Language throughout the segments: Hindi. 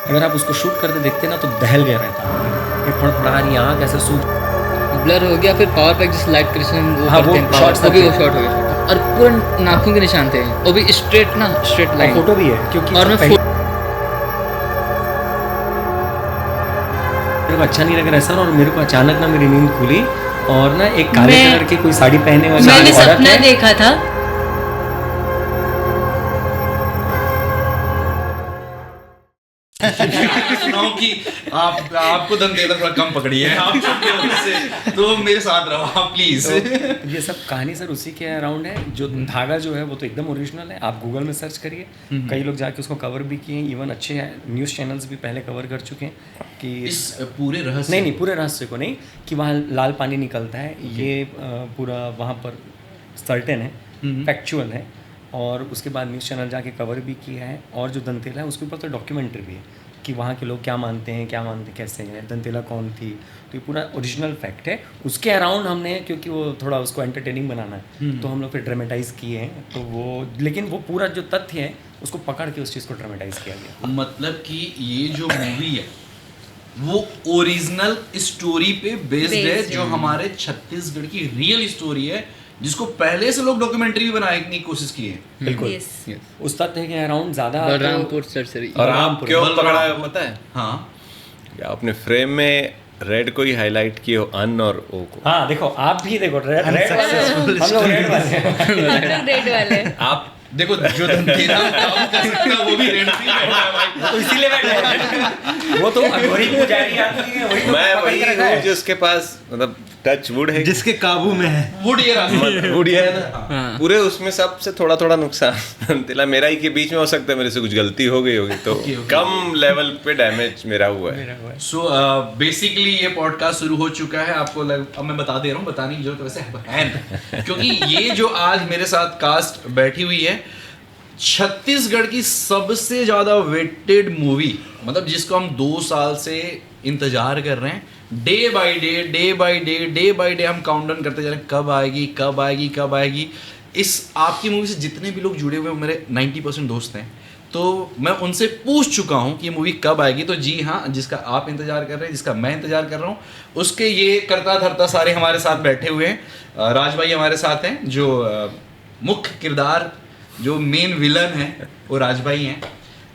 अगर आप उसको शूट करते देखते ना तो दहल गया रहता, ये फड़फड़ा रही आँख ऐसे सूख, ब्लर हो गया। फिर पावर पैक जिस लाइट क्रिएशन वो हाँ, करते हैं, वो पावर shots वो भी करते वो हैं। शॉट हो गया और पूरा नाखून के निशान थे, वो भी स्ट्रेट ना, स्ट्रेट लाइन। फोटो भी है क्योंकि और मैं मेरे को अच्छा नहीं लग रहा है सर, और मेरे को अचानक ना मेरी नींद खुली और ना एक काले मैं- कलर की कोई साड़ी पहने वाली मैंने औरत सपना है। देखा था। सुनाऊं कि आपको दंतेला थोड़ा कम पकड़ी है, आप छोटे हो उससे, तो मेरे साथ रहो आप प्लीज। तो ये सब कहानी सर उसी के अराउंड है। जो धागा जो है वो तो एकदम ओरिजिनल है, आप गूगल में सर्च करिए, कई लोग जाके उसको कवर भी किए हैं, इवन अच्छे हैं न्यूज़ चैनल्स भी पहले कवर कर चुके हैं कि इस पूरे रहस्य नहीं पूरे रहस्य को नहीं, कि वहाँ लाल पानी निकलता है, ये पूरा वहाँ पर सर्टेन है, फैक्चुअल है। और उसके बाद न्यूज़ चैनल जाके कवर भी किया है, और जो दंतेला है उसके ऊपर तो डॉक्यूमेंट्री भी है कि वहाँ के लोग क्या मानते हैं कैसे हैं, दंतेला कौन थी, तो ये पूरा ओरिजिनल फैक्ट है। उसके अराउंड हमने, क्योंकि वो थोड़ा उसको एंटरटेनिंग बनाना है, तो हम लोग फिर ड्रामेटाइज किए हैं, तो वो लेकिन वो पूरा जो तथ्य है उसको पकड़ के उस चीज़ को ड्रामेटाइज किया गया। मतलब कि ये जो मूवी है वो ओरिजिनल स्टोरी पे बेस्ड है, जो हमारे छत्तीसगढ़ की रियल स्टोरी है, जिसको पहले से लोग डॉक्यूमेंट्री भी बनाने की कोशिश की है। बिल्कुल Yes. उस तथ्य के अराउंड ज़्यादा बलरामपुर सरसरी। और आप क्यों पकड़ा है पता है? हाँ, आपने फ्रेम में रेड को ही हाईलाइट किए हो, अन और ओ को। हाँ देखो, आप भी देखो रेड वाले, हम लोग रेड वाले हैं। रेड वाले। आप देखो जो दंतेला काम कर सकता है वो भी रेड पे बैठा है भाई। तो इसीलिए बैठे हैं। वो तो अघोरी पुजारी आदमी है, वही तो मैं पकड़ वही के रखा हूँ है। जिसके पास मतलब टच वुड है, जिसके काबू में है। वुड ये रहा। वुड है ना, पूरे उसमें सबसे थोड़ा थोड़ा नुकसान तिला मेरा ही के बीच में हो सकता है, मेरे से कुछ गलती हो गई होगी तो कम लेवल पे डैमेज मेरा हुआ है। सो बेसिकली ये पॉडकास्ट शुरू हो चुका है, आपको अब मैं बता दे रहा हूँ, बताने की जरूरत वैसे है नहीं, क्योंकि ये जो आज मेरे साथ कास्ट बैठी हुई है, छत्तीसगढ़ की सबसे ज़्यादा वेटेड मूवी, मतलब जिसको हम 2 साल से इंतजार कर रहे हैं, डे बाय डे हम काउंटडाउन करते जा रहे हैं, कब आएगी। इस आपकी मूवी से जितने भी लोग जुड़े हुए हैं, मेरे 90% दोस्त हैं, तो मैं उनसे पूछ चुका हूँ कि ये मूवी कब आएगी। तो जी हाँ, जिसका आप इंतजार कर रहे हैं, जिसका मैं इंतजार कर रहा हूँ, उसके ये करता धरता सारे हमारे साथ बैठे हुए हैं। राज भाई हमारे साथ हैं, जो मुख्य किरदार, जो मेन विलन है वो राज भाई हैं,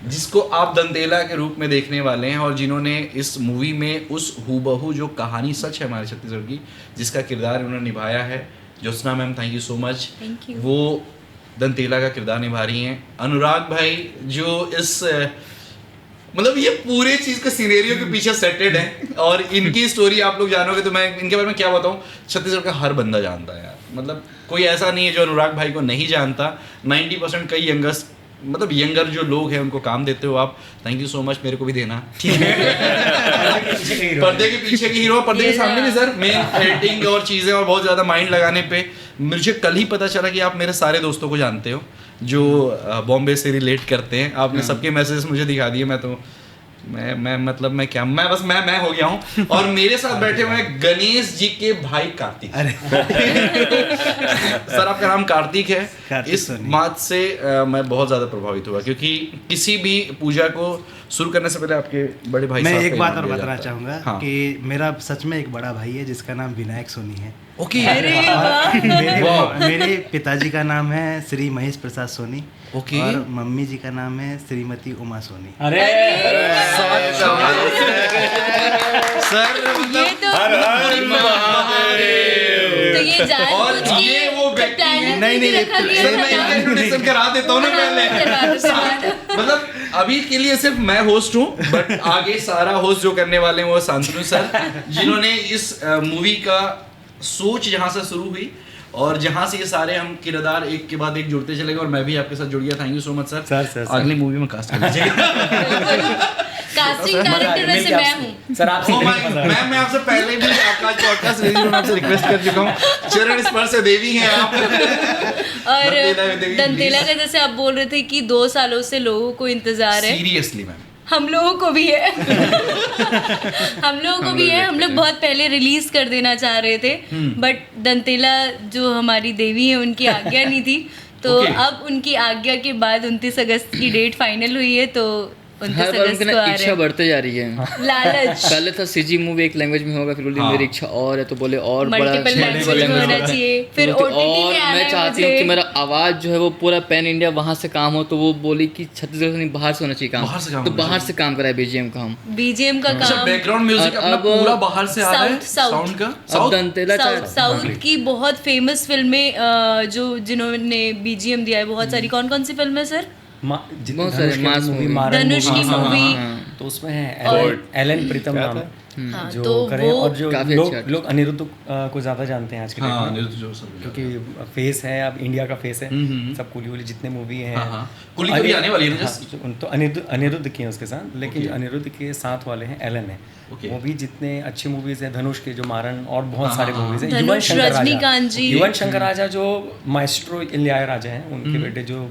जिसको आप दंतेला के रूप में देखने वाले हैं, और जिन्होंने इस मूवी में उस हूबहू जो कहानी सच है हमारे छत्तीसगढ़ की, जिसका किरदार उन्होंने निभाया है। Jyotsna ma'am, thank you so much, वो दंतेला का किरदार निभा रही हैं। अनुराग भाई जो इस मतलब ये पूरे चीज़ का सिनेरियो के पीछे सेटेड है, और इनकी स्टोरी आप लोग जानोगे तो मैं इनके बारे में क्या बताऊँ, छत्तीसगढ़ का हर बंदा जानता है यार, मतलब कोई ऐसा नहीं है जो अनुराग भाई को नहीं जानता। 90% कई यंगर जो लोग हैं उनको काम देते हो आप, थैंक यू सो मच, मेरे को भी देना। पर्दे के पीछे की हीरो, पर्दे के सामने भी सर, मेन एडिटिंग और चीज़ें और बहुत ज़्यादा माइंड लगाने पे मुझे कल ही पता चला कि आप मेरे सारे दोस्तों को जानते हो जो बॉम्बे से रिलेट करते हैं। आपने सबके मैसेजेस मुझे दिखा दिए, मैं तो मैं बस मैं हो गया हूँ। और मेरे साथ बैठे हुए हैं गणेश जी के भाई कार्तिक। सर आपका नाम कार्तिक है, इस बात से मैं बहुत ज़्यादा प्रभावित हुआ, क्योंकि किसी भी पूजा को शुरू करने से पहले आपके बड़े भाई मैं साहब एक का बात नाम और लिया बताना जाता है। चाहूँगा हाँ। कि मेरा सच में एक बड़ा भाई है जिसका नाम विनायक सोनी है। ओके, मेरे पिताजी का नाम है श्री महेश प्रसाद सोनी, ओके, और मम्मी जी का नाम है श्रीमती उमा सोनी। अरे सर ये तो ये और ये वो व्यक्ति है, नहीं, सर मैं इनका इंट्रोडक्शन करा देता हूँ ना पहले। मतलब अभी के लिए सिर्फ मैं होस्ट हूँ, बट आगे सारा होस्ट जो करने वाले हैं वो शांतनु सर, जिन्होंने इस मूवी का सोच जहाँ से शुरू हुई और जहाँ से ये सारे हम किरदार एक के बाद एक जुड़ते चले गए, और मैं भी आपके साथ जुड़ गया। Thank you so much sir. अगली मूवी में कास्ट कर लीजिएगा। कास्टिंग डायरेक्टर वैसे मैं हूँ सर आपसे मैं आपसे पहले भी आपका पॉडकास्ट में आपसे रिक्वेस्ट कर चुका हूँ, चरण स्पर्श देवी हैं आप। और दंतेला का जैसे आप बोल रहे थे कि 2 सालों से लोगों को इंतजार है, सीरियसली मैम, हम लोगों को भी है। हम लोग बहुत पहले रिलीज कर देना चाह रहे थे, बट दंतेला जो हमारी देवी है उनकी आज्ञा नहीं थी, तो Okay. अब उनकी आज्ञा के बाद 29 अगस्त की डेट फाइनल हुई है, तो 29 हर बार अगस्त उनकी को ना आ इच्छा रहे बढ़ते जा रही है। हैं। लालच पहले था सीजी मूवी एक लैंग्वेज में होगा, फिर बोले हाँ। मेरी इच्छा और है तो बोले और बड़ा मल्टीपल लैंग्वेज में होना चाहिए, फिर तो OTT और में आना मैं है चाहती हूँ कि मुझे। मेरा आवाज जो है वो पूरा पैन इंडिया वहाँ से काम हो, तो वो बोली कि छत्तीसगढ़ से नहीं बाहर से होना चाहिए काम, बाहर से काम तो होना बाहर से काम कराए बीजीएम का हम। BGM का अच्छा, काम बैकग्राउंड म्यूजिक और अपना अब पूरा बाहर से आ रहा है साउथ साउंड का। अब साउथ दंतेला साउथ की बहुत फेमस फिल्में जो जिन्होंने BGM दिया है, बहुत सारी। कौन कौन सी फिल्म है सर? बहुत सारे मास मूवी movie। मारन धनुष की movie, मूवी। तो उसमें है एलन प्रीतम नाम हाँ, जो तो करें, वो और जो काफी अच्छा लोग अनिरुद्ध को ज़्यादा जानते हैं आज के हाँ, डेट में, क्योंकि फेस है, अब इंडिया का फेस है, सब कुली वुली जितने मूवी हैं। हाँ। कुली कुली आने वाली है ना, हाँ, तो अनिरुद्ध किए हैं उसके साथ, लेकिन जो अनिरुद्ध के साथ वाले हैं एलन है। वो भी जितने अच्छी मूवीज हैं, धनुष के जो मारन और बहुत सारे मूवीज हैं, धनुष, रजनीकांत जी। युवन शंकर राजा जो माइस्ट्रो इलियाया राजा हैं, उनके बेटे जो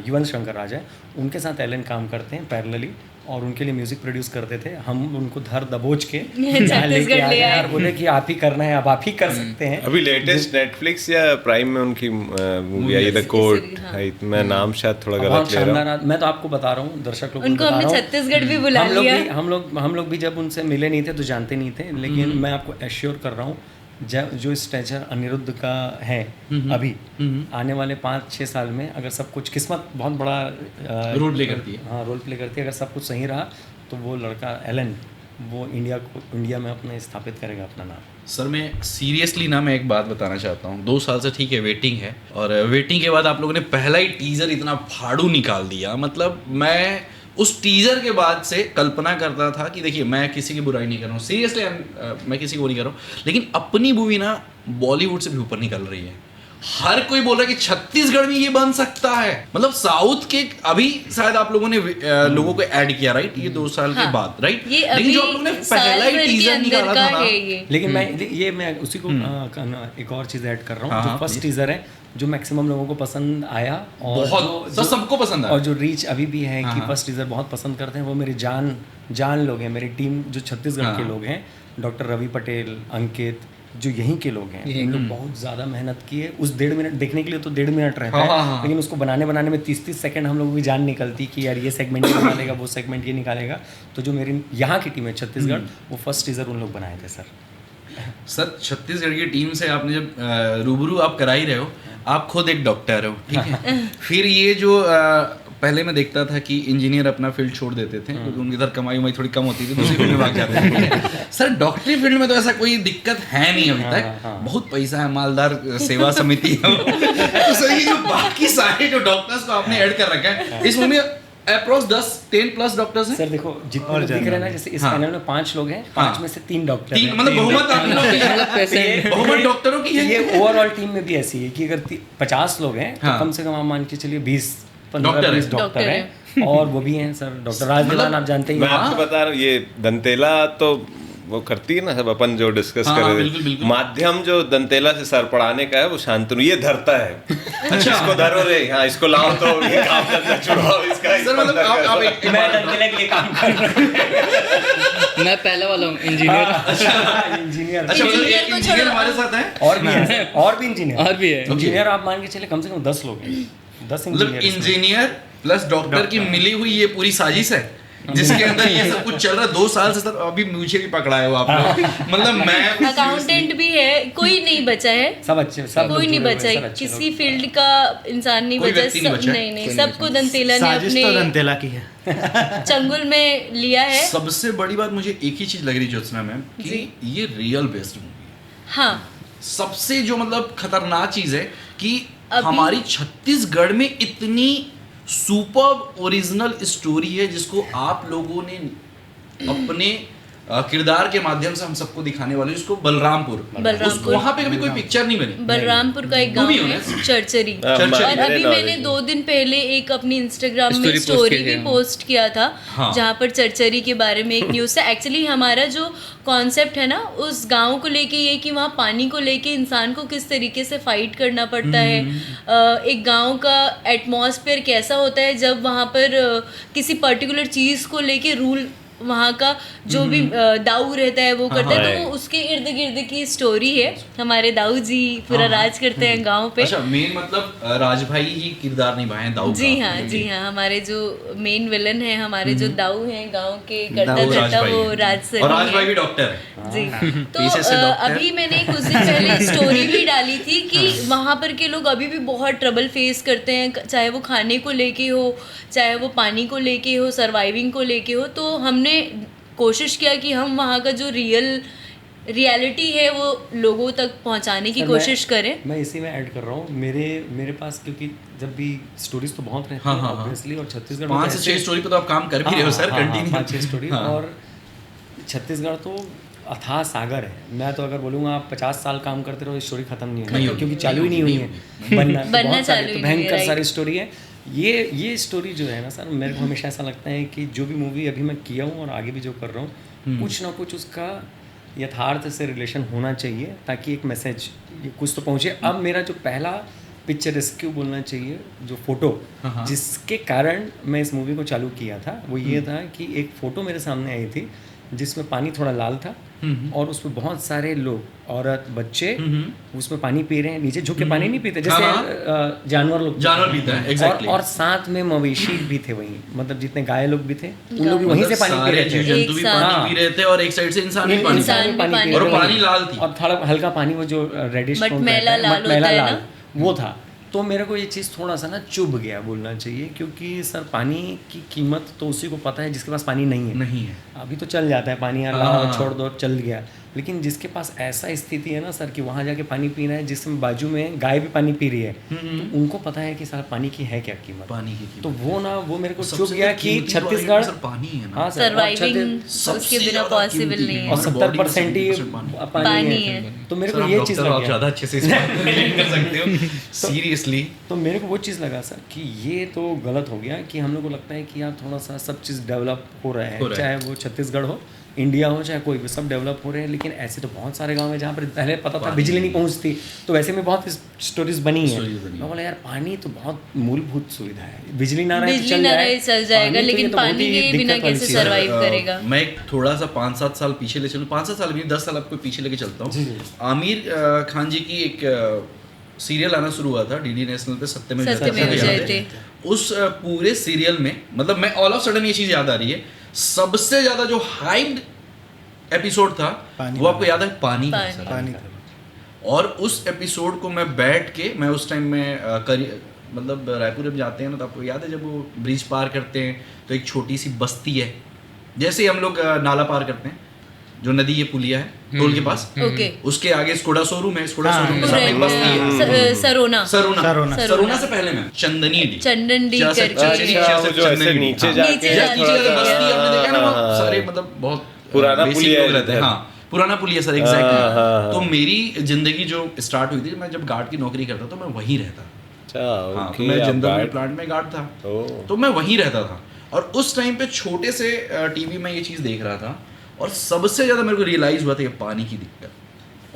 युवन शंकर राजा है, उनके साथ एलन काम करते हैं पैरेलली, और उनके लिए म्यूजिक प्रोड्यूस करते थे। हम उनको धर दबोच के यहाँ लेके आ गए और बोले कि आप ही करना है, अब आप ही कर सकते हैं। अभी लेटेस्ट नेटफ्लिक्स या प्राइम में उनकी मूवी आई द कोर्ट, मैं नाम शायद थोड़ा गलत ले रहा हूँ। मैं तो आपको बता रहा हूँ, दर्शक लोगों को उनको बता हमने रहा हूँ। छत्तीसगढ़ भी बुला लिया। हम लोग भी जब उनसे मिले नहीं थे तो जानते नहीं थे, लेकिन मैं आपको एश्योर कर रहा हूँ, जो स्ट्रेचर अनिरुद्ध का है अभी, आने वाले 5-6 साल में अगर सब कुछ, किस्मत बहुत बड़ा रोल प्ले करती है। हाँ, रोल प्ले करती है। अगर सब कुछ सही रहा तो वो लड़का एलन, वो इंडिया में अपने स्थापित करेगा अपना नाम। सर मैं सीरियसली ना, मैं एक बात बताना चाहता हूँ। 2 साल से ठीक है वेटिंग है, और वेटिंग के बाद आप लोगों ने पहला ही टीजर इतना फाड़ू निकाल दिया। मतलब मैं उस टीजर के बाद से कल्पना करता था कि देखिए, मैं किसी की बुराई नहीं कर रहा हूँ, सीरियसली मैं किसी को नहीं कर रहा हूँ, लेकिन अपनी मूवी ना बॉलीवुड से भी ऊपर निकल रही है। हर कोई बोल रहा है कि छत्तीसगढ़ में ये बन सकता है। मतलब साउथ के अभी शायद आप लोगों ने लोगों को ऐड किया, राइट, ये 2 साल के बाद, राइट, लेकिन जो आप लोगों ने पहला ही टीजर निकाला था ना, लेकिन मैं उसी को एक और चीज ऐड कर रहा हूँ। जो फर्स्ट टीजर है, जो मैक्सिमम लोगों को पसंद आया, और बहुत सबको पसंद आया, और जो रीच अभी भी है कि फर्स्ट टीजर बहुत पसंद करते हैं, वो मेरे जान लोग हैं, मेरी टीम जो छत्तीसगढ़ के लोग हैं, डॉक्टर रवि पटेल, अंकित, जो यहीं के लोग हैं, उन लोग बहुत ज़्यादा मेहनत की है। उस 1.5 मिनट देखने के लिए तो 1.5 मिनट रहता है, लेकिन उसको बनाने में 30-30 सेकंड हम लोगों की जान निकलती कि यार ये सेगमेंट ये निकालेगा, वो सेगमेंट ये निकालेगा। तो जो मेरी यहाँ की टीम है छत्तीसगढ़, वो फर्स्ट टीजर उन लोग बनाए थे सर। छत्तीसगढ़ की टीम से आपने जब रूबरू आप करा ही रहे हो, आप खुद एक डॉक्टर हो, ठीक है। फिर ये जो पहले मैं देखता था कि इंजीनियर अपना फील्ड छोड़ देते थे क्योंकि उनकी इधर कमाई उमाई थोड़ी कम होती थी, दूसरी फील्ड में भाग जाते थे। सर डॉक्टरी फील्ड में तो ऐसा कोई दिक्कत है नहीं अभी तक, बहुत पैसा है, मालदार सेवा समिति है। तो सर ये जो बाकी सारे जो डॉक्टर्स को आपने ऐड कर रखा है इस मूवी में, अप्रोक्स 10-10+ डॉक्टर्स हैं। सर देखो, जितने लोग दिख रहे हैं ना, जैसे इस पैनल में 5 लोग हैं, 5 में से 3 डॉक्टर हैं। मतलब बहुमत आप लोगों की है, बहुमत डॉक्टरों की है। ये ओवरऑल टीम में भी ऐसी है कि अगर 50 लोग हैं तो कम से कम आप मान के चलिए 20-15 डॉक्टर हैं, और वो भी हैं सर डॉक्टर राजदेवान, आप जानते ही मैं हैं। आपको बता रहा हूँ, ये दंतेला तो वो करती है ना, सब अपन जो डिस्कस कर रहे थे, माध्यम जो दंतेला से सर पढ़ाने का है वो शांतनु ये धरता है। अच्छा, इसको धरो रे, हाँ इसको लाओ तो ये काम करना छुड़ाओ इसका। सर मतलब आप एक मैं दंतेला के लिए काम कर रहा हूँ। मैं पहले वाला हूँ इंजीनियर। इंजीनियर। अच्छा, मतलब एक इंजीनियर हमारे साथ है, और भी इंजीनियर, है। इंजीनियर आप मान के चले कम से कम 10 लोग हैं, 10 मतलब इंजीनियर प्लस डॉक्टर की मिली हुई ये पूरी साजिश है जिसके अंदर ये सब कुछ चल रहा है। 2 साल से सर अभी मुझे भी पकड़ा है वो आप लोग। मतलब मैं अकाउंटेंट भी है, कोई नहीं बचा है, सब अच्छे, सब कोई नहीं बचा है, किसी फील्ड का इंसान नहीं कोई बचा व्यक्ति नहीं बचा है। नहीं, सबको दंतेला ने साजिश तो अपने दंतेला की है। चंगुल में लिया है। सबसे बड़ी बात मुझे एक ही चीज लग रही ज्योत्सना मैम कि ये रियल बेस्ड मूवी है। हाँ, सबसे जो मतलब खतरनाक चीज है कि अभी- हमारी छत्तीसगढ़ में इतनी सुपर ओरिजिनल स्टोरी है जिसको आप लोगों ने अपने किरदार के माध्यम से हम सबको दिखाने वाले, जिसको बलरामपुर, वहां पे कभी कोई पिक्चर नहीं बनी। बलरामपुर का एक गांव भी है होना चरचरी, चरचरी। और अभी मैंने 2 दिन पहले एक अपनी इंस्टाग्राम में स्टोरी भी पोस्ट किया था, जहाँ पर चरचरी के बारे में एक न्यूज़ था। एक्चुअली हमारा जो कॉन्सेप्ट है ना उस गांव को लेके ये कि वहाँ पानी को लेके इंसान को किस तरीके से फाइट करना पड़ता है, एक गांव का एटमॉस्फेयर कैसा होता है जब वहाँ पर किसी पर्टिकुलर चीज़ को लेके रूल वहाँ का जो भी दाऊ रहता है वो करता है, तो वो उसके इर्द गिर्द की स्टोरी है। हमारे दाऊ जी पूरा राज करते हैं गांव पे। अच्छा, मेन मतलब राज भाई ही किरदार निभाए हैं दाऊ जी हाँ, जी हाँ। हमारे जो मेन विलन है, हमारे जो दाऊ हैं गांव के करता धरता, वो राज सर, और राज भाई भी डॉक्टर है जी। तो अभी मैंने कुछ दिन पहले स्टोरी भी डाली थी कि वहाँ पर के लोग अभी भी बहुत ट्रबल फेस करते हैं, चाहे वो खाने को लेके हो, चाहे वो पानी को लेके हो, सर्वाइविंग को लेके हो। तो हमने कोशिश किया कि हम वहाँ का जो रियलिटी है वो लोगों तक पहुँचाने की कोशिश करें। मैं इसी में ऐड कर रहा हूँ, मेरे पास क्योंकि जब भी स्टोरीज तो बहुत रहती हैं ऑब्वियसली, और छत्तीसगढ़ 5 से 6 स्टोरी पे तो आप काम कर भी रहे हो सर, कंटिन्यू 5-6 स्टोरी। और छत्तीसगढ़ तो अथाह सागर है। मैं तो अगर बोलूँगा आप 50 साल काम करते रहो, स्टोरी खत्म नहीं होगी, क्योंकि चालू ही नहीं हुई है, बनना चालू, तो भयंकर सारी स्टोरी है। ये स्टोरी जो है ना सर, मेरे को हमेशा ऐसा लगता है कि जो भी मूवी अभी मैं किया हूँ और आगे भी जो कर रहा हूँ, कुछ ना कुछ उसका यथार्थ से रिलेशन होना चाहिए, ताकि एक मैसेज कुछ तो पहुँचे। अब मेरा जो पहला पिक्चर रेस्क्यू बोलना चाहिए, जो फोटो जिसके कारण मैं इस मूवी को चालू किया था, वो ये था कि एक फ़ोटो मेरे सामने आई थी जिसमें पानी थोड़ा लाल था, और उसमें बहुत सारे लोग, औरत, बच्चे उसमें पानी पी रहे हैं। नीचे झुक के पानी नहीं पीते जैसे जानवर पीते हैं, एग्जैक्टली। और साथ में मवेशी भी थे वहीं, मतलब जितने गाय लोग भी थे, उन लोग भी वहीं से पानी पी रहे थे, जंतु भी पानी पी रहे थे, और एक साइड से इंसान भी पानी पी रहे थे, और पानी लाल थी, और थोड़ा हल्का पानी, वो जो रेडिश मटमैला लाल वो था। तो मेरे को ये चीज़ थोड़ा सा ना चुभ गया बोलना चाहिए, क्योंकि सर पानी की कीमत तो उसी को पता है जिसके पास पानी नहीं है। अभी तो चल जाता है पानी, यार लाओ छोड़ दो चल गया, लेकिन जिसके पास ऐसा स्थिति है ना सर कि वहाँ जाके पानी पीना है, जिसमें बाजू में गाय भी पानी पी रही है, तो उनको पता है कि सर पानी की है क्या कीमत, पानी की कीमत। तो वो मेरे को चुभ गया कि छत्तीसगढ़ पानी है ना, हाँ सर, सर्वाइविंग उसके बिना पॉसिबल नहीं है, और 70% ही पानी है। तो मेरे को ये चीज़ लगा, ज़्यादा अच्छे से कर सकते हो सीरियसली। तो मेरे को वो चीज़ लगा सर कि ये तो गलत हो गया कि हम लोग को लगता है कि यार थोड़ा सा सब चीज़ डेवलप हो रहा है, चाहे वो छत्तीसगढ़ हो, इंडिया हो, चाहे कोई भी, सब डेवलप हो रहे हैं। लेकिन ऐसे तो बहुत सारे गांव हैं जहाँ पर पहले पता था बिजली नहीं पहुँचती, तो वैसे में बहुत स्टोरीज बनी है। मैं बोला यार पानी तो बहुत मूलभूत सुविधा है, बिजली ना रहे तो चल जाएगा, लेकिन पानी के बिना कैसे सर्वाइव करेगा। मैं थोड़ा सा 5-7 साल पीछे ले चलूँ, 5-7 साल भी 10 साल आपको पीछे लेके चलता हूँ। आमिर खान जी की एक सीरियल आना शुरू हुआ था डीडी नेशनल पे, सत्यमेव जयते। उस पूरे सीरियल में, मतलब मैं ऑल ऑफ सडन ये चीज़ याद आ रही है, सबसे ज्यादा जो हाइप्ड एपिसोड था वो आपको याद है? पानी था। और उस एपिसोड को मैं बैठ के, मैं उस टाइम में मतलब रायपुर जब जाते हैं ना, तो आपको याद है जब वो ब्रिज पार करते हैं तो एक छोटी सी बस्ती है, जैसे हम लोग नाला पार करते हैं, जो नदी ये पुलिया है टोल के पास, उसके आगे स्कोडा शोरूम है, स्कोडा शोरूम के सामने बस्ती है, सरोना से पहले में चंदन डी करके नीचे जाके बस्ती आपने देखा ना, सारे मतलब बहुत पुराना पुलिया रहता है। हाँ, पुराना पुलिया सर, एग्जैक्टली। तो मेरी जिंदगी जो स्टार्ट हुई थी, मैं जब गार्ड की नौकरी करता तो मैं वहीं रहता था। मैं जिंदल प्लांट में गार्ड था, तो मैं वहीं रहता था। और उस टाइम पे छोटे से टीवी में ये चीज़ देख रहा था, और सबसे ज़्यादा मेरे को रियलाइज़ हुआ था ये पानी की दिक्कत,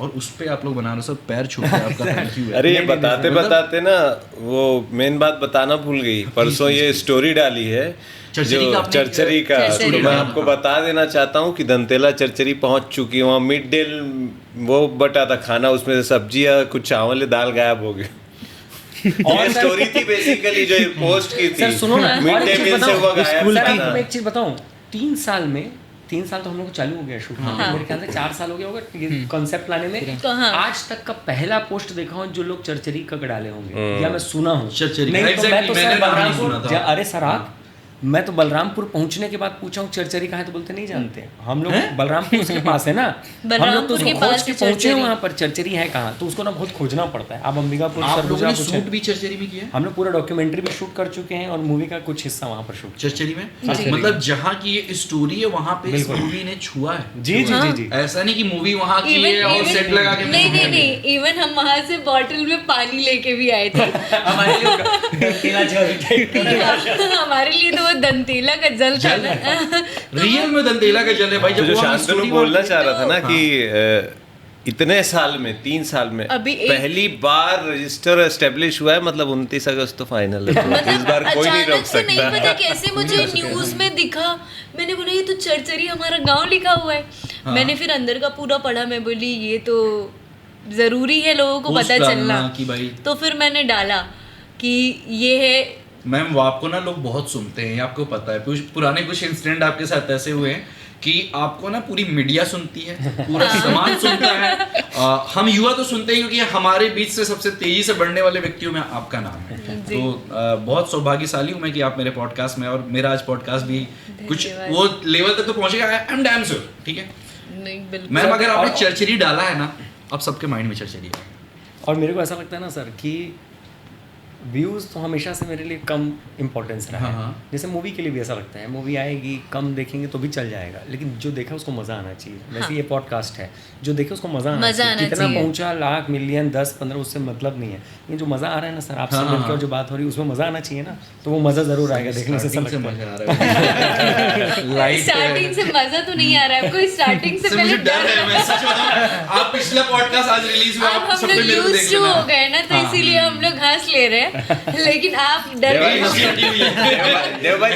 और उस पे आप लोग बना रहे हो, सब पैर छू के आपका थैंक यू है। अरे ये बताते ना वो मेन बात बताना भूल गई, परसों ये स्टोरी डाली है जो चरचरी का, तो मैं आपको बता देना चाहता हूँ कि दंतेला चरचरी पहुँच चुकी है। वहाँ मिड डे वो बटा था खाना, उसमें से सब्जियाँ, कुछ चावल, दाल गायब हो गए। और स्टोरी थी बेसिकली जो पोस्ट की थी, सर सुनो ना, मिड डे मील से वो गायब। मैं एक चीज बताऊं, 3 साल तो हम लोग को चालू हो गया शूट, मेरे ख्याल से 4 साल हो गया होगा ये कॉन्सेप्ट लाने में। आज तक का पहला पोस्ट देखा हूँ जो लोग चरचरी का डाले होंगे, या मैं सुना हूँ। अरे सर आप, मैं तो बलरामपुर पहुंचने के बाद पूछा हूँ चरचरी कहाँ है, तो बोलते नहीं जानते। हम लोग बलरामपुर के पास है ना, हम लोग तो उसको खोज के पहुंचे वहाँ पर, चरचरी है कहाँ, तो उसको ना बहुत खोजना पड़ता है। आप अंबिकापुर सरगुजा शूट भी चरचरी में किया, हम लोग पूरा डॉक्यूमेंट्री भी शूट कर चुके हैं, और मूवी का कुछ हिस्सा वहाँ पर शूट चरचरी में, मतलब जहाँ की ये स्टोरी है वहाँ पे इस मूवी ने छुआ है। जी जी जी जी, ऐसा नहीं कि मूवी वहाँ की है और सेट लगा के, नहीं, इवन हम वहाँ से बॉटल में पानी लेके भी आए थे। हमारे लिए तो वो दंतेला का जल था, रियल में दंतेला का जल है भाई। जब जो शांतनु बोलना चाह रहा था ना कि इतने साल में 3 साल में अभी पहली बार रजिस्टर एस्टेब्लिश हुआ है, मतलब 29 अगस्त तो फाइनल है, तो इस बार कोई नहीं रोक से नहीं पता सकता। कैसे मुझे न्यूज में दिखा, मैंने बोला ये तो चरचरी हमारा गांव लिखा हुआ है। मैंने फिर अंदर का पूरा पढ़ा, मैं बोली ये तो जरूरी है लोगों को पता चलना कि भाई, तो फिर मैंने डाला कि ये है। मैम वो आपको ना लोग बहुत सुनते हैं, आपको पता है पुराने कुछ इंसिडेंट आपके साथ ऐसे हुए हैं कि आपको ना पूरी मीडिया सुनती है, पूरा समाज सुनता है, हम युवा तो सुनते हैं क्योंकि हमारे बीच से सबसे तेजी से बढ़ने वाले व्यक्तियों में आपका नाम है। तो बहुत सौभाग्यशाली हूँ मैं कि आप मेरे पॉडकास्ट में, और मेरा आज पॉडकास्ट भी कुछ वो लेवल तक तो पहुंचेगा, आई एम डैम श्योर। ठीक है मैम, अगर आपने चरचरी डाला है ना, अब सबके माइंड में चरचरी है। और मेरे को ऐसा लगता है ना सर कि व्यूज़ तो हमेशा से मेरे लिए कम इम्पोर्टेंस रहा है। जैसे मूवी के लिए भी ऐसा लगता है, मूवी आएगी कम देखेंगे तो भी चल जाएगा, लेकिन जो देखा उसको मज़ा आना चाहिए। वैसे ये पॉडकास्ट है, जो देखे उसको मज़ा आना चाहिए। कितना पहुंचा, लाख, मिलियन, 10, 15, उससे मतलब नहीं है। ये जो मज़ा आ रहा है ना सर, आपसे मिलकर और जो बात हो रही है उसमें मज़ा आना चाहिए ना, तो वो मज़ा ज़रूर आएगा देखने से। स्टार्टिंग से मज़ा तो नहीं आ रहा है आपको, स्टार्टिंग से पहले डर है। मैं सच बताऊं, आप पिछला पॉडकास्ट आज रिलीज हुआ, आप सब लोग यूज्ड टू हो गए ना, तो इसीलिए हम लोग हंस ले रहे हैं, लेकिन आप डर देव भाई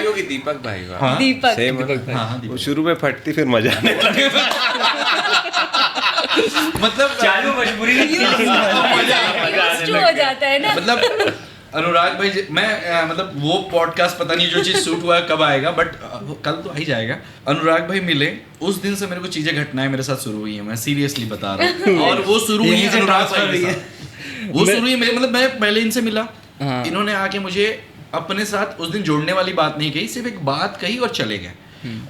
होगी, दीपक भाई होगा। दीपक वो शुरू में फटती फिर मजा आने लगे। मतलब चालू मजबूरी हो जाता है ना। मतलब अनुराग भाई मैं मतलब वो पॉडकास्ट पता नहीं जो चीज शूट हुआ है कब आएगा, बट कल तो आ ही जाएगा। अनुराग भाई मिले उस दिन से मेरे को चीजें घटनाएं मेरे साथ शुरू हुई है, मैं सीरियसली बता रहा हूँ। और वो शुरू हुई है अनुराग भाई के साथ, वो शुरू हुई मेरे, मतलब मैं पहले इनसे मिला, इन्होंने आके मुझे अपने साथ उस दिन जोड़ने वाली बात नहीं कही, सिर्फ एक बात कही और चले गए।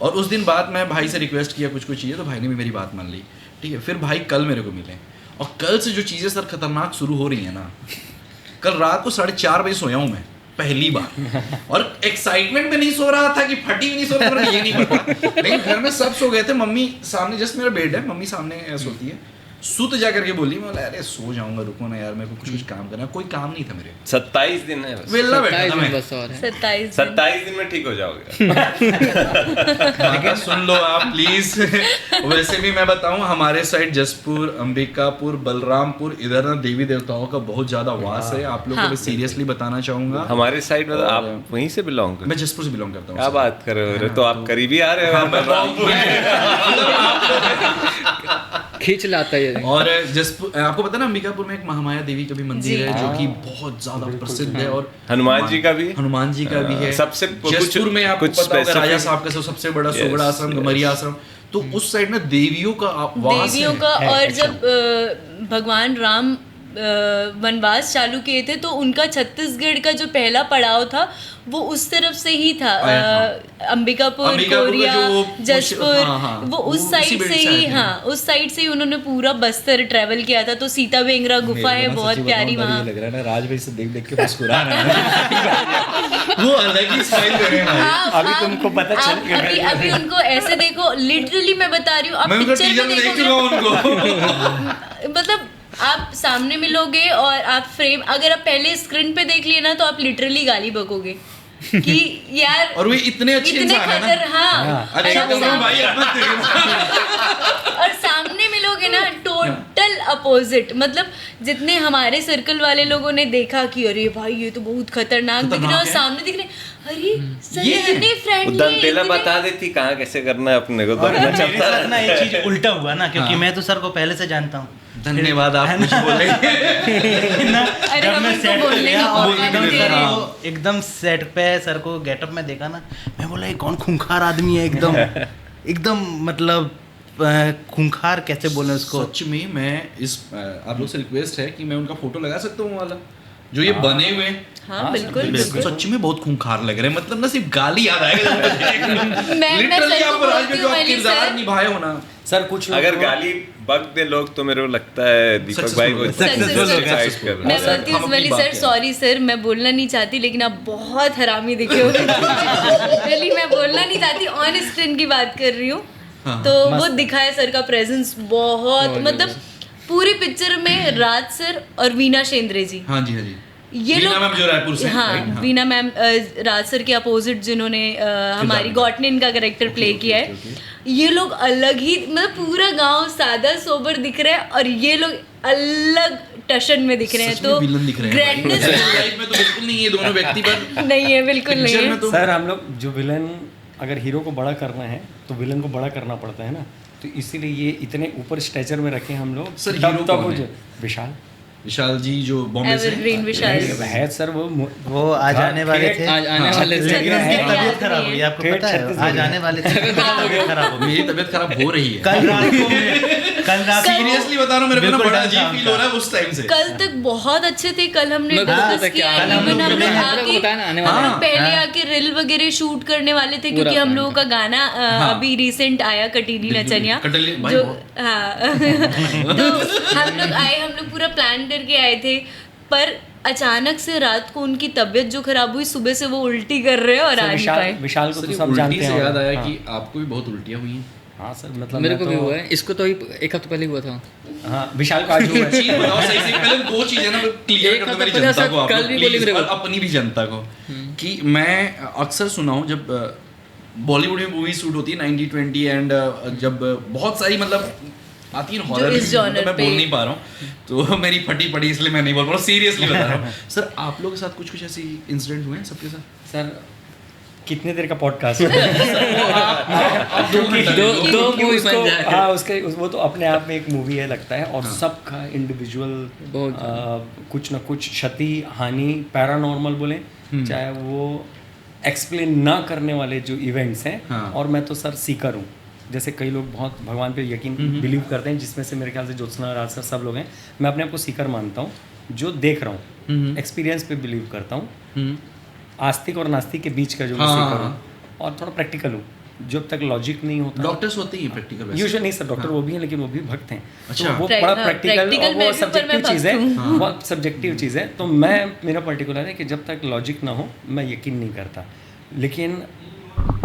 और उस दिन बाद मैं भाई से रिक्वेस्ट किया कुछ चीज़ें, तो भाई ने भी मेरी बात मान ली। ठीक है, फिर भाई कल मेरे को मिले, और कल से जो चीज़ें सर खतरनाक शुरू हो रही है ना, कल रात को 4:30 बजे सोया हूँ मैं पहली बार, और एक्साइटमेंट में नहीं सो रहा था कि फटी भी नहीं सो रहा था, ये नहीं पता, लेकिन घर में सब सो गए थे। मम्मी सामने, जस्ट मेरा बेड है, मम्मी सामने सोती है, सुत जा करके बोली, मैं बोला अरे सो जाऊंगा, रुको ना यार, मेरे को कुछ काम करना, कोई काम नहीं था मेरे। 27 दिन है बस, वेला बैठा था मैं। 27 दिन में ठीक हो जाओगे। लेकिन सुन लो आप प्लीज। वैसे भी मैं बताऊं, हमारे साइड जसपुर, अंबिकापुर, बलरामपुर, इधर ना देवी देवताओं का बहुत ज्यादा वास है। आप लोगों को मैं सीरियसली बताना चाहूंगा। हमारे साइड में आप वहीं से बिलोंग करते? मैं जसपुर से बिलोंग करता हूँ। क्या बात कर रहे हो, तो आप करीबी आ रहे हो। खींच लाता है। और जसपुर, आपको पता है ना, अंबिकापुर में एक महामाया देवी का भी मंदिर है जो कि बहुत ज्यादा प्रसिद्ध है, और हनुमान जी का भी है। सबसे जसपुर में आपको पता होगा राजा साहब का सबसे बड़ा सोगड़ा आश्रम, गमरिया आश्रम, तो उस साइड में देवियों का वास है। और जब भगवान राम वनवास चालू किए थे, तो उनका छत्तीसगढ़ का जो पहला पड़ाव था वो उस तरफ से ही था। अंबिकापुर, कोरिया, जसपुर, वो उस साइड से ही, उस साइड से ही उन्होंने पूरा बस्तर ट्रैवल किया था। तो सीता बेंगरा गुफा है बहुत प्यारी वहाँ। लग रहा है ना, राज भाई से देख के मुस्कुरा रहे हैं। वो अलग ही स्टाइल कर रहे हैं। अभी तुमको पता चल गया। अभी उनको ऐसे देखो, लिटरली मैं बता रही हूँ, आप पिक्चर में देखोगे, मतलब आप सामने मिलोगे और आप फ्रेम, अगर आप पहले स्क्रीन पे देख लिए ना, तो आप लिटरली गाली बकोगे कि यार, और वो इतने अच्छे इंसान है ना। अच्छा भाई, और सामने मिलोगे ना, टोटल अपोजिट। मतलब जितने हमारे सर्कल वाले लोगों ने देखा कि अरे भाई ये तो बहुत खतरनाक दिख रहा है, और सामने दिख रहे अरे सर इतने फ्रेंडली। दंतेला बता देती कहाँ कैसे करना है अपने को, तो अपना चलता रहना। ये चीज उल्टा हुआ ना, क्योंकि मैं तो सर को पहले से जानता हूँ। धन्यवाद, आप कुछ बोले। जब मैं सेट पे गया और एकदम सेट पे सर को गेटअप में देखा ना, मैं बोला ये कौन खूंखार आदमी है, एकदम मतलब खूंखार कैसे बोले उसको। सच में मैं इस आप लोग से रिक्वेस्ट है कि मैं उनका फोटो लगा सकता हूँ वाला जो ये बने हुए। हाँ बिल्कुल। सच में बहुत खूंखार लग रहे हैं, मतलब ना सिर्फ गाली याद आएगा। लिटरली आप राज में जो आप किरदार निभाए हो ना सर, कुछ अगर गाली बक दे लोग तो मेरे को लगता है दीपक भाई को सक्सेसफुल। मैं बोलती हूँ इसमें सर, सॉरी सर, मैं बोलना नहीं चाहती, लेकिन आप बहुत हरामी दिखे हो। रियली मैं बोलना नहीं चाहती, ऑनेस्ट इनकी बात कर रही हूँ। तो वो दिखाया सर का प्रेजेंस बहुत, मतलब पूरी पिक्चर में राज सर और वीना शेंद्रे जी। हाँ जी, हाँ जी। ये लोग, मैम जो रायपुर से, वीना मैम राज सर के अपोजिट जिन्होंने हमारी गॉटनिन का कैरेक्टर प्ले किया है, ये लोग अलग ही, मतलब पूरा गांव सादा सोबर दिख रहा है और ये लोग अलग टशन में दिख रहे हैं। तो ग्रैंडनेस लाइफ में तो बिल्कुल नहीं है दोनों व्यक्ति पर नहीं है, बिल्कुल नहीं है सर। हम लोग जो विलन, अगर हीरो को बड़ा करना है तो विलन को बड़ा करना पड़ता है ना, तो इसीलिए ये इतने ऊपर स्टेचर में रखे हम लोग। सर हीरो कौन है? विशाल जी जो बॉम्बे से एवरग्रीन विशाल है सर। वो आज आने वाले थे, आज आने वाले थे, लेकिन उनकी तबीयत खराब हुई, आपको पता है? आज आने वाले थे, तबीयत खराब हो गई। मेरी तबीयत खराब हो रही है कल रात को, सीरियसली बता रहा हूँ, मेरे को ना बड़ा अजीब फील हो रहा है उस टाइम से। कल तक बहुत अच्छे थे, कल हमने डिस्कस किया, इवन हम लोग आके पहले आके रील वगैरह शूट करने वाले थे, क्योंकि हम लोगों का गाना अभी रिसेंट आया कटीली नचनिया, जो हाँ तो हम लोग आए, हम लोग पूरा प्लान करके आए थे, पर अचानक से रात को उनकी तबीयत जो खराब हुई, सुबह से वो उल्टी कर रहे हैं और आ नहीं पाए। विशाल को तो सब जानते हैं। याद आया कि आपको भी बहुत उल्टियाँ हुई हैं। हाँ सर, मतलब मेरे को भी हुआ है, इसको तो एक हफ्ते पहले हुआ था। हाँ विशाल को आज हुआ है। चीज बताओ सही से, पहले दो चीजें ना क्लियर कर दो मेरी जनता को, कल भी बोली मेरे को, अपनी भी जनता को, कि मैं अक्सर सुना हूँ जब बॉलीवुड में मूवी शूट होती है 90-20 एंड जब बहुत सारी मतलब आती है हॉरर, तो मैं बोल नहीं पा रहा हूँ तो मेरी फटी पड़ी, इसलिए मैं नहीं बोल पा रहा हूँ, सीरियसली बता रहा हूँ। सर आप लोगों के साथ कुछ ऐसे इंसिडेंट हुए हैं सबके साथ? सर कितने देर का पॉडकास्ट है? दो मूवी बन जाए। हाँ उसके वो तो अपने आप में एक मूवी है लगता है, और सबका इंडिविजुअल कुछ ना कुछ क्षति हानि, पैरानॉर्मल बोले चाहे वो एक्सप्लेन ना करने वाले जो इवेंट्स हैं। और मैं तो सर सीकर हूँ, जैसे कई लोग बहुत भगवान पे यकीन बिलीव करते हैं, जिसमें से मेरे ख्याल से ज्योत्सना राज सर सब लोग हैं। मैं अपने आप को सीकर मानता हूँ, जो देख रहा हूँ एक्सपीरियंस पे बिलीव करता हूँ, आस्तिक और नास्तिक के बीच का जो मैं सीकर हूँ, और थोड़ा प्रैक्टिकल हूँ। जब तक लॉजिक नहीं होता, डॉक्टर्स होते ही प्रैक्टिकल यूजुअली नहीं सर, डॉक्टर वो भी हैं लेकिन वो भी भक्त हैं। अच्छा, तो वो बड़ा प्रैक्टिकल और वो सब्जेक्टिव चीज़ है, बहुत सब्जेक्टिव चीज़ है। तो मैं मेरा पर्टिकुलर है कि जब तक लॉजिक ना हो मैं यकीन नहीं करता, लेकिन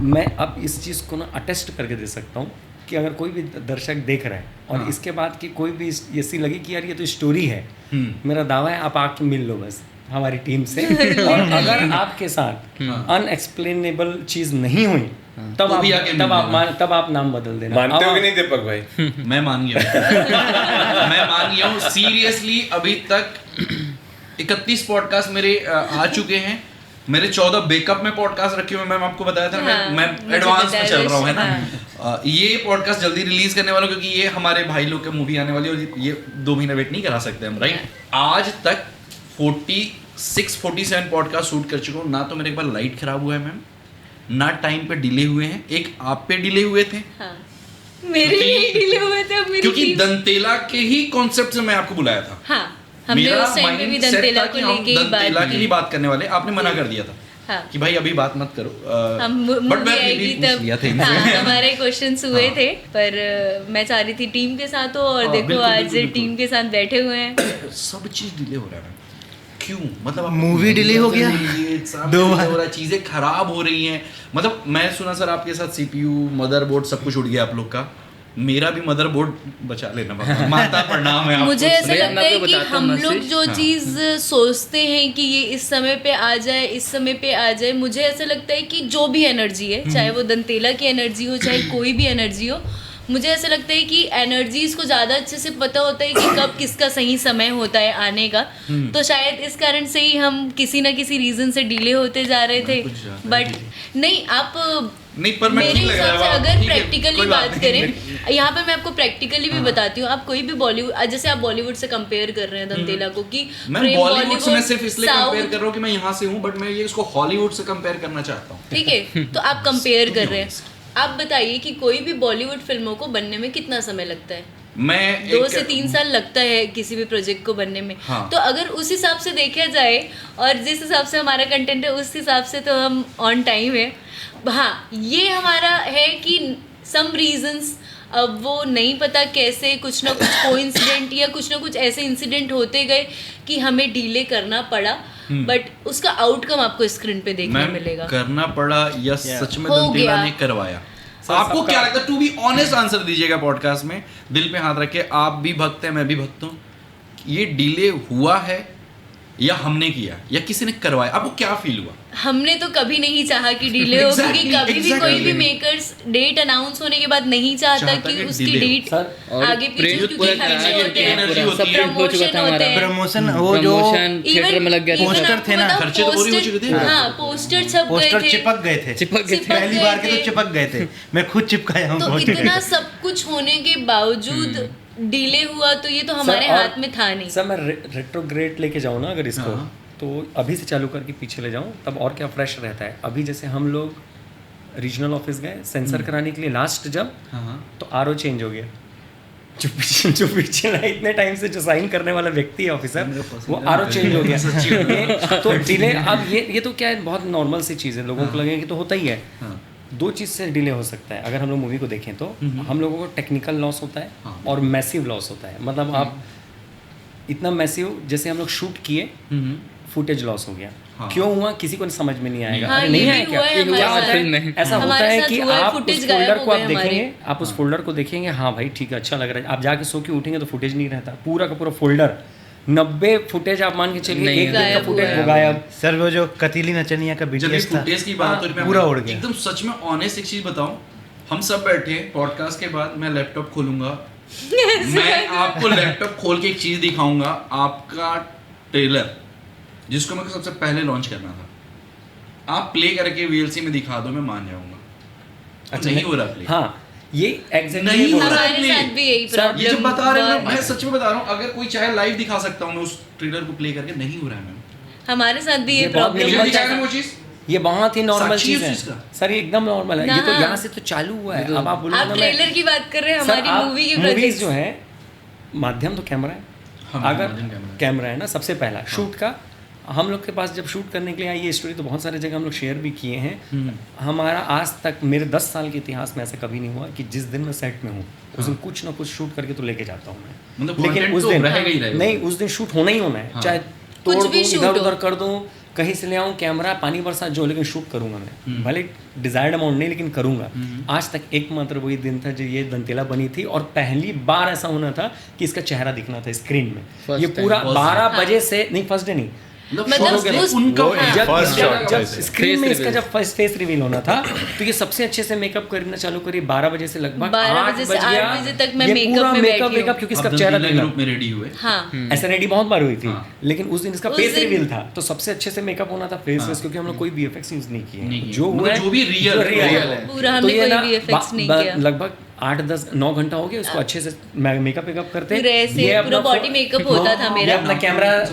मैं अब इस चीज़ को ना अटेस्ट करके दे सकता हूँ कि अगर कोई भी दर्शक देख रहा है और इसके बाद की कोई भी ऐसी लगी कि यार ये तो स्टोरी है, मेरा दावा है आप आके मिल लो बस हमारी टीम से, और अगर आपके साथ अनएक्सप्लेनेबल चीज़ नहीं हुई तब आप नाम बदल देना। मानते हो कि नहीं दीपक भाई? मैं मान गया मैं मान गया हूँ सीरियसली। अभी तक 31 पॉडकास्ट मेरे आ चुके हैं, मेरे 14 बैकअप में पॉडकास्ट रखे हुए मैं आपको बताया था। मैं एडवांस में चल रहा हूँ, है ना। ये पॉडकास्ट जल्दी रिलीज करने वाला हूँ क्योंकि ये हमारे भाई लोग की मूवी आने वाली है और ये 2 महीना वेट नहीं करा सकते हम, राइट। आज तक 46-47 पॉडकास्ट शूट कर चुका हूँ। ना तो मेरे एक बार लाइट खराब हुआ है मैम, ना टाइम पे डिले हुए हैं। एक आप पे डिले हुए थे, मेरे लिए डिले हुए थे, क्योंकि दंतेला के ही कॉन्सेप्ट से मैं आपको बुलाया था। हमने उस टाइम पे भी दंतेला को लेके ही बात करने वाले, आपने मना कर दिया था। कि भाई अभी बात मत करो, बट मैं हमारे क्वेश्चंस हुए थे, पर मैं चाह रही थी टीम के साथ हो, और देखो आज टीम के साथ बैठे हुए हैं। सब चीज डिले हो रहा है, क्यों? मतलब मूवी डिले हो गया, 2 बार हो रहा, चीजें खराब हो रही हैं। मतलब मैं सुना सर आपके साथ CPU, मदरबोर्ड सब कुछ उड़ गया आप लोग का। मेरा भी मदरबोर्ड बचा लेना, माता प्रणाम है आपको। मुझे ऐसा लगता है कि हम लोग जो चीज़ सोचते हैं कि ये इस समय पे आ जाए, इस समय पे आ जाए, मुझे ऐसा लगता है कि जो भी एनर्जी है, चाहे वो दंतेला की एनर्जी हो, चाहे कोई भी एनर्जी हो, मुझे ऐसा लगता है कि एनर्जीज को ज़्यादा अच्छे से पता होता है कि कब किसका सही समय होता है आने का। तो शायद इस कारण से ही हम किसी ना किसी रीज़न से डिले होते जा रहे थे। बट नहीं, आप मेरे हिसाब से अगर प्रैक्टिकली बात करें, यहाँ पे मैं आपको प्रैक्टिकली भी बताती हूँ। आप कोई भी बॉलीवुड, जैसे आप बॉलीवुड से कंपेयर कर रहे हैं दंतेला को, कि मैं बॉलीवुड से मैं सिर्फ इसलिए कंपेयर कर रहा हूँ कि मैं यहाँ से हूँ, बट मैं ये इसको हॉलीवुड से कंपेयर करना चाहता हूँ। ठीक है, तो आप कंपेयर कर रहे हैं। आप बताइए कि कोई भी बॉलीवुड फिल्मों को बनने में कितना समय लगता है? 2 से 3 साल लगता है किसी भी प्रोजेक्ट को बनने में। तो अगर उस हिसाब से देखा जाए और जिस हिसाब से हमारा कंटेंट है, उस हिसाब से तो हम ऑन टाइम है। हाँ, ये हमारा है कि सम रीजंस, अब वो नहीं पता कैसे, कुछ ना कुछ कोइंसिडेंट या कुछ ना कुछ ऐसे इंसिडेंट होते गए कि हमें डिले करना पड़ा, बट उसका आउटकम आपको स्क्रीन पे देखने मिलेगा। करना पड़ा या सच में दंतेला ने करवाया? आपको क्या लगता है? टू बी ऑनेस्ट आंसर दीजिएगा पॉडकास्ट में, दिल पे हाथ रख के। आप भी भक्त हैं, मैं भी भक्त हूँ। ये डिले हुआ है या हमने किया या किसी ने करवाया, आपको क्या फील हुआ? हमने तो कभी नहीं चाहा कि डिले हो, क्योंकि कभी भी कोई भी मेकर्स डेट अनाउंस होने के बाद नहीं चाहता कि उसकी डेट आगे पीछे, क्योंकि खर्चे होते हैं, प्रमोशन, वो जो थिएटर में लग गया पोस्टर थे ना, खर्चे तो पूरे हो चुके थे। हाँ, पोस्टर छप गए थे, चिपक गए थे पहली बार के तो चिपक गए थे, मैं खुद चिपकाया हूँ। तो इतना सब कुछ होने के बावजूद डिले हुआ, तो ये तो हमारे हाथ में था नहीं। सर मैं रेट्रोग्रेड लेके जाऊँ ना अगर इसको, तो अभी से चालू करके पीछे ले जाऊँ तब और क्या फ्रेश रहता है। अभी जैसे हम लोग रीजनल ऑफिस गए सेंसर कराने के लिए लास्ट जब, तो आरओ चेंज हो गया। जो पीछे ना इतने टाइम से जो साइन करने वाला व्यक्ति है ऑफिसर, वो आरओ चेंज हो गया। तो डिले अब ये तो क्या है, बहुत नॉर्मल सी चीज़ है, लोगों को लगेगा कि तो होता ही है। दो चीज़ से डिले हो सकता है। अगर हम लोग मूवी को देखें तो हम लोगों को टेक्निकल लॉस होता है और मैसिव लॉस होता है। मतलब आप इतना मैसिव, जैसे हम लोग शूट किए, फुटेज लॉस हो गया। क्यों हुआ किसी को समझ में नहीं आएगा। हाँ, नहीं ये आया भी क्या? हुआ है क्या हमारे होता है? साथ। ऐसा होता हमारे है साथ कि हुआ है, आप फुटेज उस गायब फोल्डर हो को आप गए देखेंगे, हमारे। आप उस फोल्डर को देखेंगे, हाँ भाई ठीक है, अच्छा लग रहा है। आप जाके सो के उठेंगे तो फुटेज नहीं रहता, पूरा का पूरा फोल्डर 90 फुटेज आप मान के चलिए, एक दिन का फुटेज हो गायब। सर वो जो कतीली नचनिया का जब बीटीएस था, फुटेज की बात हो रही है, पूरा उड़ गया एकदम सच में ऑनेस्ट एक चीज बताऊं, हम सब बैठे पॉडकास्ट के बाद मैं लैपटॉप खोलूंगा, मैं आपको लैपटॉप खोल के एक चीज दिखाऊंगा, आपका ट्रेलर जिसको मेरे को सबसे पहले लॉन्च करना था, आप प्ले करके वीएलसी में दिखा दो, मैं मान जाऊंगा। अच्छा नहीं हो रहा प्ले। हाँ, ये एग्जैक्टली नहीं हो रहा हमारे साथ भी यही प्रॉब्लम। ये जो बता रहे हैं, मैं सच में बता रहा हूँ, अगर कोई चाहे लाइव दिखा सकता हूँ मैं उस ट्रेलर को प्ले करके, नहीं हो रहा है मैम। हमारे साथ भी ये ये बहुत प्रॉब्लम normal है। है। वो चीज ये बहुत ही नॉर्मल साक्षी चीज है है उस चीज का। सर, ये एकदम नॉर्मल है। ये तो ना। यहाँ से तो चालू हुआ है। अब आप बोलोगे आप ना, मैं ट्रेलर की बात कर रहे हैं, सर, हमारी आप मूवी के मूवीज प्रोजेक्ट जो है, माध्यम तो कैमरा है। अगर कैमरा है ना, सबसे पहला शूट का, हम लोग के पास जब शूट करने के लिए आई, ये स्टोरी तो बहुत सारी जगह हम लोग शेयर भी किए हैं। हमारा आज तक मेरे 10 साल के इतिहास में ऐसा कभी नहीं हुआ कि जिस दिन मैं सेट में हूँ उस दिन कुछ ना कुछ शूट करके तो लेके जाता हूँ मैं। मतलब लेकिन content उस तो दिन रहेगा ही रहेगा। नहीं, उस दिन शूट होना ही होना है, चाहे तोड़ कुछ दूँ, भी shoot इधर हो। उधर कर दूँ, कहीं से ले आऊँ कैमरा, पानी बरसात जो, लेकिन शूट करूंगा मैं। भले डिजायर्ड अमाउंट नहीं, लेकिन करूंगा। आज तक एकमात्र वही दिन था जो ये दंतेला बनी थी, और पहली बार ऐसा होना था कि इसका चेहरा दिखना था स्क्रीन में। First ये पूरा time, 12 बजे से नहीं, फर्स्ट डे नहीं, मतलब उस उनका जब स्क्रीन में इसका जब फर्स्ट फेस रिवील होना था, तो ये सबसे अच्छे से मेकअप करना चालू करी 12 बजे से लगभग 12 बजे से 8 बजे तक मैं मेकअप में बैठी हूँ। मेकअप क्योंकि इसका चेहरा दिखना, ग्रुप में रेडी हुए। हाँ, ऐसा रेडी बहुत बार हुई थी, लेकिन उस दिन इसका उस फेस दिन- रिवील था, तो सबसे अच्छे से मेकअप होना था फेस, क्योंकि हम लोग कोई VFX यूज नहीं किए, नहीं किए। जो हुआ है जो भी रियल है। पूरा तो हमने ये कोई ना VFX नहीं किया। लगभग 8-10-9 घंटा हो गया उसको अच्छे से मेकअप करते। पूरा ऐसे ये पूरा अपना body makeup होता था मेरा। ये अपना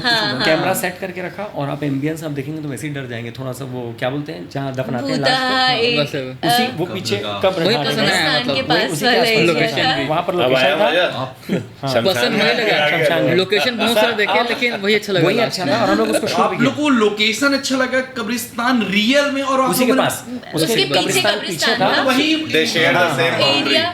हाँ। कैमरा सेट करके रखा, और आप एम्बियंस आप देखेंगे तो वैसे ही डर जाएंगे थोड़ा सा। वो क्या बोलते हैं जहाँ दफनाते हैं भूतहा लाश एक बस उसी वो पीछे कब्र वही था, पसंद आया, कब्रिस्तान मतलब के वही पास उसी वाला के आसपास एरिया लोकेशन था। वहाँ पर अब आया लोकेशन था। मजा। पसंद नहीं लगा, शमशान लोकेशन बहुत सारे देखे, लेकिन वही अच्छा लगा। वही अच्छा था, और हम लोग उसको शूट आप भी किया लोग को लोकेशन अच्छा लगा, कब्रिस्तान रियल में, और आप उसी के लोगों ने- पास, उसके पीछे कब्रिस्तान कब्रिस्तान था। था। वही They shared the same boundary. Area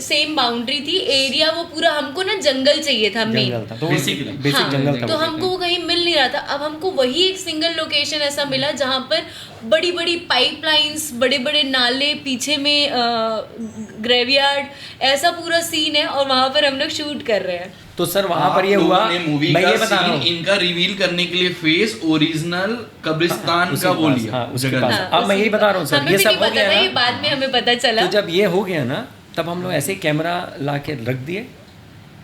same boundary थी, एरिया वो पूरा, हमको ना जंगल चाहिए था मेन। जंगल था, तो Basically. बेसिक जंगल था तो वो। हमको वो कहीं मिल नहीं रहा था। अब हमको वही एक सिंगल लोकेशन ऐसा मिला जहाँ पर बड़ी बड़ी पाइपलाइंस, बड़े बड़े नाले, पीछे में ग्रेवयार्ड, ऐसा पूरा सीन है, और वहाँ पर हम लोग शूट कर रहे हैं। तो सर वहाँ पर ये आप हुआ, लोगों ने मूवी मैं का ये बता रहा सीन हूँ इनका रिवील करने के लिए फेस ओरिजिनल कब्रिस्तान उसी का के वो पास, लिया हाँ, उसके जगह पास। ने। अब मैं यही बता रहा हूँ सर, हमें ये भी सब नहीं हो पता था, गया ये ना। बाद में हमें पता चला। तो जब ये हो गया ना, तब हम लोग ऐसे ही कैमरा ला के रख दिए,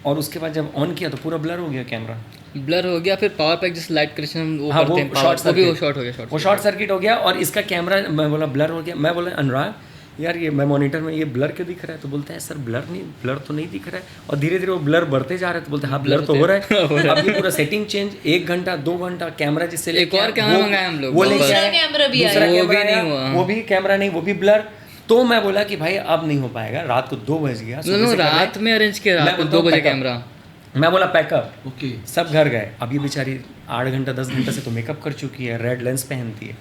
और उसके बाद जब ऑन किया तो पूरा ब्लर हो गया कैमरा। ब्लर हो गया, फिर पावर पैक जिस लाइट करेक्शन वो हाँ, करते हैं, शॉर्ट वो भी वो सर्किट शॉर्ट हो गया, वो शॉर्ट सर्किट हो गया, और इसका कैमरा, मैं बोला ब्लर हो गया। मैं बोला अनुराग यार ये मैं मॉनिटर में ये ब्लर क्यों दिख रहा है? तो बोलता है सर ब्लर नहीं, ब्लर तो नहीं दिख रहा है। और धीरे धीरे वो ब्लर बढ़ते जा रहा है, तो बोलते हैं हाँ ब्लर तो हो रहा है। अब ये पूरा सेटिंग चेंज, 1 घंटा 2 घंटा कैमरा जिससे एक और कैमरा मंगाया हम लोग, वो लेके दूसरा आए, कैमरा भी दूसरा आया। वो कैमरा भी नहीं आया, हुआ। वो भी कैमरा नहीं, वो भी ब्लर। तो मैं बोला कि भाई अब नहीं हो पाएगा, रात को 2 बज गया, सुबह से कर रहे हैं। रात में अरेंज किया, मैं रात को बोलता 2 हूँ बजे backup। कैमरा। मैं बोला पैकअप, ओके सब घर गए। अब ये बेचारी 8 घंटा 10 घंटा से तो मेकअप कर चुकी है, रेड लेंस पहनती है।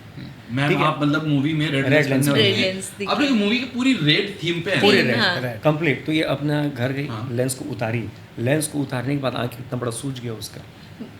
मैम ठीक है। आप मतलब मूवी में रेड Red लेंस lens पहने Red हुए हैं। lens दिखी। आप लोग मूवी की पूरी रेड थीम पे है। पूरे हाँ। Red complete. तो ये अपना घर गई, हाँ। लेंस को उतारी, लेंस को उतारने के बाद आँख इतना बड़ा सूज गया उसका।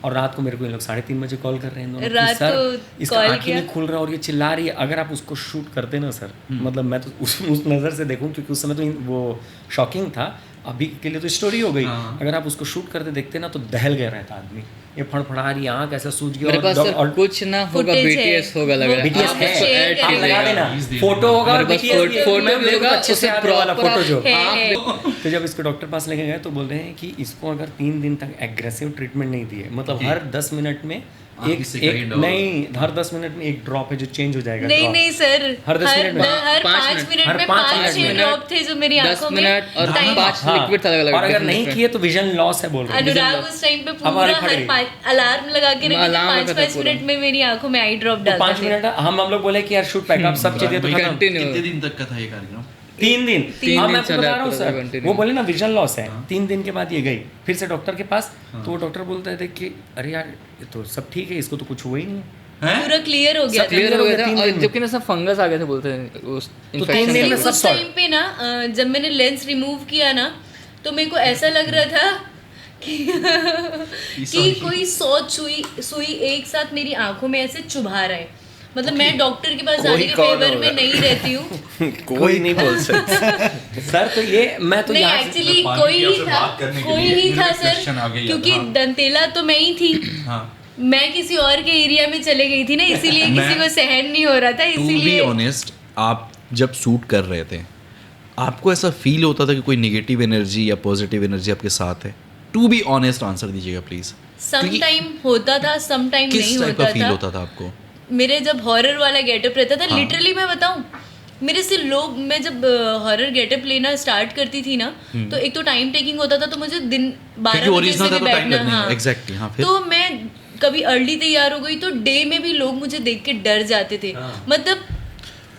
और रात को मेरे को इन लोग 3:30 बजे कॉल कर रहे हैं दोनों कि रात सर को इसका call आँख ही किया। नहीं खुल रहा और ये चिल्ला रही है। अगर आप उसको शूट करते ना सर, मतलब मैं तो उस नज़र से देखूं, क्योंकि उस समय तो वो शॉकिंग था। अभी के लिए तो स्टोरी हो गई, अगर आप उसको शूट करते देखते ना तो दहल गया रहता आदमी, ये फड़फड़ा रही आँख ऐसा सूझ गया। मेरे पास सर कुछ ना होगा, BTS होगा लग रहा है, BTS है, आप लगा देना, फोटो होगा, फोटो भी होगा अच्छे से आने वाला फोटो जो। तो जब इसको डॉक्टर पास लेके गए तो बोल रहे हैं कि इसको अगर 3 दिन तक एग्रेसिव ट्रीटमेंट नहीं दिए, मतलब हर 10 मिनट में हर 10 मिनट में एक ड्रॉप है जो चेंज हो जाएगा। नहीं सर, हर 10 मिनट में, हर 5 मिनट में 5-6 ड्रॉप थे जो मेरी आंखों में, 10 मिनट और 5 लिक्विड था अलग-अलग। और अगर नहीं किए तो विजन लॉस है बोल रहे हैं। अनुराग उस टाइम पे पूरा हर 5 अलार्म लगा के रखे थे, 5-5 मिनट में मेरी आंखों में आई ड्रॉप डालते थे। 5 मिनट हम लोग बोले कि यार शूट पैकअप सब चीजें तो खत्म। कितने दिन तक का था ये कार्यक्रम? 3 दिन। हाँ मैं आपको बता रहा हूँ सर, continue। वो बोले ना विजन लॉस है। 3 दिन के बाद ये गई फिर से डॉक्टर के पास, तो वो डॉक्टर बोलते थे कि अरे यार ये तो सब ठीक है, इसको तो कुछ हुआ ही नहीं, पूरा क्लियर हो गया था। क्लियर हो गया था, 3 और दिन में। जबकि ना सब फंगस आ गए थे बोलते हैं उस तो 3 इन्फेक्शन दिन में से। सब उस टाइम पे ना जब मैंने लेंस रिमूव किया ना तो मेरे को ऐसा लग रहा था कि कोई 100 सुई एक साथ मेरी आंखों में ऐसे चुभा रहा है। मतलब मैं डॉक्टर के पास जाने के फेवर में नहीं रहती हूँ। कोई नहीं बोल सकता सर। तो ये मैं तो नहीं यहाँ एक्चुअली कोई ही था सर, क्योंकि दंतेला तो मैं ही थी। मैं किसी और के एरिया में चले गई थी ना, इसीलिए किसी को सहन नहीं हो रहा था, टू बी इसीलिए। ऑनेस्ट, आप जब शूट कर रहे थे आपको ऐसा फील होता था कि कोई नेगेटिव एनर्जी या पॉजिटिव एनर्जी आपके साथ है? टू बी ऑनेस्ट आंसर दीजिएगा प्लीज। सम टाइम होता था, सम टाइम नहीं किस टाइप का फील होता होता था आपको? मेरे जब हॉरर वाला गेटअप रहता था, लिटरली मैं बताऊं, मेरे से लोग, मैं जब हॉरर गेटअप लेना स्टार्ट करती थी ना तो एक तो टाइम टेकिंग होता था, तो मुझे दिन 12 बजे से भी बैठना। हाँ एग्जैक्टली। हाँ फिर तो मैं कभी अर्ली तैयार हो गई तो डे में भी लोग मुझे देख के डर जाते थे। मतलब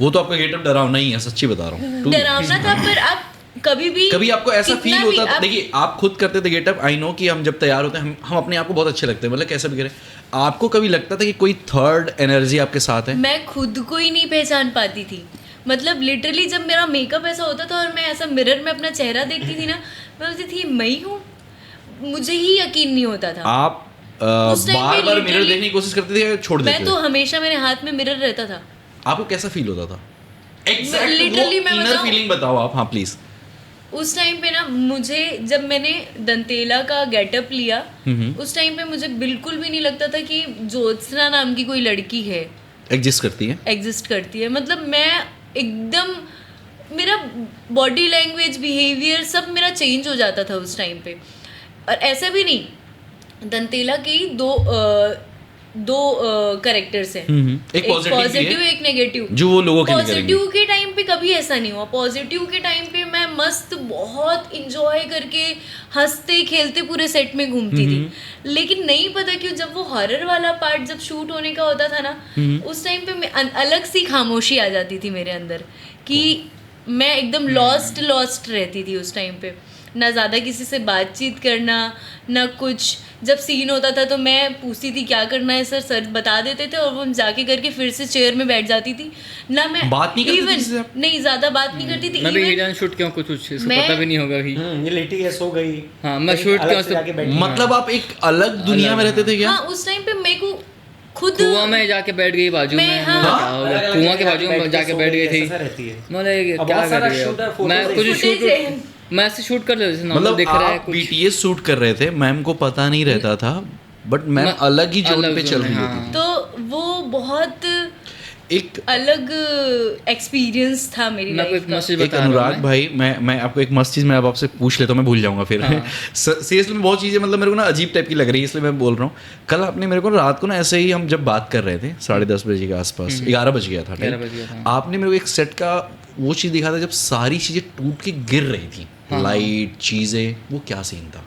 वो तो आपका गेटअप डरावना ही है, सच्ची बता रहा हूँ। डरावना था, पर आप कभी आपको ऐसा कितना फील भी होता था? देखिए आप खुद करते थे गेटअप, आई नो कि हम जब तैयार होते हैं हम अपने आप को बहुत अच्छे लगते हैं, मतलब कैसे भी करें, आपको कभी लगता था कि कोई थर्ड एनर्जी आपके साथ है? मैं खुद को ही नहीं पहचान पाती थी। मतलब लिटरली जब मेरा मेकअप ऐसा होता था और मैं ऐसा मिरर में अपना चेहरा देखती थी ना, मैं बोलती थी मैं ही हूँ, मुझे ही यकीन नहीं होता था। आप बार बार मिरर देखने की कोशिश करते थे या छोड़ देते मैं तो हमेशा मेरे हाथ में मिरर रहता था। आपको कैसा फील होता था? लिटरली मैं इनर फीलिंग बताओ आप। हाँ प्लीज। उस टाइम पे ना मुझे, जब मैंने दंतेला का गेटअप लिया उस टाइम पे मुझे बिल्कुल भी नहीं लगता था कि ज्योत्सना नाम की कोई लड़की है, एग्जिस्ट करती है। मतलब मैं एकदम, मेरा बॉडी लैंग्वेज, बिहेवियर सब मेरा चेंज हो जाता था उस टाइम पे। और ऐसा भी नहीं, दंतेला की दो कैरेक्टर्स हैं, एक पॉजिटिव एक नेगेटिव, जो वो लोगों के लिए करेंगे। पॉजिटिव के टाइम पे कभी ऐसा नहीं हुआ। पॉजिटिव के टाइम पे मैं मस्त बहुत इंजॉय करके हंसते खेलते पूरे सेट में घूमती थी। लेकिन नहीं पता क्यों जब वो हॉरर वाला पार्ट जब शूट होने का होता था ना, उस टाइम पे मैं अलग सी खामोशी आ जाती थी मेरे अंदर कि मैं एकदम लॉस्ट रहती थी उस टाइम पे। ना ज़्यादा किसी से बातचीत करना, ना कुछ। जब सीन होता था तो मैं पूछती थी क्या करना है सर बता देते थे और वो जाके करके फिर से चेयर में बैठ जाती थी। ना मैं बात नहीं करती थी, नहीं ज़्यादा बात नहीं करती थी। मैं भी हिडन शूट क्यों कुछ इसको पता भी नहीं होगा अभी। ये लेटी है, सो गई। हाँ मैं शूट क्यों, मतलब आप एक अलग दुनिया में रहते थे क्या? हाँ उस टाइम पे मेरे को खुद कुआं में जाके बैठ गई बाजू में। कुआं के बाजू में जाके बैठ गई थी। मतलब क्या कर रही है, मैं कुछ शूट, मैं ऐसे शूट कर लेते थे, मतलब दिख रहा है आप कुछ। BTS शूट कर रहे थे, मैम को पता नहीं रहता था, बट मैम अलग ही जोन पे चल रही थी। तो वो बहुत एक अलग एक्सपीरियंस था मेरी लाइफ का। एक अनुराग भाई, मैं आपको एक मस्त चीज़ मैं अब आपसे पूछ लेता हूँ, मैं भूल जाऊंगा फिर। सीरियसली में बहुत चीज़ें मतलब मेरे को ना अजीब टाइप की लग रही है, इसलिए मैं बोल रहा हूँ। कल आपने मेरे को रात को ना ऐसे ही हम जब बात कर रहे थे 10:30 बजे के आसपास, 11 बज गया था, आपने मेरे को एक सेट का वो चीज़ दिखा था जब सारी चीज़ें टूट के गिर रही थी, लाइट चीज़ें, वो क्या सीन था?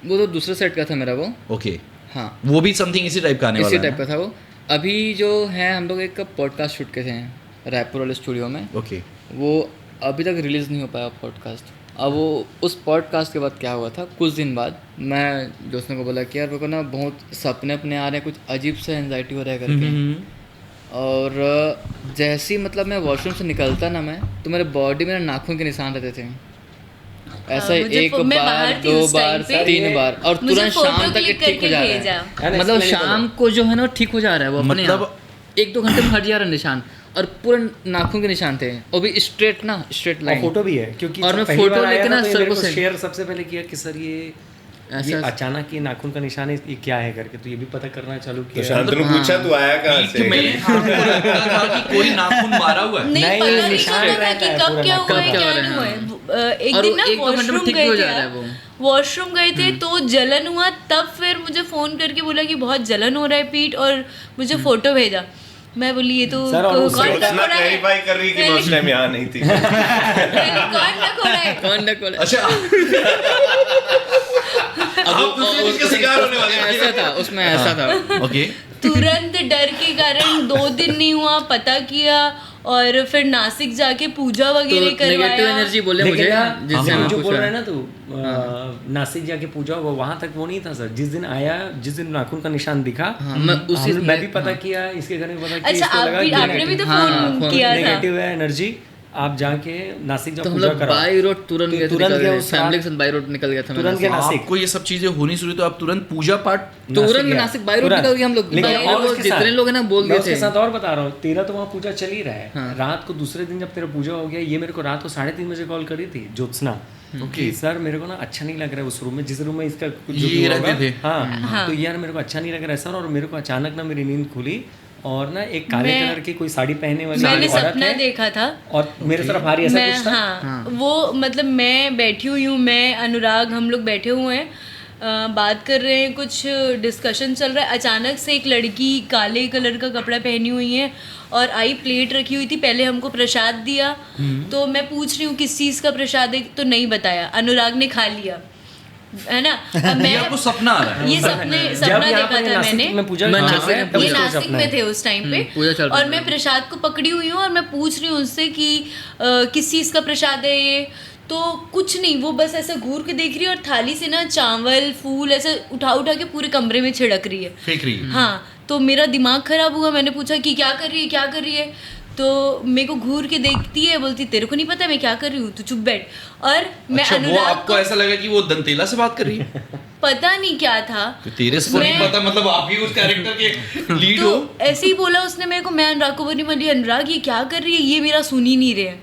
वो तो दूसरे सेट का था मेरा वो। ओके हाँ वो भी समथिंग इसी टाइप का आने वाला है। इसी टाइप का था वो। अभी जो है हम लोग एक पॉडकास्ट शूट किए हैं रायपुर वाले स्टूडियो में। ओके वो अभी तक रिलीज़ नहीं हो पाया पॉडकास्ट। अब वो उस पॉडकास्ट के बाद क्या हुआ था, कुछ दिन बाद मैं दोस्तों को बोला कि यार मेरे को ना बहुत सपने अपने आ रहे हैं, कुछ अजीब से एंजाइटी हो रहा है करके। और जैसे ही मतलब मैं वॉशरूम से निकलता ना मैं, तो मेरे बॉडी में नाखून के निशान रहते थे ऐसा, एक बार 2 बार 3 बार, और तुरंत शाम तक ठीक हो जा रहा है। मतलब शाम को जो है ना ठीक हो जा रहा है वो अपने, मतलब 1-2 घंटे में हट जा रहा है निशान। और पूरा नाखून के निशान थे, और भी स्ट्रेट लाइन, फोटो भी है, क्योंकि और मैं फोटो लेके ना सर को शेयर सबसे पहले किया कि सर ये अचानक ये नाखून का निशान है, ये क्या है करके, तो ये भी पता करना चालू किया। तो शांतनु पूछा तू आया कहाँ से? कोई नाखून मारा हुआ है? नहीं, पता नहीं चल रहा कि कब क्या हुआ है, क्या नहीं हुआ है। एक दिन ना वॉशरूम गए थे तो जलन हुआ, तब फिर मुझे फोन करके बोला कि बहुत जलन हो रहा है पीठ, और मुझे फोटो भेजा। मैं बोली ये तो क्लैरिफाई कर रही कि मैं उस टाइम यहाँ नहीं थी। कौन डक हो रहा है? अच्छा ऐसा था उसमें, ऐसा था। ओके, तुरंत डर के कारण 2 दिन नहीं हुआ, पता किया, और फिर नासिक जाके पूजा वगैरह करवाया। नेगेटिव एनर्जी बोले मुझे, जिससे हम जो बोल रहे हैं ना, तू नासिक जाके पूजा हुआ, वहाँ तक वो नहीं था सर। जिस दिन आया, जिस दिन नाखून का निशान दिखा, मैं भी पता किया, इसके घर में पता किया। अच्छा, आपने भी तो फोन किया था। नेगेटिव है एनर्जी, आप जाके नासिक जा तो पूजा करो। बाई रोड तुरंत गए, फैमिली के साथ बाई रोड निकल गया था, तुरंत गया नासिक। आपको ये सब चीजें होनी शुरू, तो आप तुरंत पूजा पाठ तुरंत नासिक बाई रोड निकल गए हम लोग। जितने लोग हैं ना बोल गए थे। उसके साथ और बता रहा हूँ, तेरा तो वहाँ पूजा चल ही रहा है। रात को दूसरे दिन जब तेरा पूजा हो गया, ये मेरे को रात को 3:30 बजे कॉल करी थी ज्योत्सना, कि सर मेरे को ना अच्छा नहीं लग रहा है उस रूम में, जिस रूम में इसका ये रहते थे। हाँ, तो यार मेरे को अच्छा नहीं लग रहा है सर, और मेरे को अचानक ना मेरी नींद खुली, और ना एक काले कलर की कोई साड़ी पहने वाली मैंने सपना देखा था, और मेरे तरफ आ रही है, ऐसा कुछ था। हाँ, वो मतलब मैं बैठी हुई हूँ, मैं अनुराग, हम लोग बैठे हुए हैं, बात कर रहे हैं, कुछ डिस्कशन चल रहा है। अचानक से एक लड़की काले कलर का कपड़ा पहनी हुई है और आई, प्लेट रखी हुई थी, पहले हमको प्रसाद दिया। तो मैं पूछ रही हूँ किस चीज़ का प्रसाद है, तो नहीं बताया, अनुराग ने खा लिया, है ना। मैं आपको सपना आ रहा है? ये सपना देखा था मैंने, ये नासिक में थे उस टाइम पे, और मैं प्रसाद को पकड़ी हुई हूँ और मैं पूछ रही हूँ उससे कि किस चीज़ का प्रसाद है ये, तो कुछ नहीं, वो बस ऐसा घूर के देख रही है और थाली से ना चावल फूल ऐसे उठा उठा के पूरे कमरे में छिड़क रही है, फेंक रही है। हाँ, तो मेरा दिमाग खराब हुआ। मैंने पूछा कि क्या कर रही है, क्या कर रही है, तो मेरे को घूर के देखती है, बोलती तेरे को नहीं पता मैं क्या कर रही हूँ, तू चुप बैठ। और मैं अनुराग वो आपको ऐसा लगा कि वो दंतेला से बात कर रही है? पता नहीं क्या था, तो तेरे से नहीं पता, मतलब आप ही उस कैरेक्टर के लीड हो। तो ऐसे ही बोला उसने मेरे को। मैं अनुराग को बोली अनुराग ये क्या कर रही है, ये मेरा सुन ही नहीं रहे,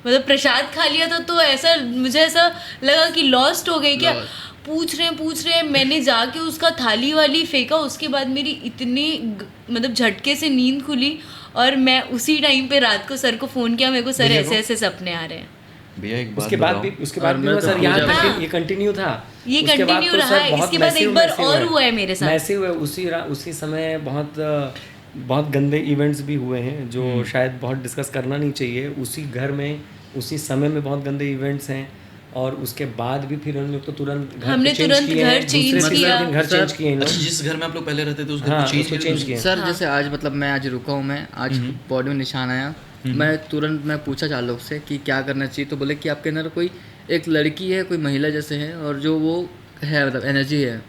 मतलब प्रसाद खा लिया था, तो ऐसा मुझे ऐसा लगा कि लॉस्ट हो गई क्या। पूछ रहे हैं, मैंने जाके उसका थाली वाली फेंका, उसके बाद मेरी इतनी मतलब झटके से नींद खुली, और मैं उसी टाइम पे रात को सर को फोन किया, मेरे को सर ऐसे सपने आ रहे हैं भैया। एक बात उसके बाद भी सर यहाँ ये कंटिन्यू था, ये कंटिन्यू रहा है। इसके बाद एक बार और हुआ है मेरे साथ, ऐसे हुआ उसी समय बहुत गंदे इवेंट्स भी हुए हैं, जो शायद बहुत डिस्कस करना नहीं चाहिए। उसी घर में उसी समय में बहुत गंदे इवेंट्स हैं, और उसके बाद भी फिर हम लोग तो हमने तुरंत घर चेंज किया। जिस घर में आप लोग पहले रहते थे उस घर को चेंज किया सर। जैसे आज मतलब मैं आज रुका हूँ, मैं आज बॉडी में निशान आया, मैं तुरंत मैं पूछा 4 लोग से कि क्या करना चाहिए, तो बोले कि आपके अंदर कोई एक लड़की है, कोई महिला जैसे है, और जो वो है मतलब एनर्जी है,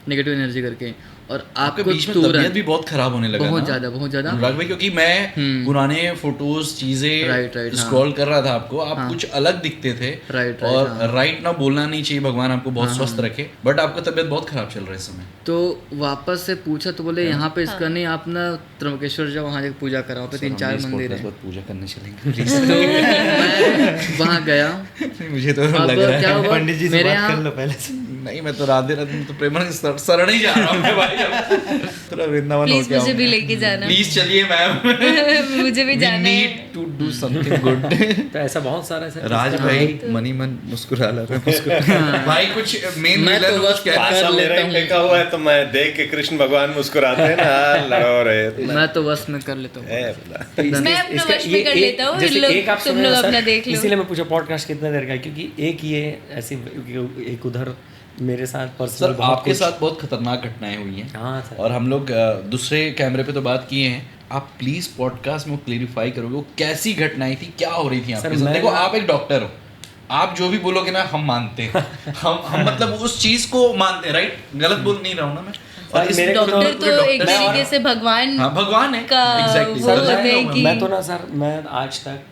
नेगेटिव एनर्जी करके, और आपके बीच में तबीयत भी बहुत खराब होने लगा, बहुत ज्यादा अनुराग भाई, क्योंकि मैं पुराने फोटोज चीजें स्क्रॉल कर रहा था, आपको आप कुछ अलग दिखते थे, और राइट ना बोलना नहीं चाहिए, भगवान आपको बहुत स्वस्थ रखे, बट आपका तबीयत बहुत खराब चल रहा है इस समय। तो वापस से पूछा तो बोले यहाँ पे इसका नहीं, आप ना त्र्यंबकेश्वर जाओ, वहाँ जाकर पूजा कराओ, पे 3-4 मंदिर है, पूजा करने चलेंगे। तो मैं वहाँ गया, मुझे तो लग रहा है पंडित जी से बात कर लो पहले से। नहीं, मैं तो राधे तो प्रेमन शरण ही जा रहा हूँ भाई, थोड़ा वृंदावन हो गया। मुझे भी लेके जाना, प्लीज चलिए मैम, मुझे भी जाना है, टू डू समथिंग गुड। तो ऐसा बहुत सारा है। राज भाई मनी मन मुस्कुरा रहा है भाई, कुछ मेन विलन कुछ पासा मेरा ही फेंका हुआ है, तो मैं देख के कृष्ण भगवान मुस्कुराते हैं ना, लड़ो रहे, मैं तो बस में कर लेता हूँ, मैं अपना वश में कर लेता हूँ, तुम लोग अपना देख लो। इसीलिए मैं पूछा पॉडकास्ट कितने देर का है, क्योंकि एक ये ऐसी, एक उधर मेरे साथ पर्सनल आपके साथ बहुत खतरनाक घटनाएं हुई हैं। हाँ सर, और हम लोग दूसरे कैमरे पे तो बात किए हैं, आप प्लीज पॉडकास्ट में क्लेरिफाई करोगे वो कैसी घटनाएं थी, क्या हो रही थी आपके साथ। देखो आप एक डॉक्टर हो, आप जो भी बोलोगे ना हम मानते हैं, हम मतलब उस चीज को मानते हैं, राइट? गलत बोल नहीं रहा हूँ ना मैं। और इस डॉक्टर तो एक तरीके से भगवान, हाँ भगवान है का वो होते हैं कि मैं तो ना सर, मैं आज तक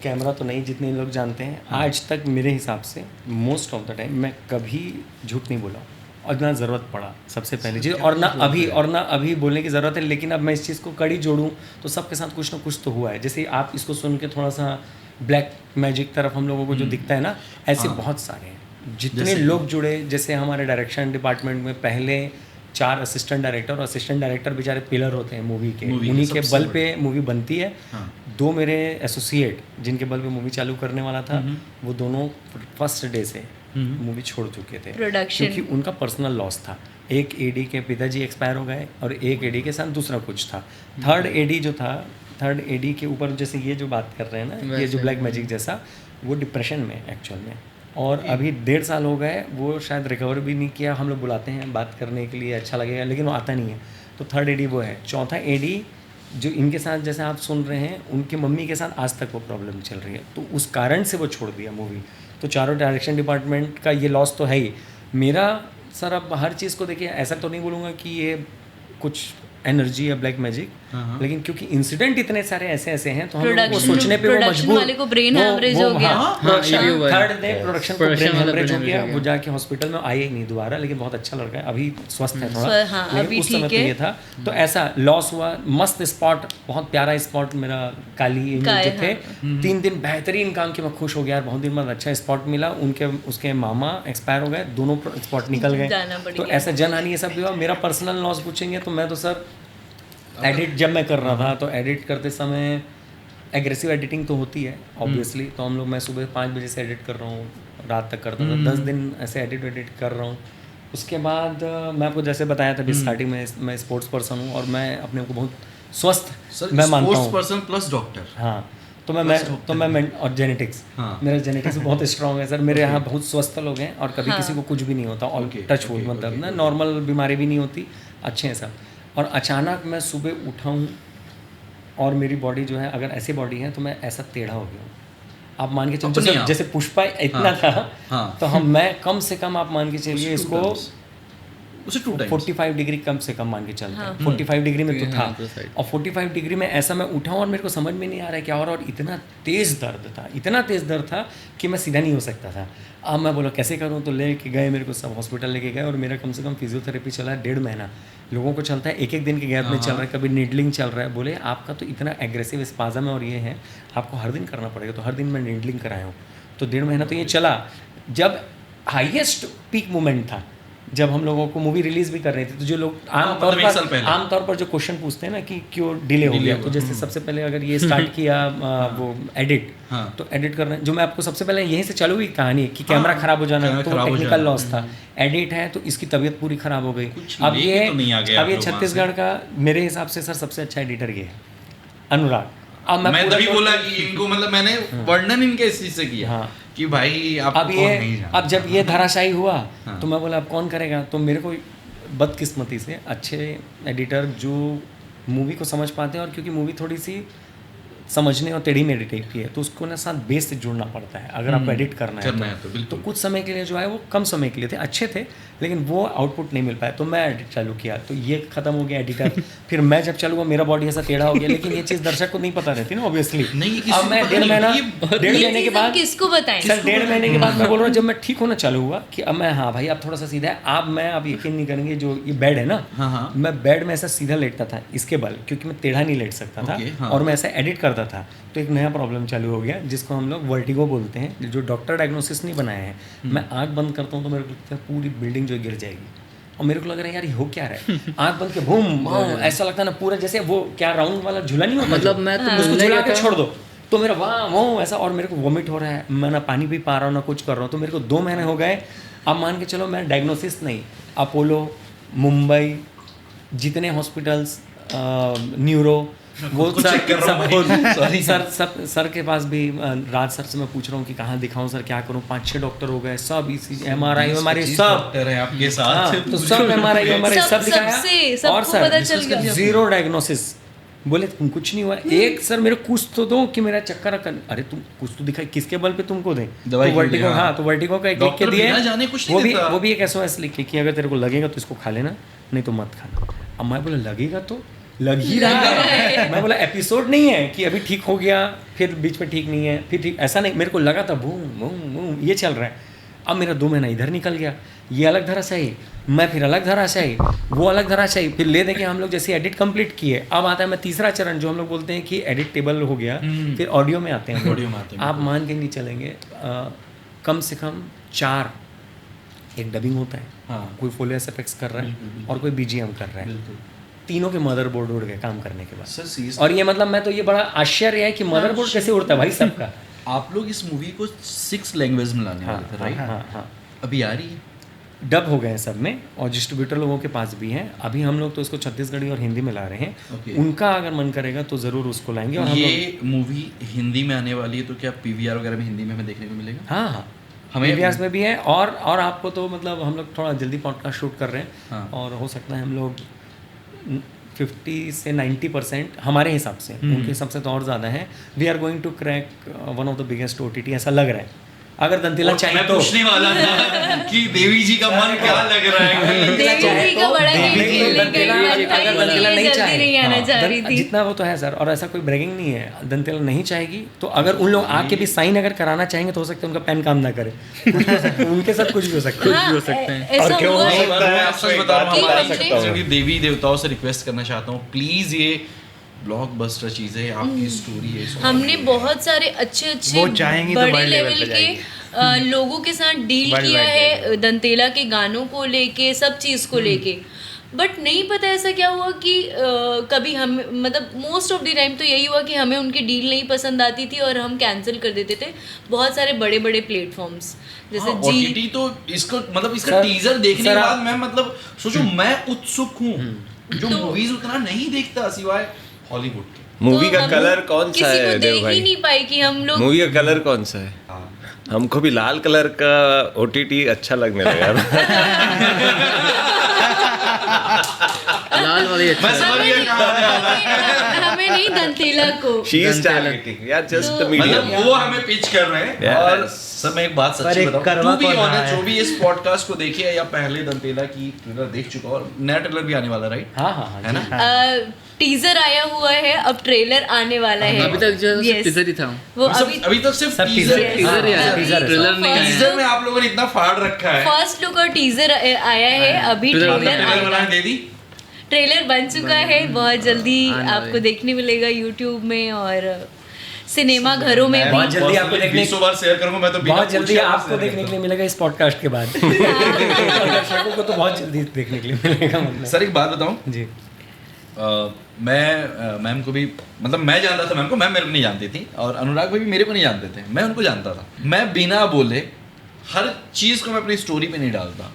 कैमरा तो नहीं, जितने लोग जानते हैं, आज तक मेरे हिसाब से मोस्ट ऑफ द टाइम मैं कभी झूठ नहीं बोला। और ना ज़रूरत पड़ा सबसे पहली चीज़, और ना अभी बोलने की ज़रूरत है, लेकिन अब मैं इस चीज़ को कड़ी जोड़ूं तो सबके साथ कुछ ना कुछ तो हुआ है। जैसे आप इसको सुन के थोड़ा सा ब्लैक मैजिक तरफ हम लोगों को जो दिखता है ना, ऐसे बहुत सारे हैं जितने लोग जुड़े। जैसे हमारे डायरेक्शन डिपार्टमेंट में पहले 4 असिस्टेंट डायरेक्टर, और असिस्टेंट डायरेक्टर बेचारे पिलर होते हैं मूवी के, उन्हीं के बल पे मूवी बनती है। 2 मेरे एसोसिएट जिनके बल पे मूवी चालू करने वाला था, वो दोनों फर्स्ट डे से मूवी छोड़ चुके थे क्योंकि उनका पर्सनल लॉस था। एक एडी के पिताजी एक्सपायर हो गए और एक एडी के साथ दूसरा कुछ था। थर्ड एडी के ऊपर जैसे ये जो बात कर रहे हैं ना, ये जो ब्लैक मैजिक जैसा, वो डिप्रेशन में एक्चुअल में, और अभी 1.5 साल हो गए, वो शायद रिकवर भी नहीं किया। हम लोग बुलाते हैं बात करने के लिए, अच्छा लगेगा, लेकिन वो आता नहीं है। तो थर्ड एडी वो है। चौथा एडी जो इनके साथ जैसे आप सुन रहे हैं, उनकी मम्मी के साथ आज तक वो प्रॉब्लम चल रही है, तो उस कारण से वो छोड़ दिया मूवी। तो चारों डायरेक्शन डिपार्टमेंट का ये लॉस तो है ही। मेरा सर अब हर चीज़ को देखिए, ऐसा तो नहीं बोलूँगा कि ये कुछ एनर्जी या ब्लैक मैजिक, लेकिन क्योंकि इंसिडेंट इतने सारे ऐसे हैं तो हम लोगों को सोचने पे वो मजबूर, वाले को ब्रेन हैमरेज हो गया, थर्ड डे प्रोडक्शन को ब्रेन हैमरेज हो गया, वो जाके हॉस्पिटल में आए ही नहीं दोबारा, लेकिन बहुत अच्छा लड़का है, अभी स्वस्थ है थोड़ा, लेकिन उस समय तो ये था। तो ऐसा लॉस हुआ। मस्त स्पॉट, बहुत प्यारा स्पॉट मेरा काली जो थे, 3 दिन बेहतरीन काम किया, मैं खुश हो गया यार, बहुत दिन बाद अच्छा स्पॉट मिला। उसके मामा एक्सपायर हो गए, दोनों स्पॉट निकल गए, तो ऐसा जनहानि ये सब भी हुआ। मेरा पर्सनल लॉस पूछेंगे तो मैं तो सर एडिट जब मैं कर रहा था, तो एडिट करते समय एग्रेसिव एडिटिंग तो होती है ऑब्वियसली। तो मैं सुबह 5 बजे से एडिट कर रहा हूँ, रात तक करता था, 10 दिन ऐसे एडिट कर रहा हूँ। उसके बाद मैं आपको जैसे बताया था स्टार्टिंग में, मैं स्पोर्ट्स पर्सन हूँ और मैं अपने को बहुत स्वस्थ मैं मानता हूँ। Person plus doctor. हाँ, तो मैं और जेनेटिक्स, मेरा जेनेटिक्स बहुत स्ट्रॉन्ग है सर। मेरे यहाँ बहुत स्वस्थ लोग हैं और कभी किसी को कुछ भी नहीं होता, और टच वुड, मतलब ना नॉर्मल बीमारी भी नहीं होती, अच्छे हैं सब। और अचानक मैं सुबह उठा हूँ और मेरी बॉडी जो है, अगर ऐसी बॉडी है तो मैं ऐसा टेढ़ा हो गया हूँ। आप मान के चलिए जैसे पुष्पा इतना था, तो मैं कम से कम आप मान के चलिए इसको 45 डिग्री कम से कम मान के चलते हैं। 45 डिग्री में तो था, और 45 डिग्री में ऐसा मैं उठा और मेरे को समझ में नहीं आ रहा है क्या हो रहा है, और इतना तेज़ दर्द था कि मैं सीधा नहीं हो सकता था। अब मैं बोला कैसे करूँ, तो लेके गए मेरे को, सब हॉस्पिटल लेके गए, और मेरा कम से कम फिजियोथेरेपी चला है 1.5 महीना। लोगों को चलता है 1 दिन के गैप में चल रहा है, कभी नीडलिंग चल रहा है। बोले आपका तो इतना एग्रेसिव स्पाज़म है और ये है, आपको हर दिन करना पड़ेगा। तो हर दिन मैं नीडलिंग कराया हूँ, तो 1.5 महीना तो ये चला। जब हाईएस्ट पीक मोमेंट था, जब हम लोगों को मूवी रिलीज भी कर रहे थे, तो जो लोग आमतौर पर जो क्वेश्चन पूछते हैं ना कि क्यों डिले हो गया, तो जैसे सबसे पहले अगर ये स्टार्ट किया वो एडिट, तो एडिट करना, जो मैं आपको सबसे पहले यहीं से चालू हुई कहानी कि कैमरा खराब हो जाना, तो टेक्निकल लॉस था। एडिट है तो इसकी तबीयत पूरी खराब हो गई। अब ये छत्तीसगढ़ का मेरे हिसाब से सर सबसे अच्छा एडिटर ये है, अनुराग। मैं तभी बोला कि इनको, मतलब मैंने वर्णन इनके इस चीज से किया कि भाई अब जब ये धराशायी हुआ, तो मैं बोला अब कौन करेगा। तो मेरे को बदकिस्मती से अच्छे एडिटर जो मूवी को समझ पाते हैं, और क्योंकि मूवी थोड़ी सी समझने और टेढ़ी मेढ़ी टाइप की है, तो उसको ना साथ बेस से जुड़ना पड़ता है अगर आपको एडिट करना है तो कुछ समय के लिए जो है वो कम समय के लिए थे, अच्छे थे, लेकिन वो आउटपुट नहीं मिल पाया। तो मैं एडिट चालू किया, तो ये खत्म हो गया एडिटर। फिर मैं जब चालू हुआ, मेरा बॉडी ऐसा टेढ़ा हो गया, लेकिन ये चीज़ दर्शक को नहीं पता रहती ना ऑब्वियसली। अब मैं 1.5 महीने के बाद, किसको बताएं सर 1.5 महीने के बाद मैं बोल रहा हूँ, जब मैं ठीक होना चालू हुआ कि अब मैं, हाँ भाई अब थोड़ा सा सीधा है। आप यकीन नहीं करेंगे, जो ये बेड है ना, मैं बेड में ऐसा सीधा लेटता था इसके बल, क्योंकि मैं टेढ़ा नहीं लेट सकता था, और मैं ऐसा एडिट करता था। तो एक नया प्रॉब्लम चालू हो गया जिसको हम लोग वर्टिगो बोलते हैं, जो डॉक्टर डायग्नोसिस नहीं बनाया है। मैं आँख बंद करता हूँ तो मेरे को लगता है पूरी बिल्डिंग जो गिर जाएगी, और मेरे को लग रहा है यार ये हो क्या रहा है। आँख बंद के बूम ऐसा लगता है ना, पूरा जैसे वो क्या राउंड वाला झूला नहीं होता, मतलब मैं तो उसको झूला के छोड़ दो तो मेरा वाह ऐसा, और मेरे को वॉमिट हो रहा है, मैं ना पानी पी पा रहा हूँ ना कुछ कर रहा हूँ। तो मेरे को 2 महीने हो गए। अब मान के चलो, मैं डायग्नोसिस नहीं, अपोलो, मुंबई, जितने हॉस्पिटल्स, न्यूरो, वो सर के पास भी, राज सर से मैं पूछ रहा हूँ कि कहाँ दिखाऊं सर, क्या करूँ। 5-6 डॉक्टर हो गए, सब MRI हमारे सब आपके साथ, तो सब MRI हमारे सब दिखाया, और सर 0 डायग्नोसिस। बोले तुम कुछ नहीं हुआ। एक सर मेरे कुछ तो दो कि मेरा चक्कर, अरे तुम कुछ तो दिखाई, किसके बल पे तुमको दें। तो वर्टिगो, हाँ तो वर्टिगो का एक लिख के दिए, वो भी एक SOS लिख के कि अगर तेरे को लगेगा तो इसको खा लेना, नहीं तो मत खाना। अब मैं बोला लगेगा तो लग ही रहा है। मैं बोला एपिसोड नहीं है कि अभी ठीक हो गया फिर बीच में ठीक नहीं है फिर ठीक, ऐसा नहीं। मेरे को लगा था बूम बूम बूम ये चल रहा है। अब मेरा 2 महीना इधर निकल गया, ये अलग धराशायी, मैं फिर अलग धराशायी, वो अलग धराशायी, फिर ले दे के हम लोग जैसे एडिट कंप्लीट किए, अब आता है मैं तीसरा चरण जो हम लोग बोलते हैं कि एडिटेबल हो गया, फिर ऑडियो में आते हैं। ऑडियो में आते हैं, आप मान के नहीं चलेंगे, कम से कम 4 एक डबिंग होता है, हाँ, कोई फुल एफेक्ट्स कर रहा है और कोई बीजीएम कर रहा है, तीनों के मदरबोर्ड उड़ गए काम करने के बाद। सर और ये मतलब मैं तो ये बड़ा आश्चर्य है कि मदरबोर्ड कैसे उड़ता है भाई सबका। आप लोग इस मूवी को 6 लैंग्वेज में लाने वाले थे, राइट? हाँ, अभी आ रही है? डब हो गए हैं सब में और डिस्ट्रीब्यूटर लोगों के पास भी हैं। अभी हम लोग तो इसको छत्तीसगढ़ी और हिंदी में ला रहे हैं। Okay. उनका अगर मन करेगा तो ज़रूर उसको लाएंगे। और ये मूवी हिंदी में आने वाली है, तो क्या पीवीआर वगैरह में हिंदी में हमें देखने को मिलेगा? हाँ, हमें PVRs में भी है। और आपको तो मतलब हम लोग थोड़ा जल्दी पॉडकास्ट शूट कर रहे हैं। हाँ। और हो सकता है हम लोग 50 से 90% हमारे हिसाब से, उनके हिसाब से तो और ज़्यादा है। We are going to crack one of the biggest OTT, ऐसा लग रहा है। अगर दंतेला चाहिए मैं तो पूछने वाला था कि देवी जी का मन क्या लग रहा है? देवी जी का बड़ा गेम खेलने का अगर दंतेला नहीं जल्दी नहीं आना चाह रही थी। जितना वो तो है सर, और ऐसा कोई ब्रेगिंग नहीं है। दंतेला नहीं चाहेगी तो अगर उन लोग आके भी साइन अगर कराना चाहेंगे तो हो सकता है उनका पेन काम ना करे, उनके साथ कुछ भी हो सकता है। हाँ, ऐसा और क्यों हुआ है। मैं आपको सच बता रहा हूँ, कि हमारी हमने- क्योंकि देवी देवताओं से रिक्वेस्ट करना चाहता हूँ, प्लीज ये ब्लॉकबस्टर चीज है, आपकी स्टोरी है, इसको हमने बहुत सारे अच्छे वो चाहेंगी तो बड़े वर्ल्ड लेवल लेवल पे के लोगों के साथ डील वर्ल्ड किया वाइड है, दंतेला के गानों को लेके, सब चीज़ को लेके। बट नहीं पता ऐसा क्या हुआ कि कभी हम मतलब मोस्ट ऑफ द टाइम तो यही हुआ कि हमें उनकी डील नहीं पसंद आती थी और हम कैंसिल कर देते थे बहुत सारे बड़े बड़े प्लेटफॉर्म्स जैसे हाँ, जी। OTT तो इसको मतलब इसका सर- टीजर देखने सर के आप- बाद मैं मतलब सोचो मैं उत्सुक हूँ, जो मूवीज उतना नहीं देखता सिवाय हॉलीवुड के। मूवी तो का हम कलर कौन सा किसी है को देव देख भाई? ही नहीं पाए कि हम लोग मूवी का कलर कौन सा है? हमको भी लाल कलर का OTT अच्छा लगने लगा। लाल वाली अच्छा मैं समझ गया कहाँ आने वाला है। हमें नहीं दंतेला को। She is targeting, yeah, just the medium. मतलब वो हमें पिच कर रहे हैं। Yes. और सर मैं एक बात पर सच्ची एक बताऊं, करवा तू भी कौन रहा ऑनेस्ट, है? जो भी इस पॉडकास्ट को देखे या पहले दंतेला की ट्रेलर देख चुका और नया ट्रेलर भी आने वाला, राइट? हाँ हाँ हाँ है ना? टीजर आया हुआ है, अब ट्रेलर आने वाला है। अभी तक जो Yes. टीजर ही था। वो अभी तक सिर्फ सब टीजर teaser- टीजर ही आया, teaser है। ट्रेलर नहीं आया। टीजर में आप लोगों ने इतना फाड़ रखा है। फर्स्ट लुक और टीजर आया है, अभी ट्रेलर ट्रेलर ट्रेलर आएगा। बना दे दी। ट्रेलर बन चुका है, बहुत जल्दी आने आपको वाले। देखने मिलेगा यूट्यूब में और सिनेमा घरों में बहुत भी। जल्दी आपको देखने 200 बार शेयर करूंगा मैं तो बिना बहुत जल्दी पूछे आपको शेयर देखने के करता लिए मिलेगा इस पॉडकास्ट के बाद। दर्शकों को तो बहुत जल्दी देखने के लिए मिलेगा हूं। मतलब। सर एक बात बताऊं, जी मैं मैम को भी मतलब मैं जानता था मैम को, मैम मेरे को नहीं जानती थी और अनुराग भाई भी मेरे को नहीं जानते थे, मैं उनको जानता था। मैं बिना बोले हर चीज़ को मैं अपनी स्टोरी पे नहीं डालता,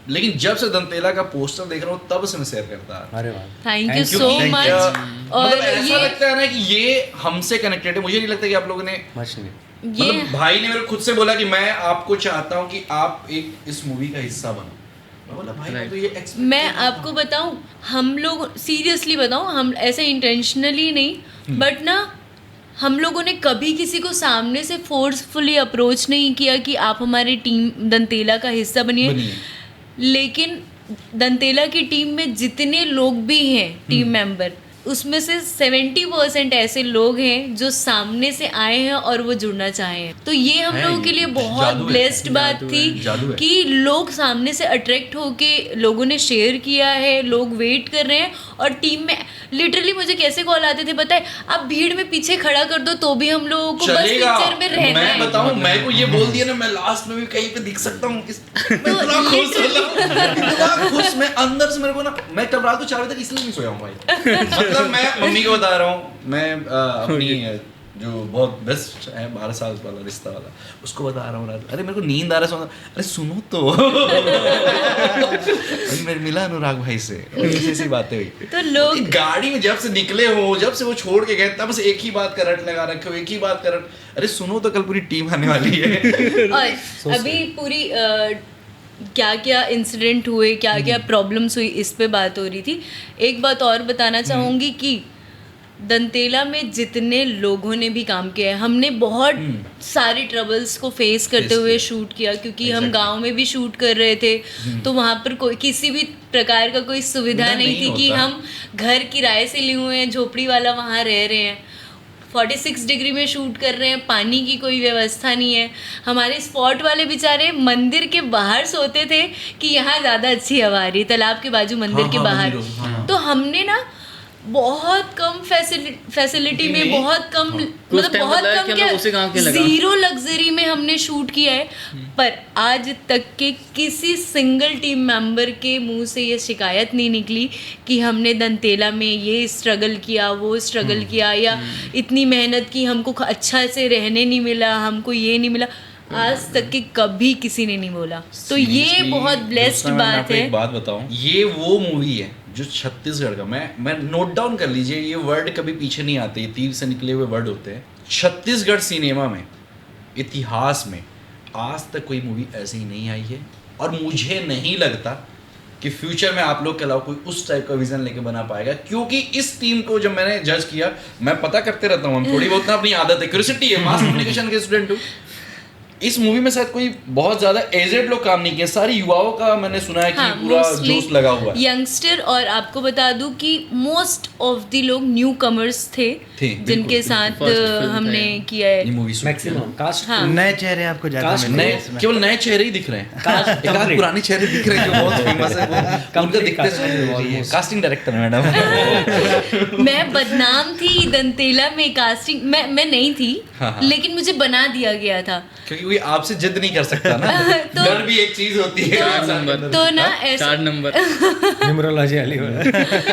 लेकिन जब से दंतेला का पोस्टर देख रहा हूँ तब से मैं शेयर करता है। अरे वाह, thank you Thank you. So Thank much. you. और मतलब ऐसा ये लगता है ना कि ये हमसे कनेक्टेड है। मुझे नहीं लगता कि आप लोगों ने मच नहीं। ये मतलब भाई ने मेरे को खुद से बोला कि मैं आपको चाहता हूँ कि आप एक इस मूवी का हिस्सा बनो। मैं बोला भाई मैं तो ये expect मैं करता था। आपको बताऊं, हम लोग सीरियसली बताऊं, हम ऐसे इंटेंशनली नहीं, बट ना हम लोगों ने कभी किसी को सामने से फोर्सफुली अप्रोच नहीं किया कि आप हमारी टीम दंतेला का हिस्सा बनिए। बनिए। लेकिन दंतेला की टीम में जितने लोग भी हैं टीम मेंबर, उसमें से 70% ऐसे लोग हैं जो सामने से आए हैं और वो जुड़ना चाहे हैं। तो ये हम है, लोगों के लिए बहुत जादू है, ब्लेस्ड बात थी जादू है। कि लोग सामने से अट्रैक्ट होके लोगों ने शेयर किया है, लोग वेट कर रहे हैं। और टीम में लिटरली मुझे कैसे कॉल आते थे पता है, आप भीड़ में पीछे खड़ा कर दो तो भी हम लोगों को बस चलेगा। पिक्चर में रहना मैं है। बताऊं, मैं को ये बोल दिया ना, मैं लास्ट में भी कहीं पे दिख सकता हूँ। मैं इतना खुश हो इतना खुश, मैं अंदर से मेरे को ना, मैं कल रात को 4 बजे तक इसलिए नहीं सोया हूँ भाई। मतलब मैं मम्मी को बता रहा हूँ, मैं अपनी जो बहुत बेस्ट है 12 साल वाला रिश्ता वाला, उसको बता रहा हूँ रात, अरे मेरे को नींद आ रहा है, अरे सुनो तो। अभी मेरे मिला अनुराग भाई से और ऐसी बातें हुई। तो लोग गाड़ी में जब से निकले हो, जब से वो छोड़ के गए, तब से एक ही बात का रट लगा रखे हो, एक ही बात का रट, अरे सुनो तो कल पूरी टीम आने वाली है। और अभी पूरी क्या क्या इंसिडेंट हुए, क्या क्या प्रॉब्लम्स हुई, इस पे बात हो रही थी। एक बात और बताना चाहूँगी कि दंतेला में जितने लोगों ने भी काम किया है, हमने बहुत सारी ट्रबल्स को फेस करते हुए शूट किया, क्योंकि हम गांव में भी शूट कर रहे थे। तो वहाँ पर कोई किसी भी प्रकार का कोई सुविधा नहीं थी कि हम घर किराए से लिए हुए हैं, झोपड़ी वाला वहाँ रह रहे हैं। 46 डिग्री में शूट कर रहे हैं, पानी की कोई व्यवस्था नहीं है। हमारे स्पॉट वाले बेचारे मंदिर के बाहर सोते थे कि यहाँ ज़्यादा अच्छी हवा आ रही है, तालाब के बाजू मंदिर के बाहर। तो हमने ना बहुत कम फैसिलिटी में, बहुत कम, मतलब बहुत कम क्या, जीरो लग्जरी में हमने शूट किया है। पर आज तक के किसी सिंगल टीम मेंबर के मुंह से ये शिकायत नहीं निकली कि हमने दंतेला में ये स्ट्रगल किया, वो स्ट्रगल किया, या इतनी मेहनत की, हमको अच्छा से रहने नहीं मिला, हमको ये नहीं मिला। आज तक के कभी किसी ने नहीं बोला। तो ये बहुत ब्लेस्ड बात है। एक बात बताऊं, ये वो मूवी है जो छत्तीसगढ़ का, मैं नोट डाउन कर लीजिए, ये वर्ड कभी पीछे नहीं आते, ये तीर से निकले हुए वर्ड होते हैं। छत्तीसगढ़ सिनेमा में, इतिहास में आज तक कोई मूवी ऐसी ही नहीं आई है, और मुझे नहीं लगता कि फ्यूचर में आप लोग के अलावा कोई उस टाइप का विजन लेके बना पाएगा। क्योंकि इस टीम को जब मैंने जज किया, मैं पता करते रहता हूँ, थोड़ी बहुत ना अपनी आदत है, क्यूरियोसिटी है, मास कम्युनिकेशन के स्टूडेंट हूँ। इस मूवी में शायद कोई बहुत ज्यादा एजेड लोग काम नहीं किए, सारी युवाओं का मैंने सुना है कि पूरा जोश लगा हुआ है, यंगस्टर। और आपको बता दूं कि मोस्ट ऑफ द लोग न्यू कमर्स थे जिनके साथ हमने किया है ये मूवी। मैक्सिमम कास्ट, नए चेहरे आपको ज्यादा मिले, केवल नए चेहरे ही दिख रहे हैं, एक पुराने चेहरे दिख रहे हैं जो बहुत फेमस है, वो उनका दिखते हैं। कास्टिंग डायरेक्टर है मैडम। मैं बदनाम थी दंतेला में, कास्टिंग मैं नहीं थी, लेकिन मुझे बना दिया गया था क्योंकि कोई आपसे जिद नहीं कर सकता ना। तो डर भी एक चीज होती है। तो ना ऐसा 4 नंबर न्यूमरोलॉजी वाली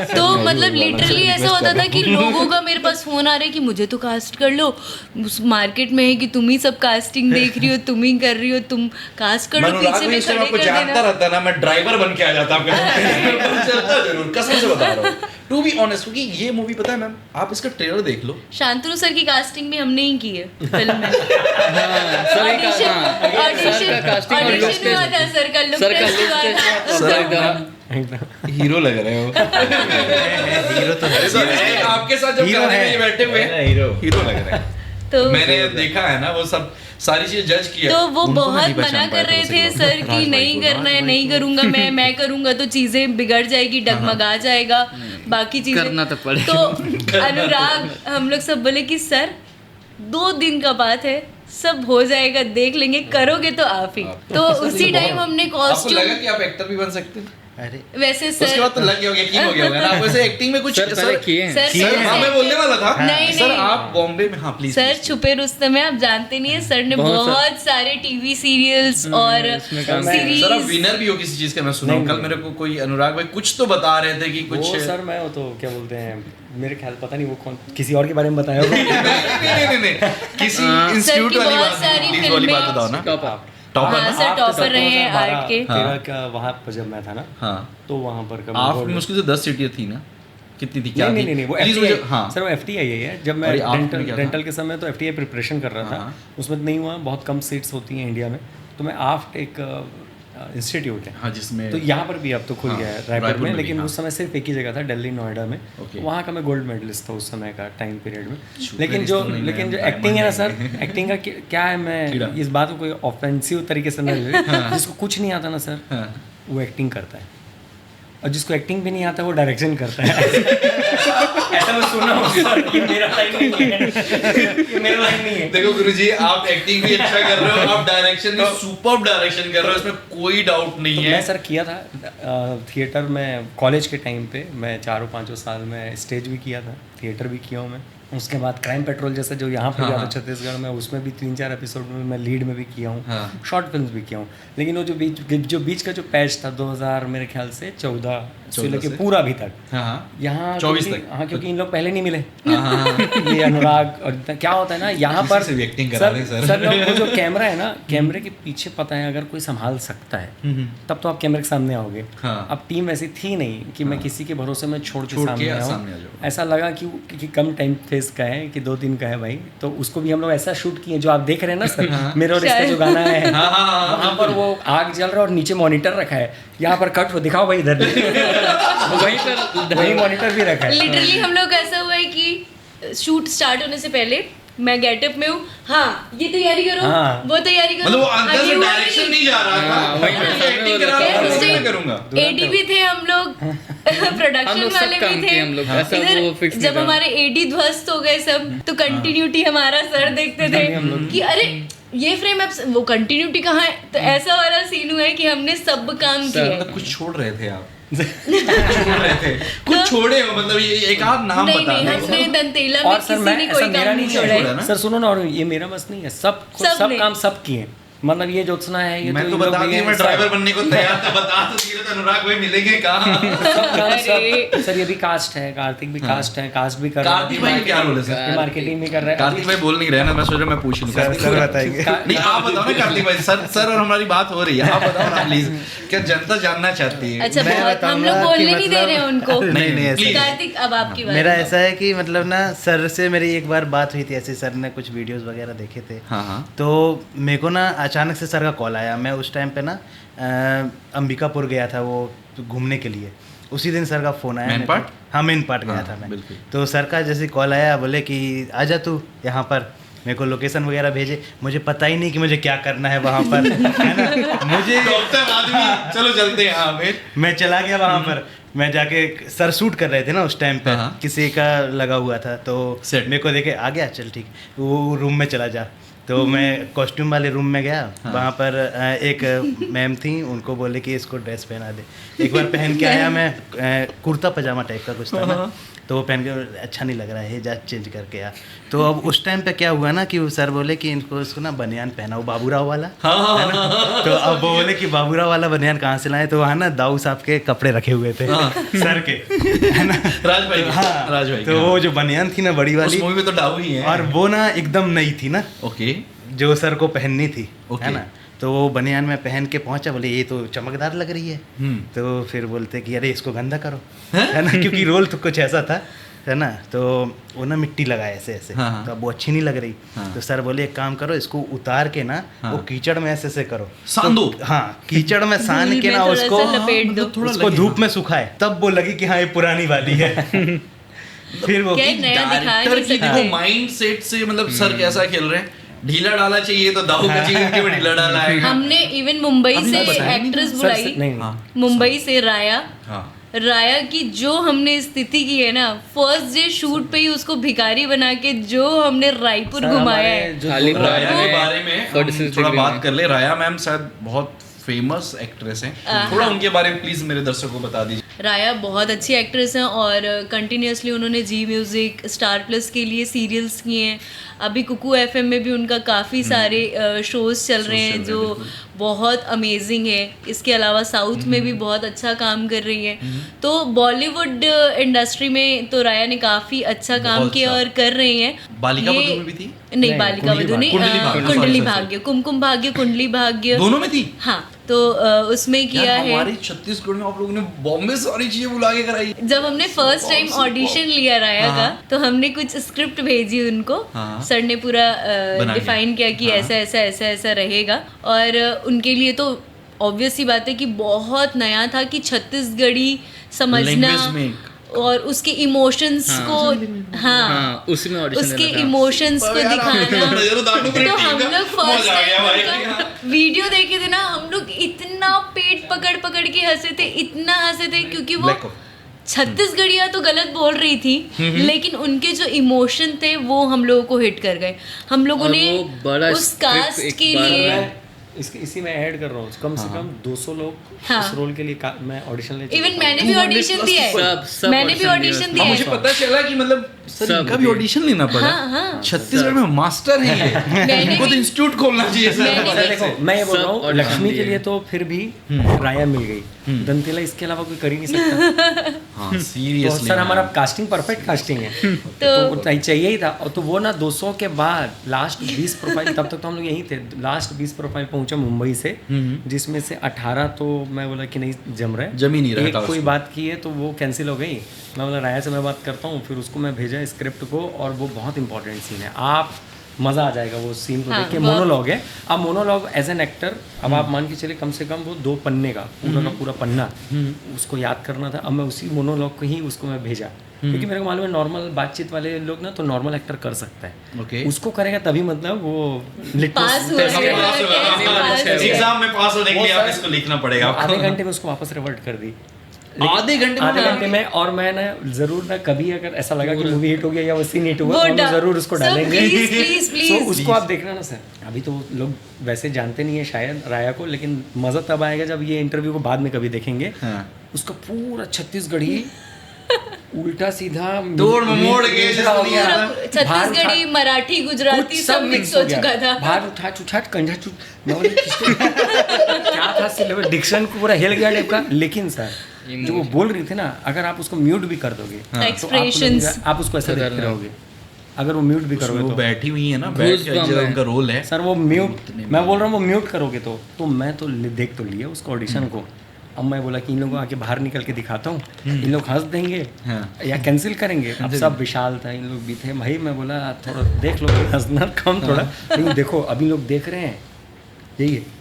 तो मतलब लिटरली ऐसा होता था कि लोगों का मेरे पास फोन आ रहा है कि मुझे तो कास्ट कर लो, मार्केट में है कि तुम ही सब कास्टिंग देख रही हो, तुम ही कर रही हो, तुम कास्ट कर लो, पीछे में खड़े कर जानता रहता ना, मैं ड्राइवर बन के आ जाता जरूर, कसम से बता रहा हूँ, टू बी ऑनेस्ट। क्योंकि ये मूवी पता है मैम, आप इसका ट्रेलर देख लो, शांतनु सर की कास्टिंग भी हमने ही की है फिल्म में। ऑडिशन हुआ था, सर का लुक टेस्ट हुआ था। हीरो लग रहे हो। हीरो तो है, आपके साथ जब गाने में बैठे हुए हीरो लग रहे हैं। तो मैंने देखा है ना, वो सब सारी चीज जज किया। तो वो बहुत मना कर रहे थे सर कि नहीं करना है, नहीं करूंगा मैं करूंगा तो चीजें बिगड़ जाएगी, डगमगा जाएगा, बाकी चीजें करना तो पड़ेगा। तो अनुराग हम लोग सब बोले कि सर 2 दिन का बात है, सब हो जाएगा, देख लेंगे, करोगे तो आप ही। तो उसी टाइम हमने कॉस्ट्यूम, आपको लगा कि आप एक्टर भी बन सकते हैं? अरे वैसे सर उसके बाद तो लग गया होगा, यकीन हो गया होगा ना आपको, ऐसे एक्टिंग में कुछ सर किए हैं। सर हाँ, मैं बोलने वाला था। नहीं, सर नहीं। आप बॉम्बे में, हाँ प्लीज सर छुपे रुस्तम में आप जानते नहीं है, सर ने बहुत सारे टीवी सीरियल्स और सीरीज। सर आप विनर भी हो किसी चीज का, मैं सुना कल मेरे को कोई अनुराग भाई कुछ तो बता रहे थे कि कुछ। वो सर मैं वो तो क्या बोलते हैं, मेरे ख्याल पता नहीं वो कौन, किसी और के बारे में बताया होगा। नहीं किसी इंस्टीट्यूट वाली बात बताओ ना। टॉपर, सर टॉपर रहे हैं आर्ट के। तेरा का वहाँ पर जब मैं था ना, हाँ तो वहाँ पर आप में मुश्किल से 10 सीटें थी ना, कितनी थी? क्या नहीं वो FTI, हाँ सर वो FTI है। जब मैं डेंटल के समय तो FTI प्रिपरेशन कर रहा था, उसमें नहीं हुआ, बहुत कम सीट्स होती हैं इंडिया में, तो मैं आफ्ट एक इंस्टीट्यूट है, हाँ, जिसमें तो यहाँ पर भी अब तो खुल गया है रायपुर में, लेकिन उस समय सिर्फ एक ही जगह था, दिल्ली नोएडा में। वहाँ का मैं गोल्ड मेडलिस्ट था उस समय का टाइम पीरियड में। लेकिन जो एक्टिंग है ना सर, एक्टिंग का क्या है, मैं इस बात को कोई ऑफेंसिव तरीके से न ले, जिसको कुछ नहीं आता ना सर, वो एक्टिंग करता है, और जिसको एक्टिंग भी नहीं आता वो डायरेक्शन करता है। ऐसा मैं सुना हूँ सर, ये मेरा लाइन नहीं है, ये मेरा लाइन नहीं है। देखो गुरुजी, आप एक्टिंग भी अच्छा कर रहे हो, आप डायरेक्शन भी सुपर्ब डायरेक्शन कर रहे हो, इसमें कोई डाउट नहीं है। मैं सर किया था थिएटर में, कॉलेज के टाइम पे मैं 4-5 साल में स्टेज भी किया था, थिएटर भी किया हूँ मैं। उसके बाद क्राइम पेट्रोल जैसे जो यहाँ पर आता छत्तीसगढ़ में, उसमें भी 3-4 एपिसोड में मैं लीड में भी किया हूँ, शॉर्ट फिल्म्स भी किया हूँ। लेकिन वो जो बीच का जो पैच था 2000 मेरे ख्याल से 14 से लेके पूरा अभी तक, यहाँ 24 तक, हाँ क्योंकि इन लोग पहले नहीं मिले, ये अनुराग। और क्या होता है ना यहाँ पर सर वो जो कैमरा है ना, कैमरे के पीछे पता है अगर कोई संभाल सकता है तब तो आप कैमरे के सामने आओगे। अब टीम ऐसी थी नहीं कि मैं किसी के भरोसे में छोड़ के सामने आऊँ। ऐसा लगा कि कम टाइम फेस का है, कि 2 दिन का है भाई, तो उसको भी हम लोग ऐसा शूट किए जो आप देख रहे हैं ना सर, मेरे और इसका जो गाना है, वहाँ पर वो आग जल रहा है और नीचे मॉनिटर रखा है, यहाँ पर कट हो दिखाओ भाई इधर, वही मॉनिटर भी रखा है। लिटरली हम लोग ऐसा हुआ है कि शूट स्टार्ट होने से पहले मैं गेटअप में हूँ, हाँ ये तैयारी करो, वो तैयारी करो, मतलब वो अंदर से डायरेक्शन नहीं जा रहा था, एक्टिंग करा रहा था, मैं करूंगा। एडी भी थे हम लोग, प्रोडक्शन वाले भी थे इधर। जब हमारे एडी ध्वस्त हो गए सब, तो कंटिन्यूटी हमारा सर देखते थे कि अरे ये फ्रेम अब वो कंटिन्यूटी कहाँ है, तो ऐसा वाला सीन हुआ है कि हमने सब काम किया। कुछ छोड़ रहे थे आप? छोड़ रहे थे कुछ छोड़े हो, मतलब ये एक आध नाम बता नहीं, हमने दंतेला में किसी ने कोई काम नहीं छोड़ा। सर सुनो ना, और ये मेरा बस नहीं है, सब काम सब किए। मतलब ये जोत्सना है, ये मैं तो बता दी, मैं ड्राइवर बनने को तैयार था, बता तो दिया था, अनुराग भाई मिलेंगे कहाँ? सर ये भी कास्ट है, कार्तिक भी कास्ट है, कास्ट भी कर रहा है। कार्तिक भाई क्या रोल है सर? मार्केटिंग भी कर रहा है। कार्तिक भाई बोल नहीं रहे ना, मैं सोच रहा मैं पूछ लूं। सर बताएंगे। नहीं आप बताओ ना कार्तिक भाई, सर और हमारी बात हो रही है, आप बताओ ना प्लीज, क्या जनता जानना चाहती है? अच्छा बहुत, हम लोग बोलने नहीं दे रहे उनको। नहीं कार्तिक अब आपकी बात। मेरा ऐसा है कि मतलब ना सर से मेरी एक बार बात हुई थी, ऐसे सर ने कुछ वीडियोस वगैरह देखे थे। तो मेरे को ना अचानक से सर का कॉल आया। मैं उस टाइम पे ना अंबिकापुर गया था वो घूमने के लिए। उसी दिन सर का फ़ोन आया। मेन पार्ट गया था मैं। तो सर का जैसे कॉल आया, बोले कि आजा तू यहाँ पर, मेरे को लोकेशन वगैरह भेजे। मुझे पता ही नहीं कि मुझे क्या करना है वहाँ पर, है ना। मुझे डॉक्टर आदमी, चलो चलते हैं। मैं चला गया वहाँ पर। मैं जाके, सर शूट कर रहे थे ना उस टाइम पे, किसी का लगा हुआ था, तो मेरे को देखे आ गया, चल ठीक, वो रूम में चला जा। तो मैं कॉस्ट्यूम वाले रूम में गया। वहाँ पर एक मैम थी, उनको बोले कि इसको ड्रेस पहना दे। एक बार पहन के आया मैं, कुर्ता पजामा टाइप का कुछ था ना, तो वो पहन के अच्छा नहीं लग रहा है, जा चेंज करके आ। तो अब उस टाइम पे क्या हुआ ना कि वो सर बोले कि इनको इसको ना बनियान पहनाओ बाबूराव वाला, है ना। तो अब वो बोले कि बाबूराव वाला बनियान कहाँ से लाए, तो वहाँ ना दाऊ साहब के कपड़े रखे हुए थे सर के, है ना, राज भाई। हाँ राज भाई। तो वो जो बनियान थी ना बड़ी वाली, उस मूवी में तो दाऊ ही है, और वो ना एकदम नई थी ना, ओके, जो सर को पहननी थी, है ना। तो वो बनियान में पहन के पहुंचा, बोले ये तो चमकदार लग रही है। तो फिर बोलते कि अरे इसको गंदा करो, है ना, क्योंकि रोल तो कुछ ऐसा था, है ना। तो वो ना मिट्टी लगाए ऐसे ऐसे, तो अब वो अच्छी नहीं लग रही। तो सर बोले एक काम करो, इसको उतार के ना वो कीचड़ में ऐसे ऐसे करो, सान दो। हाँ, कीचड़ में सान के ना उसको धूप में सुखाए, तब वो लगी कि हाँ ये पुरानी वाली है। फिर वो डायरेक्टर की देखो माइंड सेट से, मतलब सर कैसा खेल रहे हैं। ढीला डाला चाहिए तो दाऊ का चाहिए कि ढीला डाला है। हमने इवन मुंबई से एक्ट्रेस बुलाई, मुंबई से राया की जो हमने स्थिति की है ना, फर्स्ट डे शूट पे ही उसको भिखारी बना के जो हमने रायपुर घुमाया है। राया के बारे में थोड़ा बात कर ले। राया मैम शायद बहुत फेमस एक्ट्रेस हैं, थोड़ा उनके बारे में प्लीज मेरे दर्शकों को बता दीजिए। राया बहुत अच्छी एक्ट्रेस हैं और कंटिन्यूसली उन्होंने जी म्यूज़िक, स्टार प्लस के लिए सीरियल्स किए हैं। अभी कुकू एफएम में भी उनका काफ़ी सारे शोज़ चल रहे हैं जो बहुत अमेजिंग है। इसके अलावा साउथ में भी बहुत अच्छा काम कर रही है। तो बॉलीवुड इंडस्ट्री में तो राया ने काफ़ी अच्छा काम किया और कर रही हैं। बालिका वधू में भी थी? नहीं, बालिका वधू नहीं, कुंडली भाग्य, कुमकुम भाग्य, कुंडली भाग्य दोनों में थी। हाँ, तो उसमें किया है। हमारे छत्तीसगढ़ में आप लोगों ने बॉम्बे सारी चीजें बुला के कराई। जब हमने फर्स्ट टाइम ऑडिशन लिया राया का, तो हमने कुछ स्क्रिप्ट भेजी उनको। सर ने पूरा डिफाइन किया कि ऐसा ऐसा ऐसा ऐसा रहेगा, और उनके लिए तो ऑब्वियस ही बात है कि बहुत नया था कि छत्तीसगढ़ी समझना और उसके इमोशंस को, उसमें उसके इमोशंस को दिखाना। तो हम लोग फर्स्ट टाइम वीडियो देखे थे ना, हम लोग इतना पेट पकड़ पकड़ के हंसे थे, इतना हंसे थे, क्योंकि वो छत्तीसगढ़िया तो गलत बोल रही थी, लेकिन उनके जो इमोशन थे वो हम लोगों को हिट कर गए। हम लोगों ने उस कास्ट के लिए इसी में ऐड कर रहा हूँ, कम से कम 200 लोग इस रोल के लिए मैं ऑडिशन ले चुका। इवन मैंने भी ऑडिशन दिया है, मैंने भी ऑडिशन दिया है। मुझे पता चला कि मतलब सर इनका भी ऑडिशन लेना पड़ा। छत्तीसगढ़ में मास्टर है ये, इनको तो इंस्टीट्यूट खोलना चाहिए सर। देखो मैं ये बोल रहा हूँ, लक्ष्मी के लिए तो फिर भी राया मिल गई, दंतेला इसके अलावा कोई कर ही नहीं सकता। हाँ सीरियसली सर हमारा कास्टिंग परफेक्ट कास्टिंग है, तो चाहिए ही था। और तो वो ना 200 के बाद लास्ट 20 प्रोफाइल, तब तक तो हम लोग यहीं थे, लास्ट 20 प्रोफाइल पहुंचा मुंबई से, जिसमें से 18 तो मैं बोला कि नहीं जम रहा है, जम ही नहीं रहा था। कोई बात की है तो वो कैंसिल हो गई। मैं बोला राया से मैं बात करता हूँ, फिर उसको मैं भेजा स्क्रिप्ट को, और वो बहुत इंपॉर्टेंट सीन है, आप मज़ा आ जाएगा वो सीन को देख के। मोनोलॉग है, अब मोनोलॉग एज एन एक्टर, अब आप मान के चले कम से कम वो 2 पन्ने का पूरा का पूरा पन्ना उसको याद करना था। अब मैं उसी मोनोलॉग को ही उसको मैं भेजा क्योंकि मेरे को मालूम है नॉर्मल बातचीत वाले लोग ना तो नॉर्मल एक्टर कर सकता है, ओके, उसको करेगा तभी मतलब वो पास एग्जाम में पास होने के लिए आप इसको लिखना पड़ेगा आपको। आधे घंटे में उसको वापस रिवर्ट कर दी, आधे घंटे में। और मैं ना जरूर ना कभी अगर ऐसा लगा कि मूवी हिट हो गया या वो सीन हिट हुआ तो हम जरूर उसको डालेंगे। प्लीज उसको आप देखना ना सर, अभी तो लोग वैसे जानते नहीं है शायद राया को, लेकिन मजा तब आएगा जब ये इंटरव्यू को बाद में कभी देखेंगे। उसका पूरा छत्तीसगढ़ी उल्टा सीधा तोड़ ममोड़ के छत्तीसगढ़ी मराठी गुजराती सब मिक्स हो चुका था। भार उठा कंधा क्या था सिलेबस, डिक्शन को पूरा हिल गया टाइप का। लेकिन सर जो वो बोल रही थी ना, अगर आप उसको म्यूट भी कर दोगे तो आप उसको ऐसे देखते रहोगे। अगर वो म्यूट भी करोगे तो बैठी हुई है ना, बैठ के जो उनका रोल है सर, वो म्यूट, मैं बोल रहा हूँ वो म्यूट करोगे तो मैं तो देख तो लिया उसको ऑडिशन को। अब मैं बोला कि इन लोगों आके बाहर निकल के दिखाता हूँ, इन लोग हंस देंगे या कैंसिल करेंगे। अब सब विशाल था, इन लोग भी थे भाई। मैं बोला थोड़ा देख लो, हंसना कम थोड़ा, लेकिन देखो अभी लोग देख रहे हैं, यही है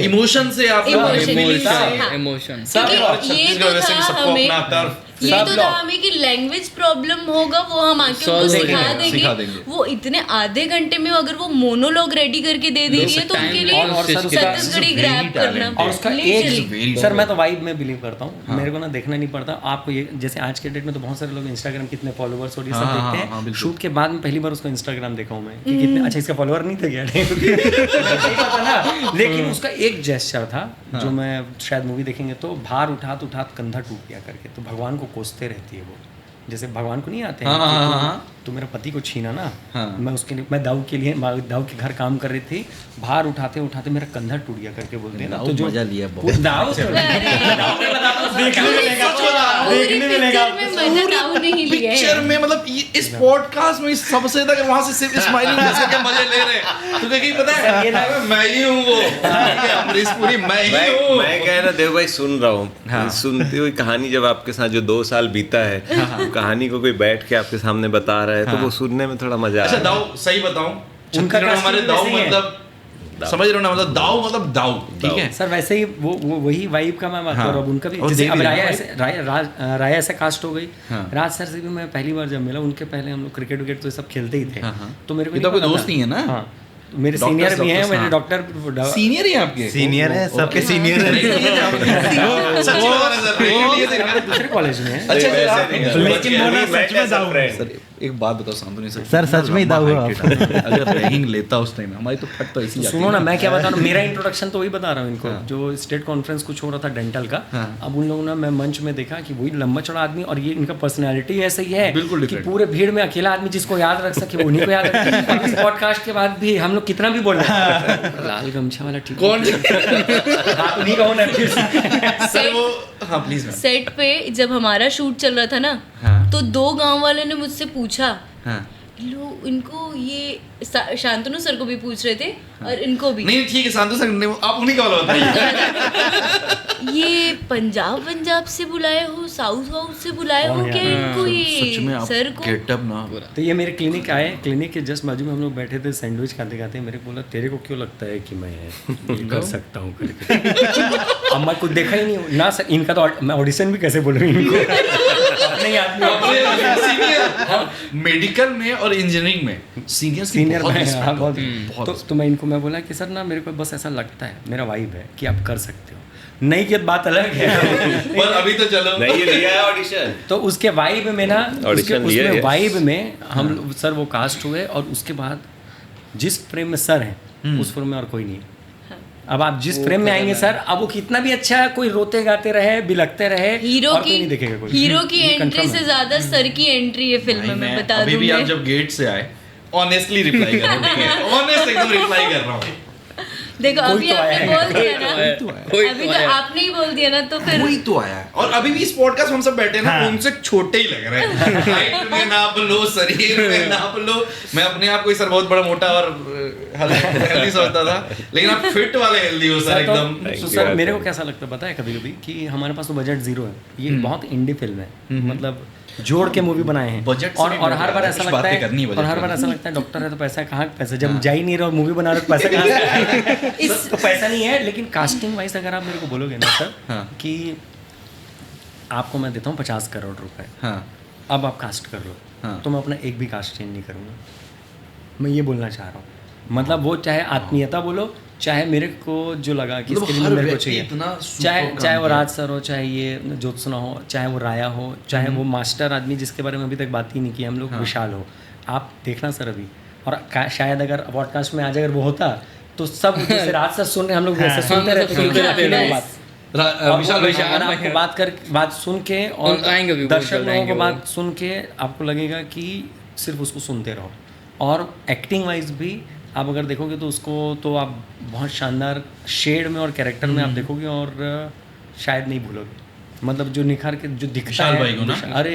इमोशन से आप इमोशन छत्तीसगढ़ वैसे भी सबको अपना तरफ ये तो था हमें कि लैंग्वेज प्रॉब्लम होगा वो हम आके उनको सिखा देंगे। वो इतने आधे घंटे में अगर वो मोनोलॉग रेडी करके दे दे रही है तो उनके लिए छत्तीसगढ़ी ग्रैब करना। और उसका एक सर, मैं तो वाइब में बिलीव करता हूँ, मेरे को ना देखना नहीं पड़ता। आपको ये जैसे आज के डेट में तो बहुत सारे लोग इंस्टाग्राम कितने फॉलोवर्स और ये सब देखते हैं। शूट के बाद में पहली बार उसको इंस्टाग्राम देखा हूँ मैं कि कितने अच्छा, इसका फॉलोवर नहीं था क्या लेकिन उसका एक जेस्चर था जो मैं शायद मूवी देखेंगे तो भार उठात कंधा टूट गया करके, तो भगवान को कोसते रहती है वो, जैसे भगवान को नहीं आते हैं तो मेरा पति को छीना ना, मैं उसके लिए, मैं दाऊ के लिए दाऊ के घर काम कर रही थी, भार उठाते उठाते मेरा कंधा टूट गया करके बोलते हैं ना, तो जो मजा लिया बहुत दाऊ देखने मिलेगा पिक्चर में, मतलब इस पॉडकास्ट में सबसे तक वहां से सिर्फ स्माइलिंग के मजे ले रहे हैं। तो देखिए पता है मैं ही हूं वो, अमरीश पुरी मैं ही हूं। मैं कह रहा देव भाई सुन रहा हूँ, सुनती हुई कहानी जब आपके साथ जो 2 साल बीता है, कहानी को कोई बैठ के आपके सामने बता रहा है तो वो सुनने में थोड़ा मजा। अच्छा दाऊ, सही बताऊं, छत्तीसगढ़ हमारे दाऊ मतलब समझ रहे हो ना, मतलब दाऊ ठीक है सर। वैसे ही वो वही वाइब का मैं बात कर रहा हूँ उनका भी। जैसे अब राया ऐसे कास्ट हो गई, राज सर से भी मैं पहली बार जब मिला, उनके पहले हम लोग क्रिकेट विकेट तो सब खेलते ही थे, तो मेरे को कोई दोस्त नहीं है ना, मेरे सीनियर भी हैं, मेरे डॉक्टर सीनियर ही आपके सीनियर है, सबके सीनियर है। दूसरे कॉलेज में है। सर एक बात बताओ शांतनु सर, सच में ही दाऊ अगर रैंकिंग लेता उस टाइम हमारी तो फट तो ऐसी जाती। सुनो ना, मैं क्या बता रहा हूँ, मेरा इंट्रोडक्शन तो वही बता रहा हूँ इनको, जो स्टेट कॉन्फ्रेंस कुछ हो रहा था डेंटल का। अब उन लोगों ने, मैं मंच में देखा कि वही लंबा चौड़ा आदमी, और ये इनका पर्सनैलिटी ऐसा ही है बिल्कुल कि पूरे भीड़ में अकेला आदमी जिसको याद रख सके वो उन्हीं को याद रखे। इस पॉडकास्ट के बाद भी हम लोग कितना भी बोल रहे हैं, लाल गमछा वाला ठीक कौन नहीं कहो ना सर वो। हाँ प्लीज। सेट पे जब हमारा शूट चल रहा था ना, तो 2 गांव वाले ने मुझसे पूछा, लो इनको ये शांतनु सर को भी पूछ रहे थे और इनको भी। नहीं ठीक है, शांतनु सर आप उन्हीं का वाला बताइए। ये पंजाब से बुलाए हो, साउथ से बुलाए हो क्या इनको? ये सर को गेटअप ना। तो ये मेरे क्लिनिक आए, क्लिनिक के जस्ट बाजू में हम लोग बैठे थे, सैंडविच खाते खाते मेरे को बोला, तेरे को क्यों लगता है कि मैं ये कर सकता हूँ करके। अब मैं कुछ देखा ही नहीं हूँ ना सर, इनका तो मैं ऑडिशन भी कैसे बोल रही हूँ इनको। नहीं मेडिकल में और इंजीनियरिंग में सीनियर बहुत। तो मैं इनको मैं बोला कि सर ना मेरे को बस ऐसा लगता है, मेरा वाइब है कि आप कर सकते हो। नहीं की बात अलग है पर अभी तो चलो नहीं ये लिया है ऑडिशन, तो उसके वाइब में ना, उसमें वाइब में हम सर वो कास्ट हुए, और उसके बाद जिस फ्रेम में सर हैं उस फ्रेम में और कोई नहीं। अब आप जिस फ्रेम में आएंगे सर, अब वो कितना भी अच्छा है, कोई रोते गाते रहे, बिलकते रहे, हीरो और की कोई नहीं देखेगा कोई। हीरो की एंट्री से ज्यादा सर की एंट्री है फिल्म में, बता दूं। अभी भी आप जब गेट से आए ऑनेस्टली रिप्लाई कर रहा हूं, ऑनेस्ट एकदम रिप्लाई कर रहा हूं। देखो अभी आपने बोल दिया ना, अभी तो आपने ही बोल दिया ना, तो फिर वही तो आया है। और अभी भी इस पॉडकास्ट हम सब बैठे ना, उनसे छोटे ही लग रहे हैं। हाइट में नाप लो, शरीर में नाप लो। मैं अपने आप को सर बहुत बड़ा मोटा और हेल्दी सोचता था, लेकिन आप फिट वाले हेल्दी हो सर एकदम। तो सर मेरे को कैसा लगता है पता है कभी कभी कि हमारे पास तो बजट 0 है, ये बहुत इंडी फिल्म है, मतलब जोड़ के मूवी बनाए हैं बजट। और हर बार ऐसा लगता है, और हर बार ऐसा लगता है डॉक्टर है तो पैसा कहाँ, पैसा जब जा ही नहीं रहा, मूवी बना रहे तो पैसा कहाँ से तो पैसा नहीं है। लेकिन कास्टिंग वाइज अगर आप मेरे को बोलोगे ना सर कि आपको मैं देता हूँ 50 करोड़ रुपए, हाँ अब आप कास्ट कर लो, हाँ। तो मैं अपना एक भी कास्ट चेंज नहीं करूँगा। मैं ये बोलना चाह रहा हूँ, मतलब वो चाहे आत्मीयता बोलो, चाहे मेरे को जो लगा कि इसके लिए मेरे को चाहिए, चाहे वो राज सर हो, चाहे ये ज्योत्सना हो, चाहे वो राया हो, चाहे वो मास्टर आदमी जिसके बारे में अभी तक बात ही नहीं की हम लोग, विशाल हो, आप देखना सर अभी। और शायद अगर पॉडकास्ट में आज अगर वो होता तो सब जैसे राज सर सुन रहे, हम लोग जैसे सुनते रहते बात सुन के, और दर्शक लोगों को बात सुन के आपको लगेगा कि सिर्फ उसको सुनते रहो। और एक्टिंग वाइज भी आप अगर देखोगे तो उसको तो आप बहुत शानदार शेड में और कैरेक्टर में आप देखोगे और शायद नहीं भूलोगे। मतलब जो निखार के जो दिखता है, अरे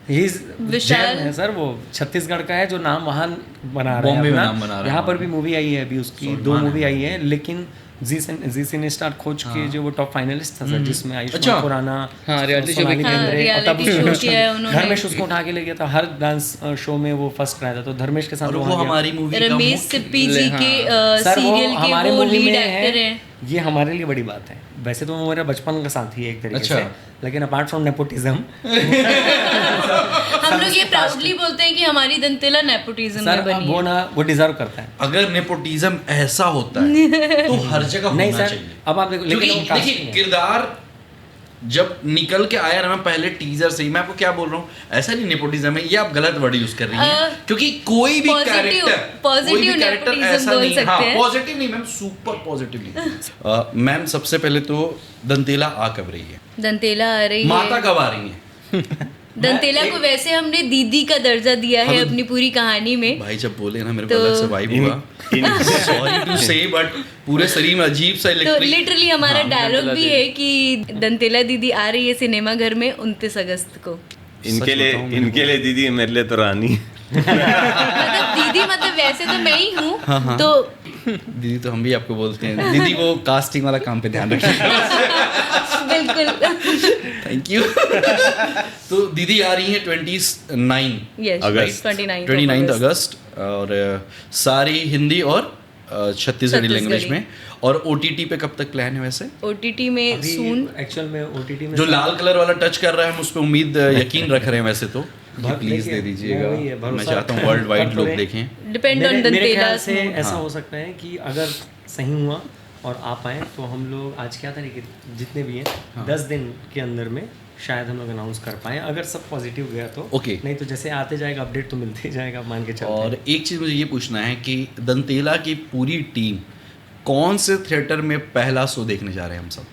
ही विशाल है सर, वो छत्तीसगढ़ का है जो नाम वहाँ बना रहा है, यहाँ पर भी मूवी आई है अभी उसकी, 2 मूवी आई है, लेकिन जी सिने स्टार खोज के जो वो टॉप फाइनलिस्ट था सर, जिसमें आयुष्मान खुराना, धर्मेश उसको उठा के ले गया था, हर डांस शो में वो फर्स्ट रहा था, तो धर्मेश के साथ वो हमारी मूवी रमेश सिप्पी जी के सीरियल के वो लीड एक्टर हैं। ये हमारे लिए बड़ी बात है। वैसे तो वो मेरा बचपन का साथी है एक तरीके से, लेकिन अपार्ट फ्रॉम नेपोटिज्म हम लोग ये प्राउडली बोलते हैं कि हमारी दंतेला नेपोटिज्म में बनी है। वो ना वो डिजर्व करता है। अगर नेपोटिज्म ऐसा होता है तो हर जगह नहीं होना सर, चाहिए। अब आप देखो, लेकिन देखिए किरदार जब निकल के आया ना, मैं पहले टीजर से ही मैं आपको क्या बोल रहा हूँ, ऐसा नहीं नेपोटिज्म है, ये आप गलत वर्ड यूज कर रही हैं, क्योंकि कोई भी कैरेक्टर ऐसा नहीं है। हाँ, पॉजिटिव नहीं मैम, सुपर पॉजिटिव। मैम सबसे पहले तो दंतेला आ कब रही है? दंतेला आ रही है, माता कब आ रही है? दंतेला को वैसे हमने दीदी का दर्जा दिया है अपनी पूरी कहानी में। भाई जब बोले ना मेरे को अलग से वाइब हुआ, सॉरी टू से, बट पूरे शरीर में अजीब सा तो लिटरली हमारा डायलॉग भी है कि दंतेला दीदी आ रही है सिनेमा घर में 29 अगस्त को। इनके लिए दीदी, मेरे लिए तो रानी। मतलब दीदी, मतलब वैसे तो मैं ही हूँ, तो दीदी तो हम भी आपको बोलते हैं। दीदी वो कास्टिंग वाला काम पे ध्यान रखिए। बिल्कुल, थैंक यू। तो दीदी आ रही है 29 अगस्त, और सारी हिंदी और छत्तीसगढ़ी लैंग्वेज में। और OTT पे कब तक प्लान है वैसे? OTT में सून, एक्चुअल में OTT में जो लाल कलर वाला टच कर रहा है हम उस पे उम्मीद यकीन रख रहे हैं वैसे तो प्लीज दे दीजिएगा। मैं चाहता हूँ वर्ल्ड वाइड लोग देखें। डिपेंड ऑन मेरे ख्याल से ऐसा हो सकता है कि अगर सही हुआ और आप आए तो हम लोग आज क्या तारीख है, जितने भी हैं 10 दिन के अंदर में शायद हम लोग अनाउंस कर पाए, अगर सब पॉजिटिव गया तो। ओके। नहीं तो जैसे आते जाएगा अपडेट तो मिलते ही जाएगा, मान के चलते। और एक चीज़ मुझे ये पूछना है कि दंतेला की पूरी टीम कौन से थिएटर में पहला शो देखने जा रहे हैं हम सब?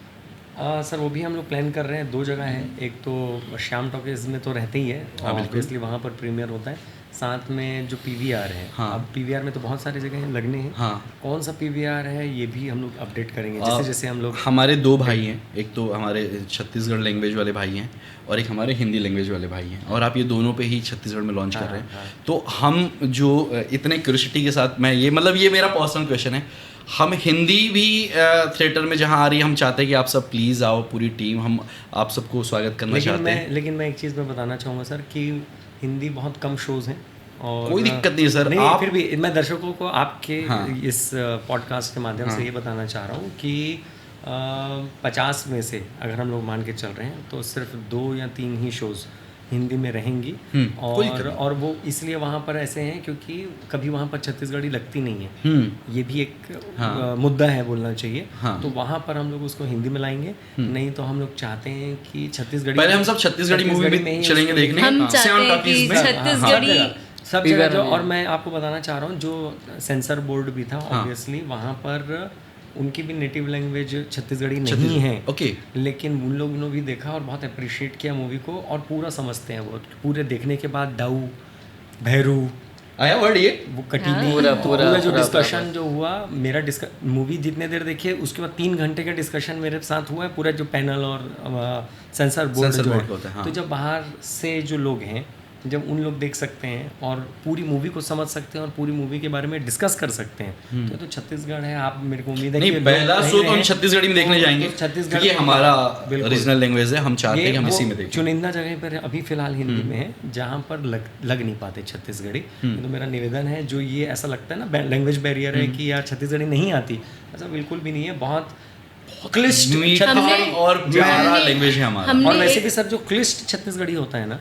सर वो भी हम लोग प्लान कर रहे हैं, 2 जगह है। एक तो श्याम टॉकीज में तो रहते ही है, ऑब्वियसली वहाँ पर प्रीमियर होता है, साथ में जो PVR है। हाँ। अब PVR में तो बहुत सारी जगह लगने हैं। हाँ। कौन सा PVR है ये भी हम लोग अपडेट करेंगे जैसे जैसे हम लोग। हमारे 2 भाई हैं, एक तो हमारे छत्तीसगढ़ लैंग्वेज वाले भाई हैं और एक हमारे हिंदी लैंग्वेज वाले भाई हैं, और आप ये दोनों पे ही छत्तीसगढ़ में लॉन्च कर रहे हैं। तो हम जो इतने क्यूरियोसिटी के साथ, मैं ये मतलब ये मेरा पर्सनल क्वेश्चन है, हम हिंदी भी थिएटर में जहाँ आ रही है, हम चाहते हैं कि आप सब प्लीज़ आओ, पूरी टीम, हम आप सबको स्वागत करना चाहते हैं। लेकिन मैं एक चीज़ में बताना चाहूँगा सर कि हिंदी बहुत कम शोज़ हैं, और कोई दिक्कत नहीं है सर। नहीं, आप फिर भी मैं दर्शकों को आपके इस पॉडकास्ट के माध्यम से ये बताना चाह रहा हूँ कि 50 में से अगर हम लोग मान के चल रहे हैं तो सिर्फ 2 या 3 ही शोज़ हिंदी में रहेंगी। और वो इसलिए वहाँ पर ऐसे हैं क्योंकि कभी वहाँ पर छत्तीसगढ़ी लगती नहीं है, ये भी एक मुद्दा है, बोलना चाहिए। तो वहाँ पर हम लोग उसको हिंदी में लाएंगे। नहीं तो हम लोग चाहते हैं कि छत्तीसगढ़ी, पहले हम सब छत्तीसगढ़ी मूवी में चलेंगे देखने, हम चाहते हैं कि छत्तीसगढ़ी सब जगह जो। और मैं आपको बताना चाह रहा हूँ जो सेंसर बोर्ड भी था, ऑब्वियसली वहाँ पर उनकी भी नेटिव लैंग्वेज छत्तीसगढ़ी नहीं है। ओके। लेकिन उन लोगों ने भी देखा और बहुत अप्रिशिएट किया मूवी को, और पूरा समझते हैं वो। पूरे देखने के बाद दाऊ, भैरू आया वर्ड, ये वो कटीली पूरा जो डिस्कशन जो हुआ, मेरा मूवी जितने देर देखिए उसके बाद 3 घंटे का डिस्कशन मेरे साथ हुआ है, पूरा जो पैनल और सेंसर बोर्ड जो है। तो जब बाहर से जो लोग हैं, जब उन लोग देख सकते हैं और पूरी मूवी को समझ सकते हैं और पूरी मूवी के बारे में डिस्कस कर सकते हैं, तो छत्तीसगढ़ है। आप मेरे को उम्मीद है कि पहला शो तो हम छत्तीसगढ़ी में देखने जाएंगे, छत्तीसगढ़ ये हमारा ओरिजिनल लैंग्वेज है, हम चाहते हैं कि हम इसी में देखें। चुनिंदा जगह पर अभी फिलहाल हिंदी में है जहाँ पर लग नहीं पाते छत्तीसगढ़ी। तो मेरा निवेदन है, जो ये ऐसा लगता है ना लैंग्वेज बैरियर है कि यार छत्तीसगढ़ी नहीं आती, ऐसा बिल्कुल भी नहीं है। बहुत क्लिष्ट मीठा और प्यारा लैंग्वेज है हमारा। और वैसे भी सर जो क्लिष्ट छत्तीसगढ़ी होता है ना,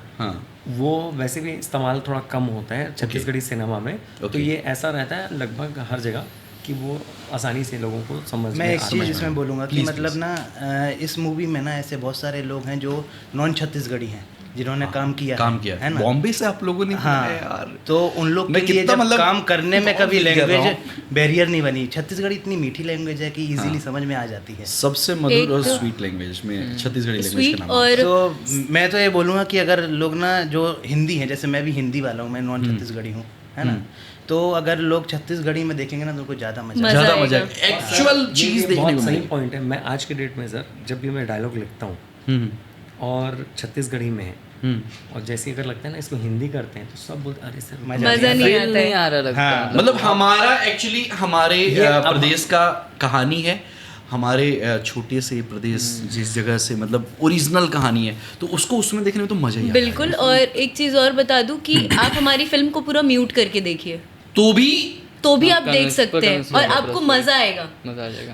वो वैसे भी इस्तेमाल थोड़ा कम होता है छत्तीसगढ़ी सिनेमा में। तो ये ऐसा रहता है लगभग हर जगह कि वो आसानी से लोगों को समझ मैं एक चीज़ इसमें बोलूँगा कि मतलब ना इस मूवी में ना ऐसे बहुत सारे लोग हैं जो नॉन छत्तीसगढ़ी हैं जिन्होंने काम किया है ना। बॉम्बे से आप लोगों ने यार, तो उन लोग के लिए जब काम करने में कभी लैंग्वेज बैरियर नहीं बनी। छत्तीसगढ़ी इतनी मीठी लैंग्वेज है कि इजीली समझ में आ जाती है। सबसे मधुर और स्वीट लैंग्वेज में छत्तीसगढ़ी लैंग्वेज का नाम। तो मैं तो ये बोलूँगा कि अगर लोग ना जो हिंदी है, जैसे मैं भी हिंदी वाला हूँ, मैं नॉन छत्तीसगढ़ी हूँ, है ना, तो अगर लोग छत्तीसगढ़ी में देखेंगे ना तो उनको ज़्यादा मजा एक्चुअल चीज़ देखने को सही पॉइंट है। मैं आज के डेट में सर जब भी मैं डायलॉग लिखता हूँ और छत्तीसगढ़ी में है और जैसे अगर लगता है ना इसको हिंदी करते हैं तो सब बोलते अरे सर मजा नहीं आ रहा लगता। मतलब हमारा एक्चुअली हमारे प्रदेश का कहानी है, हमारे छोटे से प्रदेश जिस जगह से मतलब ओरिजिनल कहानी है, तो उसको उसमें देखने में तो मजा ही आता है। बिल्कुल। और एक चीज़ और बता दूं कि आप हमारी फिल्म को पूरा म्यूट करके देखिए तो भी आप देख सकते हैं और आपको मजा आएगा।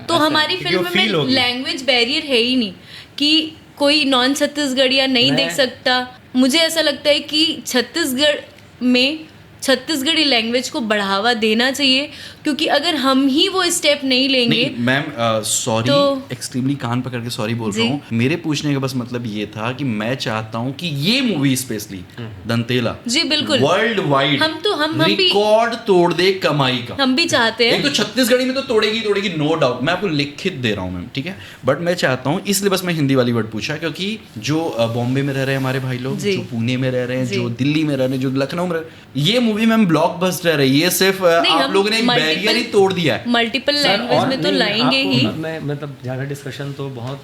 तो हमारी फिल्म में लैंग्वेज बैरियर है ही नहीं कि कोई नॉन छत्तीसगढ़िया नहीं देख सकता। मुझे ऐसा लगता है कि छत्तीसगढ़ में छत्तीसगढ़ी लैंग्वेज को बढ़ावा देना चाहिए, क्योंकि अगर हम ही वो स्टेप नहीं लेंगे। मैम सॉरी, एक्सट्रीमली कान पकड़ के सॉरी बोल रहा हूँ। मेरे पूछने का बस मतलब ये था कि मैं चाहता हूँ कि ये मूवी स्पेशली दंतेला जी बिल्कुल वर्ल्ड वाइड हम रिकॉर्ड तोड़ दे कमाई का। हम भी चाहते हैं। एक तो छत्तीसगढ़ी में तो तोड़ेगी नो डाउट, मैं आपको लिखित दे रहा हूँ मैम, ठीक है। बट मैं चाहता हूँ, इसलिए बस मैं हिंदी वाली वर्ड पूछा क्योंकि जो बॉम्बे में रह रहे हैं हमारे भाई लोग, जो पुणे में रह रहे हैं, जो दिल्ली में रह रहे हैं, जो लखनऊ में रह रहे हैं, ये मूवी मैम ब्लॉकबस्टर है। ये सिर्फ आप लोगों ने एक बैरियर ही तोड़ दिया है। मल्टीपल लैंग्वेज में तो लाएंगे ही। मैं मतलब ज़्यादा डिस्कशन तो बहुत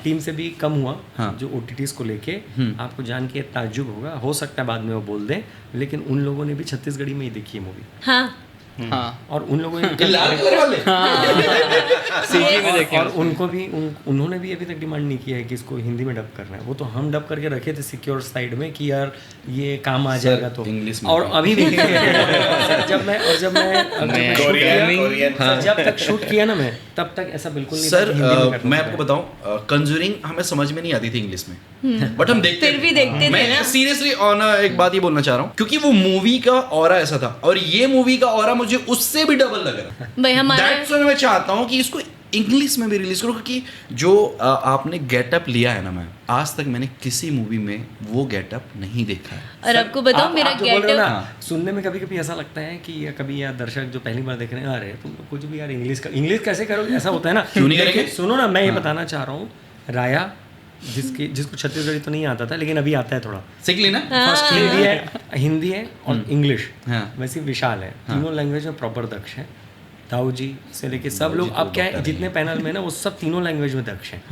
टीम से भी कम हुआ जो OTTs को लेके। आपको जान के ताज्जुब होगा, हो सकता है बाद में वो बोल दें, लेकिन उन लोगों ने भी छत्तीसगढ़ी में ही देखी है मूवी। और उन लोगों ने लाल कलर वाले और उनको भी उन्होंने भी अभी तक डिमांड नहीं किया है कि इसको हिंदी में डब करना है। वो तो हम डब करके रखे थे सिक्योर साइड में कि यार ये काम आ जाएगा तो इंग्लिश में। और अभी भी जब तक शूट किया ना मैं तब तक ऐसा बिल्कुल नहीं। सर मैं आपको बताऊं, कंजूरिंग हमें समझ में नहीं आती थी इंग्लिश में, बट हम देखते फिर भी देखते थे। मैं सीरियसली ऑन एक बात ये बोलना चाह रहा हूँ, क्योंकि वो मूवी का ऑरा ऐसा था और ये मूवी का ऑरा मुझे उससे भी डबल लग रहा है भाई हमारा। दैट्स व्हाई मैं चाहता हूँ कि इसको इंग्लिश में भी रिलीज करो, क्योंकि जो आपने गेटअप लिया है ना मैम, आज तक मैंने किसी मूवी में वो गेटअप नहीं देखा है। और आपको बताओ मेरा गेटअप सुनने में कभी कभी ऐसा लगता है कि कभी यार दर्शक जो पहली बार देख रहे हैं, अरे तुम कुछ भी यार इंग्लिश कैसे करोगे, ऐसा होता है ना। क्यों नहीं करेंगे? सुनो ना, मैं ये बताना चाह रहा हूँ, राया जिसको छत्तीसगढ़ी तो नहीं आता था लेकिन अभी आता है, थोड़ा सीख लेना। फर्स्ट हिंदी है और इंग्लिश। वैसे विशाल है, तीनों लैंग्वेज में प्रॉपर दक्ष है। ताऊ जी से लेके सब लोग, अब क्या है जितने पैनल में ना वो सब तीनों लैंग्वेज में दक्ष हैं।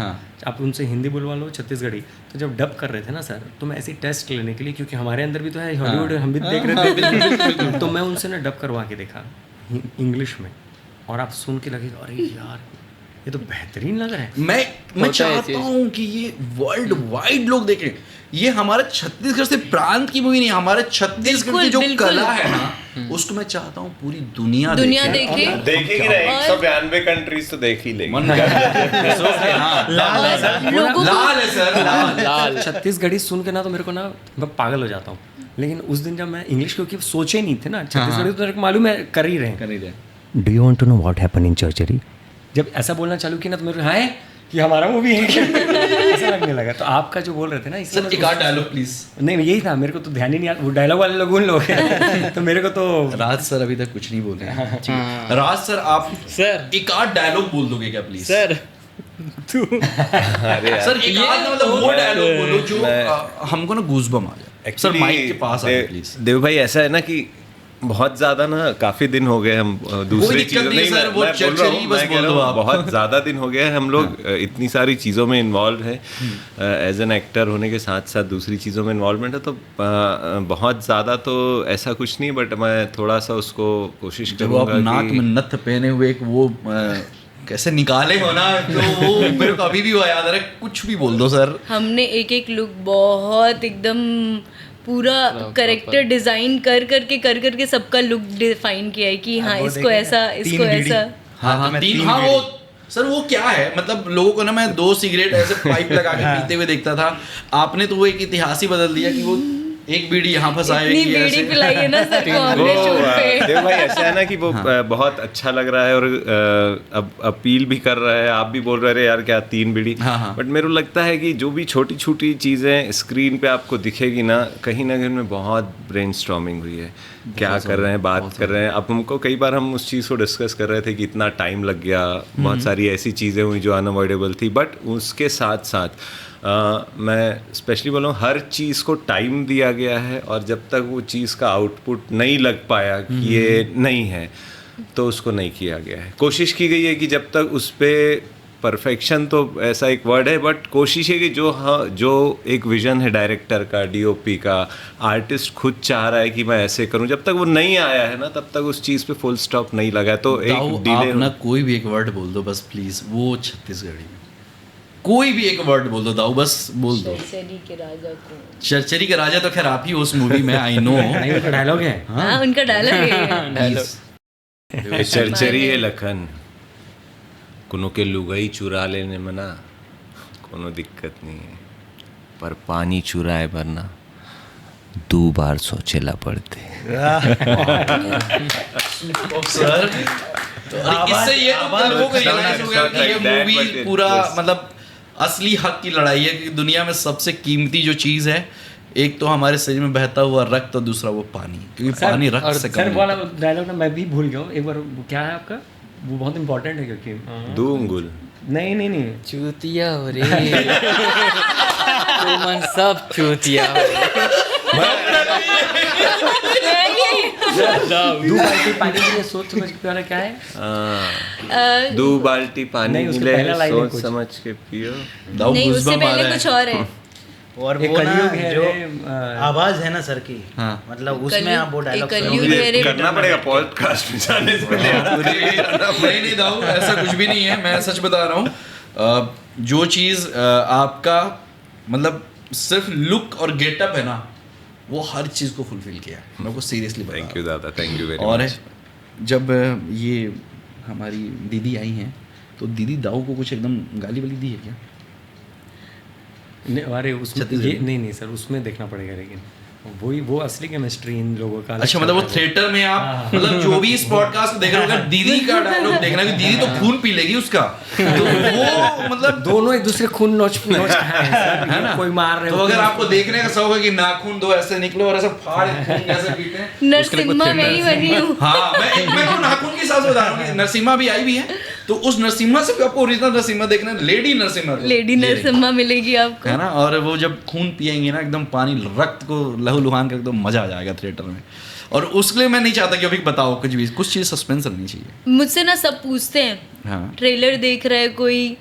आप उनसे हिंदी बुलवा लो, छत्तीसगढ़ी। तो जब डब कर रहे थे ना सर, तो मैं ऐसी टेस्ट लेने के लिए, क्योंकि हमारे अंदर भी तो है हॉलीवुड, हम भी देख रहे थे, तो मैं उनसे ना डब करवा के देखा इंग्लिश में, और आप सुन के लगे अरे यार ये तो बेहतरीन लग रहा है। मैं चाहता हूँ कि ये वर्ल्ड वाइड लोग देखें। ये हमारे छत्तीसगढ़ से प्रांत की मूवी नहीं, हमारे छत्तीसगढ़ की जो कला है ना, उसको मैं चाहता हूँ पूरी दुनिया देखे। देखेगी ना, 192 कंट्रीज तो देख ही लेंगे। लाल छत्तीसगढ़ी सुन के ना तो मेरे को ना मैं पागल हो जाता हूँ। लेकिन उस दिन जब मैं इंग्लिश, क्योंकि सोचे नहीं थे ना, छत्तीसगढ़ी तो मेरे को मालूम है कर ही रहे। Do you want to know what happened in चर्चरी? जब ऐसा बोलना चालू किया ना तो मेरे को है कि हमारा मूवी है ऐसा लगने लगा। तो आपका जो बोल रहे थे ना, सर एक आध डायलॉग प्लीज। नहीं यही था, मेरे को तो ध्यान ही नहीं आता, वो डायलॉग वाले लोग उन लोग हैं तो मेरे को तो राज सर अभी तक कुछ नहीं बोल रहे हैं। राज सर आप सर एक आध डायलॉग बोल दोगे क्या प्लीज? सर सर एक आध मतलब वो डायलॉग बोलो जो हमको ना गूज़बम आ जाए। सर माइक के पास आ प्लीज। देव भाई ऐसा है ना कि बहुत ज्यादा ना काफी दिन हो गए हम दूसरी चीजों नहीं, मैं बोल रहा हूँ बहुत ज्यादा दिन हो गए हम लोग इतनी सारी चीज़ों में इन्वॉल्व हैं। एज एन एक्टर होने के साथ साथ दूसरी चीज़ों में इन्वॉल्वमेंट है, तो बहुत ज़्यादा तो ऐसा कुछ नहीं, बट मैं थोड़ा सा उसको कोशिश करूँगा। आप नाक में नथ पहने हुए एक वो कैसे निकाले हो ना, तो वो मेरे को अभी भी वो याद आ रहा है। कुछ भी बोल दो सर। हमने एक लुक बहुत एकदम पूरा करेक्टर डिजाइन कर करके सबका लुक डिफाइन किया है कि हाँ इसको ऐसा, इसको ऐसा। हाँ सर वो क्या है, मतलब लोगों को ना मैं 2 सिगरेट ऐसे पाइप लगा के पीते हुए देखता था, आपने तो वो एक इतिहास ही बदल दिया कि वो एक बीड़ी यहाँ फंसाएगी, इतनी बीड़ी पिलाई है ना सर को हमने शूट पे। देव भाई ऐसा है ना कि वो बहुत अच्छा लग रहा है और अब अपील भी कर रहा है, आप भी बोल रहे यार क्या 3 बीड़ी, बट मेरे को लगता है कि जो भी छोटी छोटी चीज़ें स्क्रीन पे आपको दिखेगी ना कहीं उनमें बहुत ब्रेनस्टॉर्मिंग हुई है, क्या कर रहे हैं, बात कर रहे हैं। अब हमको कई बार हम उस चीज़ को डिस्कस कर रहे थे कि इतना टाइम लग गया, बहुत सारी ऐसी चीज़ें हुई जो अनअवॉइडेबल थी, बट उसके साथ साथ मैं स्पेशली बोलूँ हर चीज़ को टाइम दिया गया है, और जब तक वो चीज़ का आउटपुट नहीं लग पाया कि ये नहीं है तो उसको नहीं किया गया है। कोशिश की गई है कि जब तक उस पर परफेक्शन तो ऐसा एक वर्ड है, बट कोशिश है कि जो एक विजन है डायरेक्टर का, डीओपी का, आर्टिस्ट खुद चाह रहा है कि मैं ऐसे करूं, जब तक वो नहीं आया है ना तब तक उस चीज़ पे फुल स्टॉप नहीं लगा है। तो एक डिले ना, कोई भी एक वर्ड बोल दो बस प्लीज, वो छत्तीसगढ़ी में कोई भी एक वर्ड बोल दो दाऊ, बस बोल दो। चरचरी के राजा तो खैर आप ही उस मूवी में, आई नो। उनका डायलॉग है, हाँ उनका डायलॉग है। चरचरी है लखन, कोनो के लुगाई चुरा लेने मना, कोनो दिक्कत नहीं है, पर पानी चुराए वरना 2 बार सोचेला पड़ते। सर इससे ये लोगों को रियलाइज हो गया कि ये मूवी पूरा मतलब असली हक की लड़ाई है, कि दुनिया में सबसे कीमती जो चीज़ है, एक तो हमारे शरीर में बहता हुआ रक्त और दूसरा वो पानी, क्योंकि पानी रक्त से कम। सर वाला डायलॉग ना मैं भी भूल गया हूँ, एक बार क्या है आपका, वो बहुत इंपॉर्टेंट है क्योंकि 2 अंगुल नहीं चूतिया हो रे तू मन सब चूतिया हो दो बाल्टी पानी के लिए सोच समझ के पीना क्या है, 2 बाल्टी पानी मिले सोच समझ के पियो। नहीं उससे पहले कुछ और है, और वो ना जो आवाज है ना सर की, मतलब उसमें आप वो डायलॉग करना पड़ेगा पॉडकास्ट में जाने से पहले। नहीं दाऊ ऐसा कुछ भी नहीं है, मैं सच बता रहा हूँ। जो चीज़ आपका मतलब सिर्फ लुक और गेटअप है ना, वो हर चीज़ को फुलफिल किया है, मैं आपको सीरियसली बता रहा हूँ। थैंक यू दादा, थैंक यू वेरी और मच। जब ये हमारी दीदी आई हैं तो दीदी दाऊ को कुछ एकदम गाली वाली दी है क्या? अरे उसमें ये नहीं सर, उसमें देखना पड़ेगा, लेकिन वही वो असली केमिस्ट्री इन लोगों का। अच्छा मतलब वो थिएटर में आप मतलब जो भी इस पॉडकास्ट को देख रहे हो दीदी का डायलॉग देखना, कि दीदी तो खून पी लेगी उसका, तो वो मतलब दोनों एक दूसरे खून नोच है ना, कोई मार रहे तो अगर आपको देखने का शौक है कि नाखून दो ऐसे निकले और ऐसे फाड़ खून कैसे पीते हैं, नरसिम्हा मैं ही बनी हूँ। हाँ मैं तो नाखून के साथ बता रहा हूँ, नरसिम्हा भी आई भी है, तो उस नरसिम्हा से भी आपको ओरिजिनल नरसिम्हा देखना है, लेडी नरसिम्हा मिलेगी आपको, है ना। और वो जब खून पिएंगे ना एकदम पानी रक्त को लहू लुहान कर एकदम मजा आ जाएगा थिएटर में। और उसके लिए मैं नहीं चाहता कि अभी बताओ कुछ भी, कुछ चीज़ सस्पेंस रहनी चाहिए। मुझसे ना सब पूछते हैं, हाँ। ट्रेलर देख रहे हैं, कोई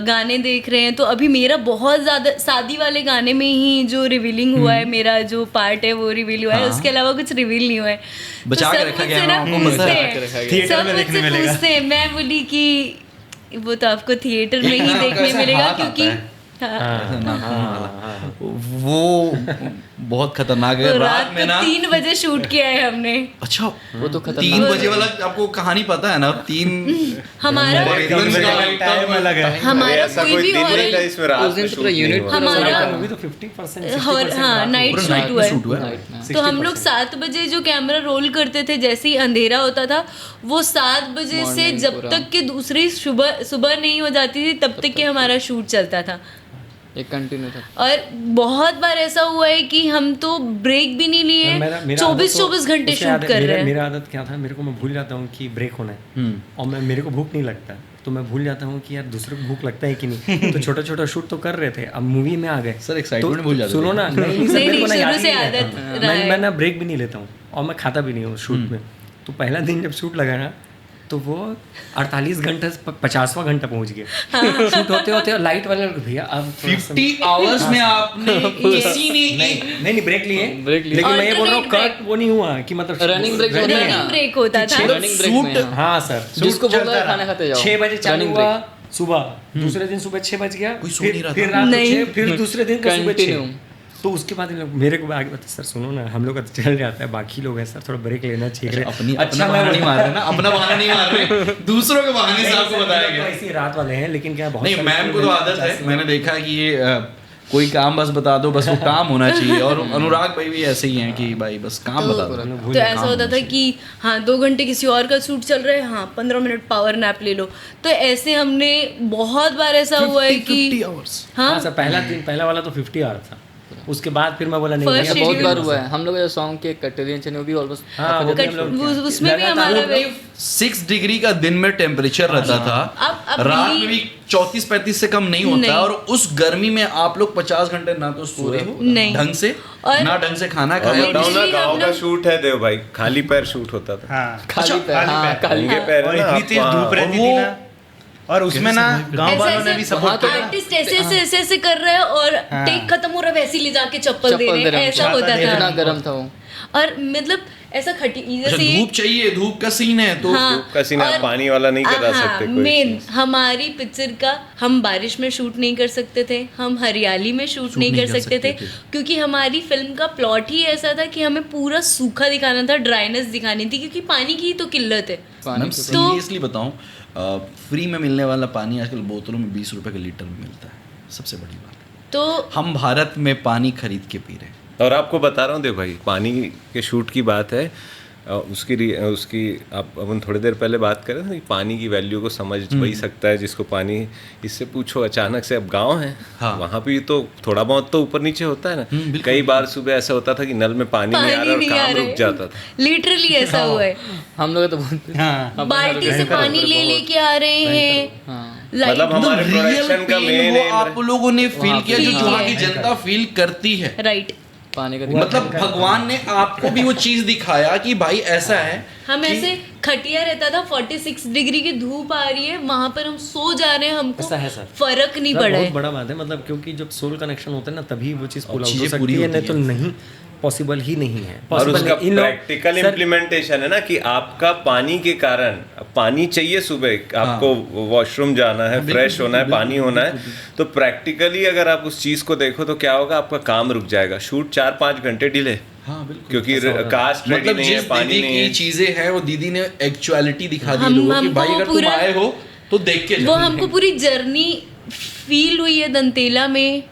गाने देख रहे हैं, तो अभी मेरा बहुत ज़्यादा शादी वाले गाने में ही जो रिवीलिंग हुआ है, मेरा जो पार्ट है वो रिवील हुआ है, उसके अलावा कुछ रिवील नहीं हुआ है। बचा के रखा गया है, सब मुझसे पूछते हैं, मैं बोली कि वो तो आपको थिएटर में ही देखने मिलेगा, क्योंकि वो बहुत खतरनाक है। रात में ना 3 बजे शूट किया है हमने। अच्छा वो तो 3 बजे वाला आपको कहानी पता है ना? 3 हमारा कोई भी मूवी तो 50% हाँ नाइट शूट हुआ है। तो हम लोग 7 बजे जो कैमरा रोल करते थे, जैसे ही अंधेरा होता था, वो 7 बजे से जब तक कि दूसरी सुबह नहीं हो जाती थी तब तक कि हमारा शूट चलता था, एक कंटिन्यू था। और बहुत बार ऐसा हुआ है कि हम तो ब्रेक भी नहीं लिए, 24 घंटे शूट कर रहे हैं। मेरा आदत क्या था, मेरे को मैं भूल जाता हूँ कि ब्रेक होना है, और मेरे को भूख नहीं लगता, तो मैं भूल जाता हूँ कि यार दूसरे को भूख लगता है कि नहीं। तो छोटा छोटा शूट तो कर रहे थे, अब मूवी में आ गए सर, एक्साइटमेंट भूल जाते। सुनो ना, शुरू से आदत मैं ना ब्रेक भी नहीं लेता हूँ, और मैं खाता भी नहीं हूँ शूट में। तो पहला दिन जब शूट लगा ना, तो वो 48 घंटे 50वां घंटा पहुंच गया शूट होते होते, लाइट वाले भैया अब 50 आवर्स में आपने किसी ने नहीं ब्रेक लिए, लेकिन मैं ये बोल रहा हूँ कट वो नहीं हुआ कि मतलब रनिंग ब्रेक होता था शूट। हाँ सर, जिसको बोला खाना खाते जाओ, 6 बजे चालू हुआ सुबह, दूसरे दिन सुबह 6 बज गया, कोई सो नहीं रहा फिर रात को 6, फिर दूसरे दिन सुबह 6। तो उसके बाद इन लोग मेरे को आगे बताते सर सुनो ना हम लोग का तो चल जाता है, बाकी लोग हैं सर थोड़ा ब्रेक लेना चाहिए। अपना बहाना नहीं मार रहे ना, अपना बहाना नहीं मार रहे, दूसरों के बहाने से आपको बताया गया। ऐसी रात वाले हैं, लेकिन क्या बहुत नहीं, मैम को तो आदत है, मैंने देखा कि ये कोई काम बस बता दो, बस वो काम होना चाहिए। और अनुराग भाई भी ऐसे ही हैं कि भाई बस काम बता दो। तो ऐसा होता था कि हाँ 2 घंटे किसी और का शूट चल रहा है, हाँ 15 मिनट पावर नैप ले लो। तो ऐसे हमने बहुत बार ऐसा हुआ है कि 50 hours। हाँ सर पहला वाला तो 50 आवर था, उसके बाद फिर मैं बोला नहीं First भैया, बहुत बार हुआ है। हम लोग जो सॉन्ग के कटेरियन चैनल वो भी ऑलमोस्ट हाँ, वो भी हम लोग उसमें भी हमारा 6 डिग्री का दिन में टेम्परेचर रहता था, अब रात में भी 34-35 से कम नहीं होता। नहीं। और उस गर्मी में आप लोग 50 घंटे ना तो सोए हो नहीं। ढंग से, और- ना ढंग से खाना खाया। Literally गाँव हम का लोग- शूट है देव भाई, खाली पैर शूट होता था। हाँ खाली पैर, हाँ खाली नंगे पैर और ना इतनी आप तेज वहाँ- धूप रहती थी ना, और उसमें ना गांव वालों ने भी सपोर्ट किया। आर्टिस्ट ऐसे कर रहे हैं और टेक खत्म हो रहा है वैसे ही ले जाके चप्पल दे रहे हैं, ऐसा होता इतना था। गर्म था वो। और मतलब ऐसा खटी अच्छा, जैसे धूप चाहिए, धूप का सीन है तो हाँ, कसी ना और- पानी वाला नहीं करा सकते कोई मेन चीज़। हमारी पिक्चर का हम बारिश में शूट नहीं कर सकते थे, हम हरियाली में शूट नहीं कर सकते थे, क्योंकि हमारी फिल्म का प्लॉट ही ऐसा था कि हमें पूरा सूखा दिखाना था, ड्राइनेस दिखानी थी, क्योंकि पानी की तो किल्लत है। मैम सीरियसली बताऊं, फ्री में मिलने वाला पानी आजकल बोतलों में 20 रुपए के लीटर में मिलता है, सबसे बड़ी बात है। तो हम भारत में पानी खरीद के पी रहे हैं। और आपको बता रहा हूँ देव भाई, पानी के शूट की बात है, उसकी आप अपन थोड़ी देर पहले बात करें ना, पानी की वैल्यू को समझ वही सकता है जिसको पानी। इससे पूछो अचानक से अब गांव है, हाँ। वहाँ पे तो थोड़ा बहुत तो ऊपर नीचे होता है ना। कई बार सुबह ऐसा होता था कि नल में पानी नहीं आ रहा और काम रुक जाता था। लिटरली ऐसा हुआ है, हम लोग तो बहुत हाँ बाल्टी से पानी ले लेके आ रहे हैं। मतलब हमारे प्रोडक्शन का मेन वो आप लोगों ने फील किया जो feel वहाँ की किया है। जनता फील करती है। राइट, पानी का मतलब भगवान ने आपको भी वो चीज दिखाया कि भाई ऐसा है। हम ऐसे खटिया रहता था, 46 डिग्री की धूप आ रही है, वहां पर हम सो जा रहे हैं, हमको ऐसा है सर। फर्क नहीं सर, पड़ा बहुत है। बड़ा बात है, मतलब क्योंकि जब सोल कनेक्शन होता है ना तभी वो चीज़ पुल आउट हो चीज़ें सकती पूरी है, होती नहीं तो नहीं पॉसिबल ही नहीं है। और Possible उसका नहीं। इन लोग- प्रैक्टिकल सर, इम्प्लीमेंटेशन है ना कि आपका पानी के कारण, पानी चाहिए सुबह आपको, वॉशरूम जाना है, फ्रेश होना है, पानी होना है, तो प्रैक्टिकली अगर आप उस चीज को देखो तो क्या होगा, आपका काम रुक जाएगा, शूट 4-5 घंटे डिले। हाँ बिल्कुल, क्योंकि कास्ट रेडी मतलब नहीं है, जिस पानी दीदी नहीं है। की चीजें हैं वो दीदी ने एक्चुअलिटी दिखा दी हम- लोगों की, हमको भाई अगर तुम पूरा- आए हो तो देख के वो जाओ। हमको पूरी जर्नी फील हुई है दंतेला में।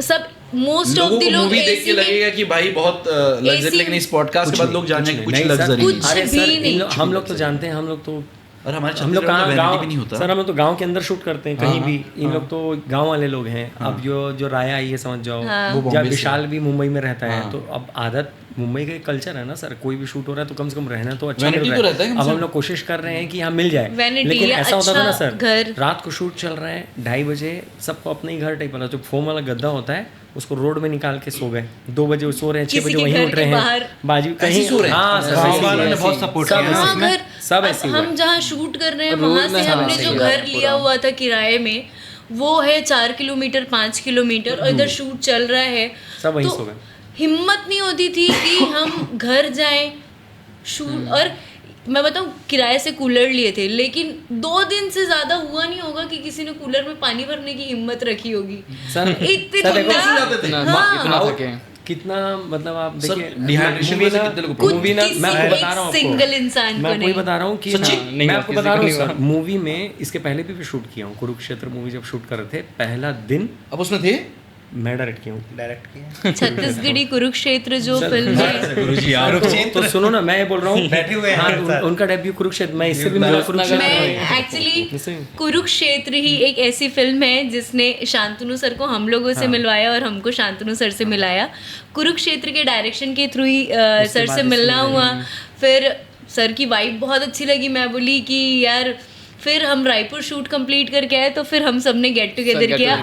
सब मोस्ट ऑफ लोगों द को लोग मूवी देख के AC में- लगेगा कि भाई बहुत लग्जरी, AC लेकिन इस पॉडकास्ट के बाद लोग जानेंगे कुछ नहीं, सर, लग्जरी कुछ अरे भी सर, नहीं। हम लोग तो जानते हैं, हम लोग तो और हमारे हम लोग कहाँ भी गाँव नहीं होता। सर, हम लोग तो गांव के अंदर शूट करते हैं कहीं भी। इन लोग तो गांव वाले लोग हैं। अब जो राया आई है समझ जाओ, वो या बॉम्बे से विशाल भी मुंबई में रहता है, तो अब आदत मुंबई का कल्चर है ना सर, कोई भी शूट हो रहा है तो कम से कम रहना तो अच्छा Vanity मिल तो रहा रहता है है। कम अब से हम लोग कोशिश कर रहे हैं कि यहाँ मिल जाए, Vanity लेकिन या ऐसा होता था ना अच्छा सर, घर। रात को शूट चल रहा है 2:30 बजे, सबको अपने ही घर टाइप वाला जो फोम वाला गद्दा होता है उसको रोड में निकाल के सो गए। 2 बजे वो सो रहे हैं, 6 किसी बजे के वहीं घर उठ रहे के हैं, बाहर। बाजू कहीं सो रहे हैं? हाँ सर, गाँव ऐसे ही वालों ने है, बहुत ऐसे ही। सपोर्ट सब किया ऐसे हाँ, ही। घर सब अब ऐसे ही हुआ हम है। जहाँ शूट कर रहे हैं रूल वहां में से हाँ, हमने सही जो है, घर लिया हुआ था किराए में वो है 4 किलोमीटर 5 किलोमीटर, और इधर शूट चल रहा है, सब वहीं तो सो गए। हिम्मत नहीं होती थी कि हम घर जाएं शूट। और मैं बताऊं, किराए से कूलर लिए थे, लेकिन 2 दिन से ज्यादा हुआ नहीं होगा कि किसी ने कूलर में पानी भरने की हिम्मत रखी होगी। सर, इतना सर देखो, इतना इतना Out- थके। कितना मतलब आप सर, देखिए dehydration मूवी वजह से ना, कितने लोगों को मूवी ना, किसी मैं आपको एक बता रहा हूँ single इंसान को मैं आपको नहीं। बता रहा हूँ कि सच्ची? हाँ, नहीं मैं हुआ, आपको किसी बता को रहा नहीं हूँ हुआ। सर, मूवी में इसके पहले भी शूट किया हूँ, कुरुक्षेत्र मूवी जब शूट कर रहे थे, पहला दिन अब उसमें थे मैं डायरेक्ट किया हूँ। डायरेक्ट किया छत्तीसगढ़ी कुरुक्षेत्र जो फिल्म है, तो सुनो ना, मैं ये बोल रहा हूँ बैठे हुए हैं हाँ, हमारे साथ। उनका डेब्यू कुरुक्षेत्र, मैं इससे भी मिला कुरुक्षेत्र में। मैं एक्चुअली इससे- कुरुक्षेत्र ही एक ऐसी फिल्म है जिसने शांतनु सर को हम लोगों से मिलवाया और हमको शांतनु सर से मिलाया। कुरुक्षेत्र के डायरेक्शन के थ्रू ही सर से मिलना हुआ। फिर सर की वाइब बहुत अच्छी लगी, मैं बोली कि यार, फिर हम रायपुर शूट कंप्लीट करके आए, तो फिर हम सबने गेट टुगेदर किया।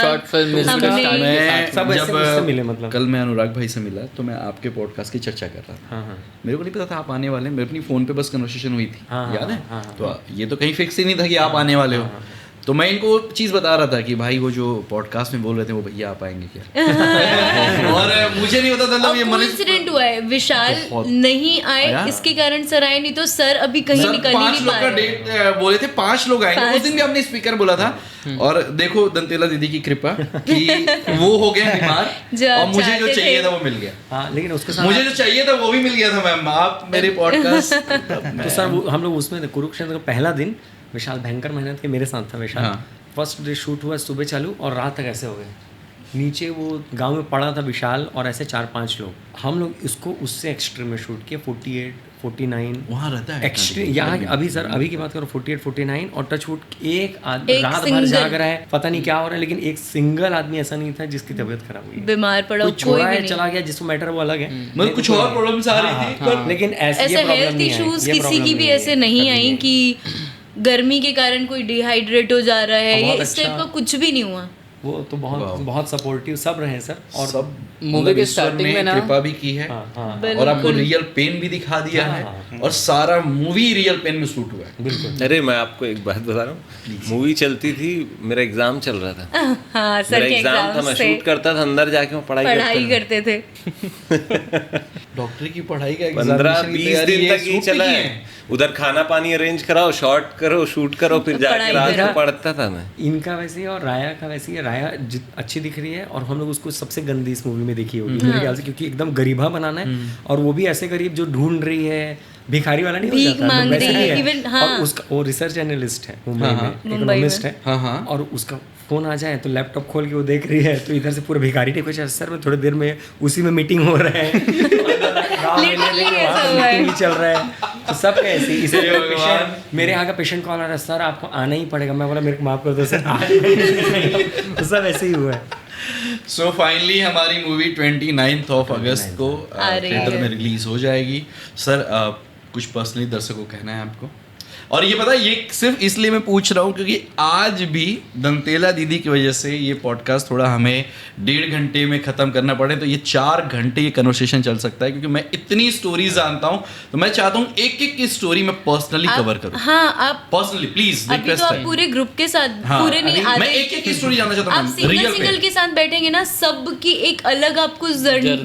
शॉर्ट फिल्म हमने मैं सब ऐसे जब उससे मिले मतलब। कल मैं अनुराग भाई से मिला तो मैं आपके पॉडकास्ट की चर्चा कर रहा था। हाँ हाँ मेरे को नहीं पता था आप आने वाले हैं, मेरे अपनी फ़ोन पे बस कन्वर्सेशन हुई थी, हाँ, याद है? हाँ, हाँ, तो ये तो कहीं फिक्स ही नहीं था कि आप आने वाले हो। तो मैं इनको चीज बता रहा था कि भाई वो जो पॉडकास्ट में बोल रहे थे वो भैया आ पाएंगे क्या और मुझे नहीं पता था ये इंसिडेंट हुआ है, विशाल नहीं आए इसके कारण सर आए, नहीं तो सर अभी कहीं निकल ही नहीं पा रहे। डेट बोले थे 5 लोग आएंगे, उस दिन भी आपने स्पीकर बोला था। और देखो दंतेला दीदी की कृपा कि वो हो गए बीमार और मुझे जो चाहिए था वो मिल गया। हाँ, लेकिन उसके साथ मुझे जो चाहिए था वो भी मिल गया था मैम, आप मेरे पॉडकास्ट। तो सर हम लोग उसमें कुरुक्षेत्र का पहला दिन विशाल भयंकर मेहनत के मेरे साथ था विशाल। फर्स्ट डे शूट हुआ, सुबह चालू और रात तक ऐसे हो गए। नीचे वो गांव में पड़ा था विशाल और ऐसे 4-5 लोग। हम लोग इसको उससे एक्सट्रीम में शूट किए, 48, 49 वहाँ रहता है एक्सट्रीम। यहाँ अभी सर अभी की बात करो 48, 49 और टचवुड एक आदमी रात भर जाग रहा है, पता नहीं क्या हो रहा है, लेकिन एक सिंगल आदमी ऐसा नहीं था जिसकी तबीयत खराब हुई, बीमार पड़ा, कोई छोड़ा है चला गया, जिसको मैटर वो अलग है। मतलब कुछ और प्रॉब्लम्स आ रही थी, लेकिन ऐसे हेल्थ इश्यूज किसी की भी ऐसे नहीं आई कि गर्मी के कारण कोई डिहाइड्रेट हो जा रहा है, ये इस टाइप का कुछ भी नहीं हुआ। वो तो बहुत सपोर्टिव सब रहे सर। और सब मूवी के स्टार्टिंग में ना कृपा भी की है और आपको रियल पेन भी दिखा दिया है और सारा मूवी रियल पेन में शूट हुआ है। बिल्कुल। अरे मैं आपको एक बात बता रहा हूँ, मूवी चलती थी, मेरा एग्जाम चल रहा था। हाँ, सर मेरा एग्जाम था, मैं शूट करता था, अंदर जाके मैं पढ़ाई करते थे। डॉक्टरी की पढ़ाई का 15-20 दिन तक ही चला है। उधर खाना पानी अरेंज कराओ, शॉट करो, शूट करो, फिर जाके रात को पढ़ता था मैं। इनका वैसे ही और राया का वैसे ही। राया अच्छी दिख रही है और हम लोग उसको सबसे गंदी इस मूवी में देखी होगी मेरे ख्याल से, क्योंकि एकदम गरीबा बनाना है और वो भी ऐसे गरीब जो ढूंढ रही है, भिखारी वाला नहीं हो जाता, तो वैसे ही है। और उसका वो रिसर्च एनालिस्ट है मुंबई में, इकोनॉमिस्ट है, और उसका फोन आ जाए तो लैपटॉप खोल के वो देख रही है, तो इधर से पूरा भिखारी टाइप का, सर में थोड़ी देर में उसी में मीटिंग हो रहा है, मीटिंग चल रहा है, तो सब कैसे इसे मेरे यहाँ का पेशेंट कॉल आ रहा है, सर आपको आना ही पड़ेगा। मैं बोला मेरे को माफ कर दो सर, तो सब ऐसे ही हुआ है। सो फाइनली हमारी मूवी 29 अगस्त को थिएटर में रिलीज हो जाएगी। सर कुछ पर्सनली दर्शकों को कहना है आपको? और ये पता, ये सिर्फ इसलिए मैं पूछ रहा हूँ क्योंकि आज भी दंतेला दीदी की वजह से ये पॉडकास्ट थोड़ा हमें 1.5 घंटे में ख़त्म करना पड़े, तो ये 4 घंटे ये कन्वर्सेशन चल सकता है, क्योंकि मैं इतनी स्टोरीज जानता हूँ, तो मैं चाहता हूँ एक एक की स्टोरी मैं पर्सनली कवर करूँ। हाँ, आप पर्सनली प्लीज रिक्वेस्ट है। पूरे ग्रुप के साथ पूरे नहीं आते, मैं एक एक की स्टोरी जानना चाहता हूँ। आप सिंगल के साथ बैठेंगे ना, सबकी एक अलग आपको जर्नी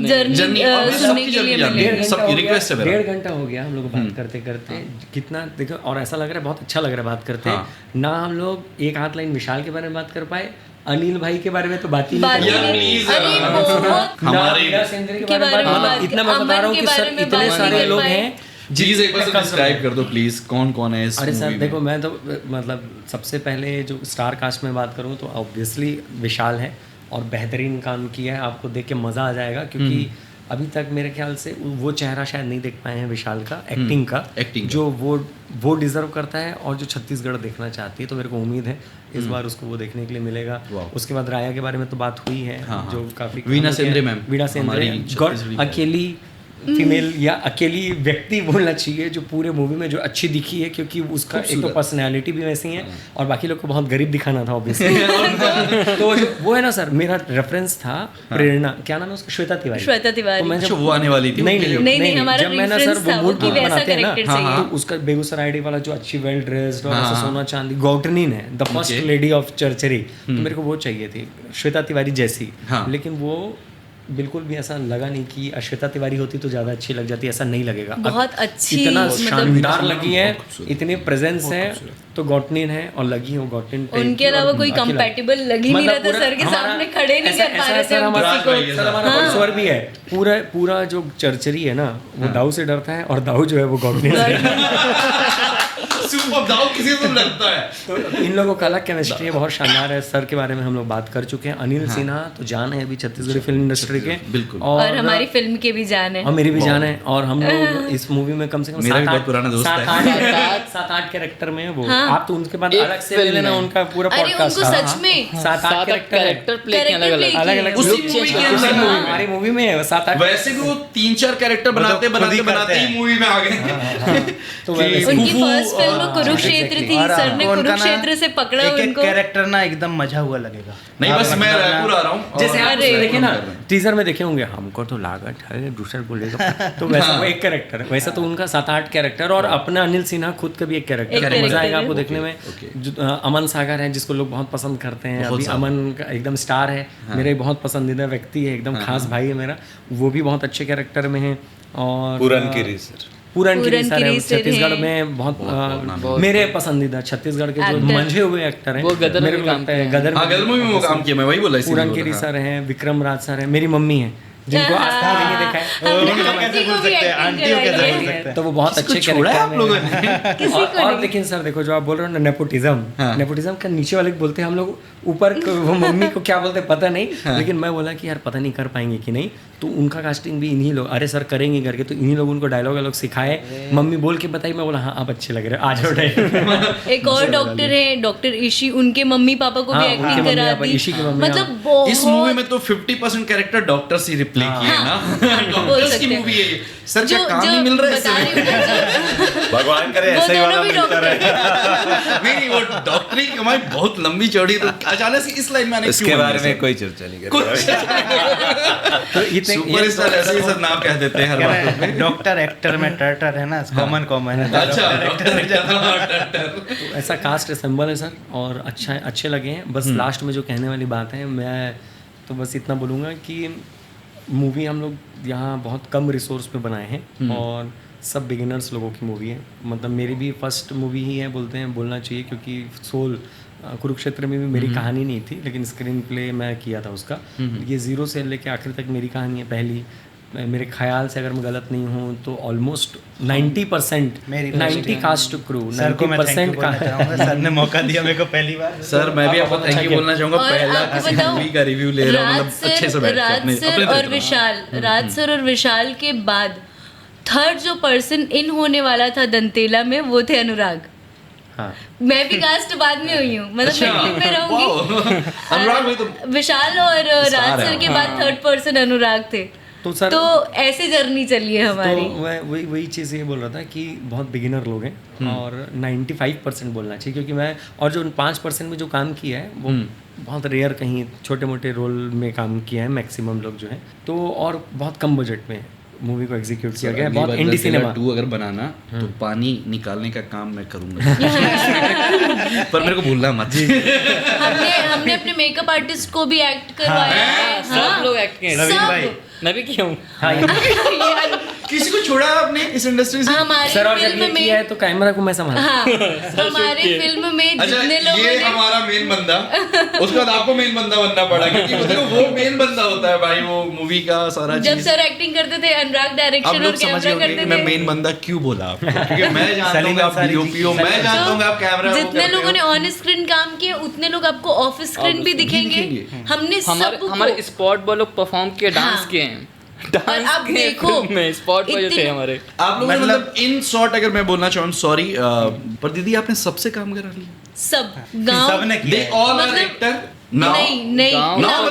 सुनने के लिए मिलेगी। सबकी रिक्वेस्ट है। 1.5 घंटा हो गया हम लोग बात करते करते, कितना देखो, और ऐसा लग रहा है बहुत अच्छा लग रहा है बात करते ना। हम लोग एक हाथ लाइन विशाल के बारे में बात कर पाए, अनिल भाई के बारे में तो बात ही नहीं कर, इतना मैं बता रहा हूँ कि सर इतने सारे लोग हैं। प्लीज एक बार डिस्क्राइब कर दो प्लीज, कौन कौन है इस अरे मूवी सर में? देखो, मैं तो मतलब सबसे पहले जो स्टार कास्ट में बात करूँ तो ऑब्वियसली विशाल है, और बेहतरीन काम किया है, आपको देख के मज़ा आ जाएगा, क्योंकि अभी तक मेरे ख्याल से वो चेहरा शायद नहीं देख पाए हैं विशाल का, एक्टिंग जो वो डिजर्व करता है, और जो छत्तीसगढ़ देखना चाहती है, तो मेरे को उम्मीद है इस बार उसको वो देखने के लिए मिलेगा। उसके बाद राया के बारे में तो बात हुई है, जो काफ़ी वीणा सेंद्रे मैम, वीणा सेंद्रे अकेली फीमेल या अकेली व्यक्ति बोलना चाहिए जो पूरे मूवी में जो अच्छी दिखी है, क्योंकि उसका एक तो पर्सनैलिटी भी वैसी है, और बाकी लोग को बहुत गरीब दिखाना था ऑब्वियसली। तो वो है ना सर, मेरा रेफरेंस था प्रेरणा, क्या नाम है उसका, श्वेता तिवारी। तो वो आने वाली थी? नहीं, जब मैं ना सर वो मूड बनाते हैं ना, तो उसका बेगूसराय आईडी वाला जो अच्छी वेल ड्रेस्ड और ऐसा सोना चांदी गौटनीन है, द फर्स्ट लेडी ऑफ चरचरी, तो मेरे को वो चाहिए थी श्वेता तिवारी जैसी। लेकिन वो बिल्कुल भी ऐसा लगा नहीं कि श्वेता तिवारी होती तो ज्यादा अच्छी लग जाती, ऐसा नहीं लगेगा। बहुत अच्छी, इतना शानदार लगी है, इतने प्रेजेंस है, तो गॉटनिन है और लगी हो गॉटनिन। उनके अलावा कोई कंपैटिबल लग ही नहीं रहा था, सर के सामने खड़े नहीं कर पा रहे थे। हमारा स्वर भी है, पूरा जो चरचरी है ना, वो दाऊ से डरता है, और दाऊ जो है वो गॉटनिन से। किसी से लगता है। तो इन लोगों का अलग केमिस्ट्री है, बहुत शानदार है। सर के बारे में हम लोग बात कर चुके हैं। अनिल सिन्हा तो जान है अभी छत्तीसगढ़ी फिल्म इंडस्ट्री के, बिल्कुल, और हमारी फिल्म के भी जान है, और मेरी भी जान है। और हम लोग इस मूवी में कम से कम 7-8 कैरेक्टर में वो, आप तो उनके बाद अलग से ले लेना उनका पूरा पॉडकास्ट। सच में 7-8 कैरेक्टर प्ले अलग हमारी मूवी में है 7-8। वैसे भी वो 3-4 कैरेक्टर बनाते ही मूवी में आ गए। तो उनकी फर्स्ट फिल्म वो कुरुक्षेत्र थी, सर ने कुरुक्षेत्र से पकड़ा उनको। एक कैरेक्टर ना एकदम मजा हुआ लगेगा। नहीं बस मैं रायपुर आ रहा हूँ, जैसे आप देखे ना टीजर में देखे होंगे, हमको तो लागत है दूसरा बोलेगा, तो वैसा वो एक कैरेक्टर, वैसा तो उनका 7-8 कैरेक्टर, और अपना अनिल सिन्हा खुद का भी एक कैरेक्टर, मजा आएगा आपको देखने में। अमन सागर है जिसको लोग बहुत पसंद करते हैं, अभी अमन का एकदम स्टार है, मेरे बहुत पसंदीदा व्यक्ति है, एकदम खास भाई है मेरा, वो भी बहुत अच्छे कैरेक्टर में है। और पूरनगिरी सर है छत्तीसगढ़ में बहुत मेरे पसंदीदा छत्तीसगढ़ के जो मंझे हुए एक्टर हैं, मेरे को लगता है गदर में वो काम किया, मैं वही बोला। पूरनगिरी सर हैं, विक्रम राज सर हैं, मेरी मम्मी है जिनको आज तक नहीं देखा है, तो वो बहुत अच्छे कैरेक्टर। और लेकिन सर देखो जो आप बोल रहे हो ना नेपोटिज्म का नीचे वाले बोलते हैं हम लोग, ऊपर वो मम्मी को क्या बोलते पता नहीं, लेकिन मैं बोला कि यार पता नहीं कर पाएंगे कि नहीं, तो उनका कास्टिंग भी इन्हीं लोग, अरे सर करेंगे करके, तो इन्हीं लोग उनको डायलॉग सिखाए, मम्मी बोल के बताई, मैं बोला हाँ आप अच्छे लग रहे हो, आज टाइम। एक और डॉक्टर है डॉक्टर ईशी, उनके मम्मी पापा को भी एक्टिंग करा दी, मतलब इस मूवी में तो 50% कैरेक्टर डॉक्टर से रिप्ले किए ना, डॉक्टर्स की मूवी है ये। सर क्या काम नहीं मिल रहा है, भगवान करे ऐसा ही वाला मिलता रहे। नहीं वो डॉक्टरी की कमाई बहुत लंबी चौड़ी, तो अचानक से इस लाइन में आने इसके बारे में कोई चर्चा नहीं करता, तो सुपरस्टार ऐसे ही सब नाम कह देते हैं हर बात में। डॉक्टर एक्टर में टर्टर है ना, कॉमन है। अच्छा तो ऐसा कास्ट असेंबल है सर, और अच्छे लगे हैं। बस लास्ट में जो कहने वाली बात है, मैं तो बस इतना बोलूँगा कि मूवी हम लोग यहाँ बहुत कम रिसोर्स पे बनाए हैं, और सब बिगिनर्स लोगों की मूवी है, मतलब मेरी भी फर्स्ट मूवी ही है बोलना चाहिए, क्योंकि सोल कुरुक्षेत्र में भी मेरी कहानी नहीं थी, लेकिन स्क्रीन प्ले मैं किया था उसका। ये 0 से लेके आखिर तक मेरी कहानी है पहली। मेरे ख्याल से अगर मैं गलत नहीं हूँ तो ऑलमोस्ट 90% 90 कास्ट क्रू 90% का सर ने मौका दिया मेरे को पहली बार। सर मैं भी आपको थैंक यू बोलना चाहूँगा, पहला किसी मूवी का रिव्यू ले रहा हूँ, मतलब अच्छे से बैठ के अपने राज सर और विशाल के बाद थर्ड जो पर्सन इन होने वाला था दंतेला में, वो थे अनुराग। हाँ। मैं भी कास्ट बाद में हुई हूँ, मतलब मैं में रहूंगी। अनुराग तो विशाल और राज सर के बाद थर्ड पर्सन अनुराग थे, तो सर तो ऐसे जर्नी चली है हमारी। तो मैं वही चीज़ ये बोल रहा था कि बहुत बिगिनर लोग हैं, और 95% बोलना चाहिए, क्योंकि मैं और जो 5% में जो काम किया है वो बहुत रेयर, कहीं छोटे मोटे रोल में काम किया है मैक्सिमम लोग जो हैं, तो और बहुत कम बजट में मूवी को एग्जीक्यूट किया गया है। बहुत इंडी सिनेमा 2 अगर बनाना तो पानी निकालने का काम मैं करूंगा पर मेरे को भूलना मत। हमने अपने मेकअप आर्टिस्ट को भी एक्ट करवाया है। सब लोग एक्ट किए, रवि भाई मैं भी किया हूँ। किसी को छोड़ा आपने इस इंडस्ट्री से? हमारी सर और जब फिल्म ये किया है तो कैमरा को मैं संभाला। हमारी फिल्म में अच्छा जितने लोगों ये ने हमारा मेन बंदा, उसके बाद आपको मेन बंदा बनना पड़ा, क्योंकि वो मेन बंदा होता है भाई, वो मूवी का सारा जब चीज। सर एक्टिंग करते थे, अनुराग डायरेक्शन और कैमरा करते थे। मैं मेन बंदा क्यों बोला आपको, क्योंकि मैं जानता हूं आप डीओपी हो, मैं जानता हूं आप कैमरा हो। जितने लोगों ने ऑन स्क्रीन काम किया, उतने लोग आपको ऑफ स्क्रीन भी दिखेंगे। हमने हमारे स्पॉट बॉय लोग परफॉर्म किए, डांस किए हैं। और आप देखो में स्पॉट पर थे हमारे। आप लोग मतलब इन शॉर्ट अगर मैं बोलना चाहूँ, सॉरी पर दीदी आपने सबसे काम करा लिया, सब गांव सबने they all are actor now, नहीं now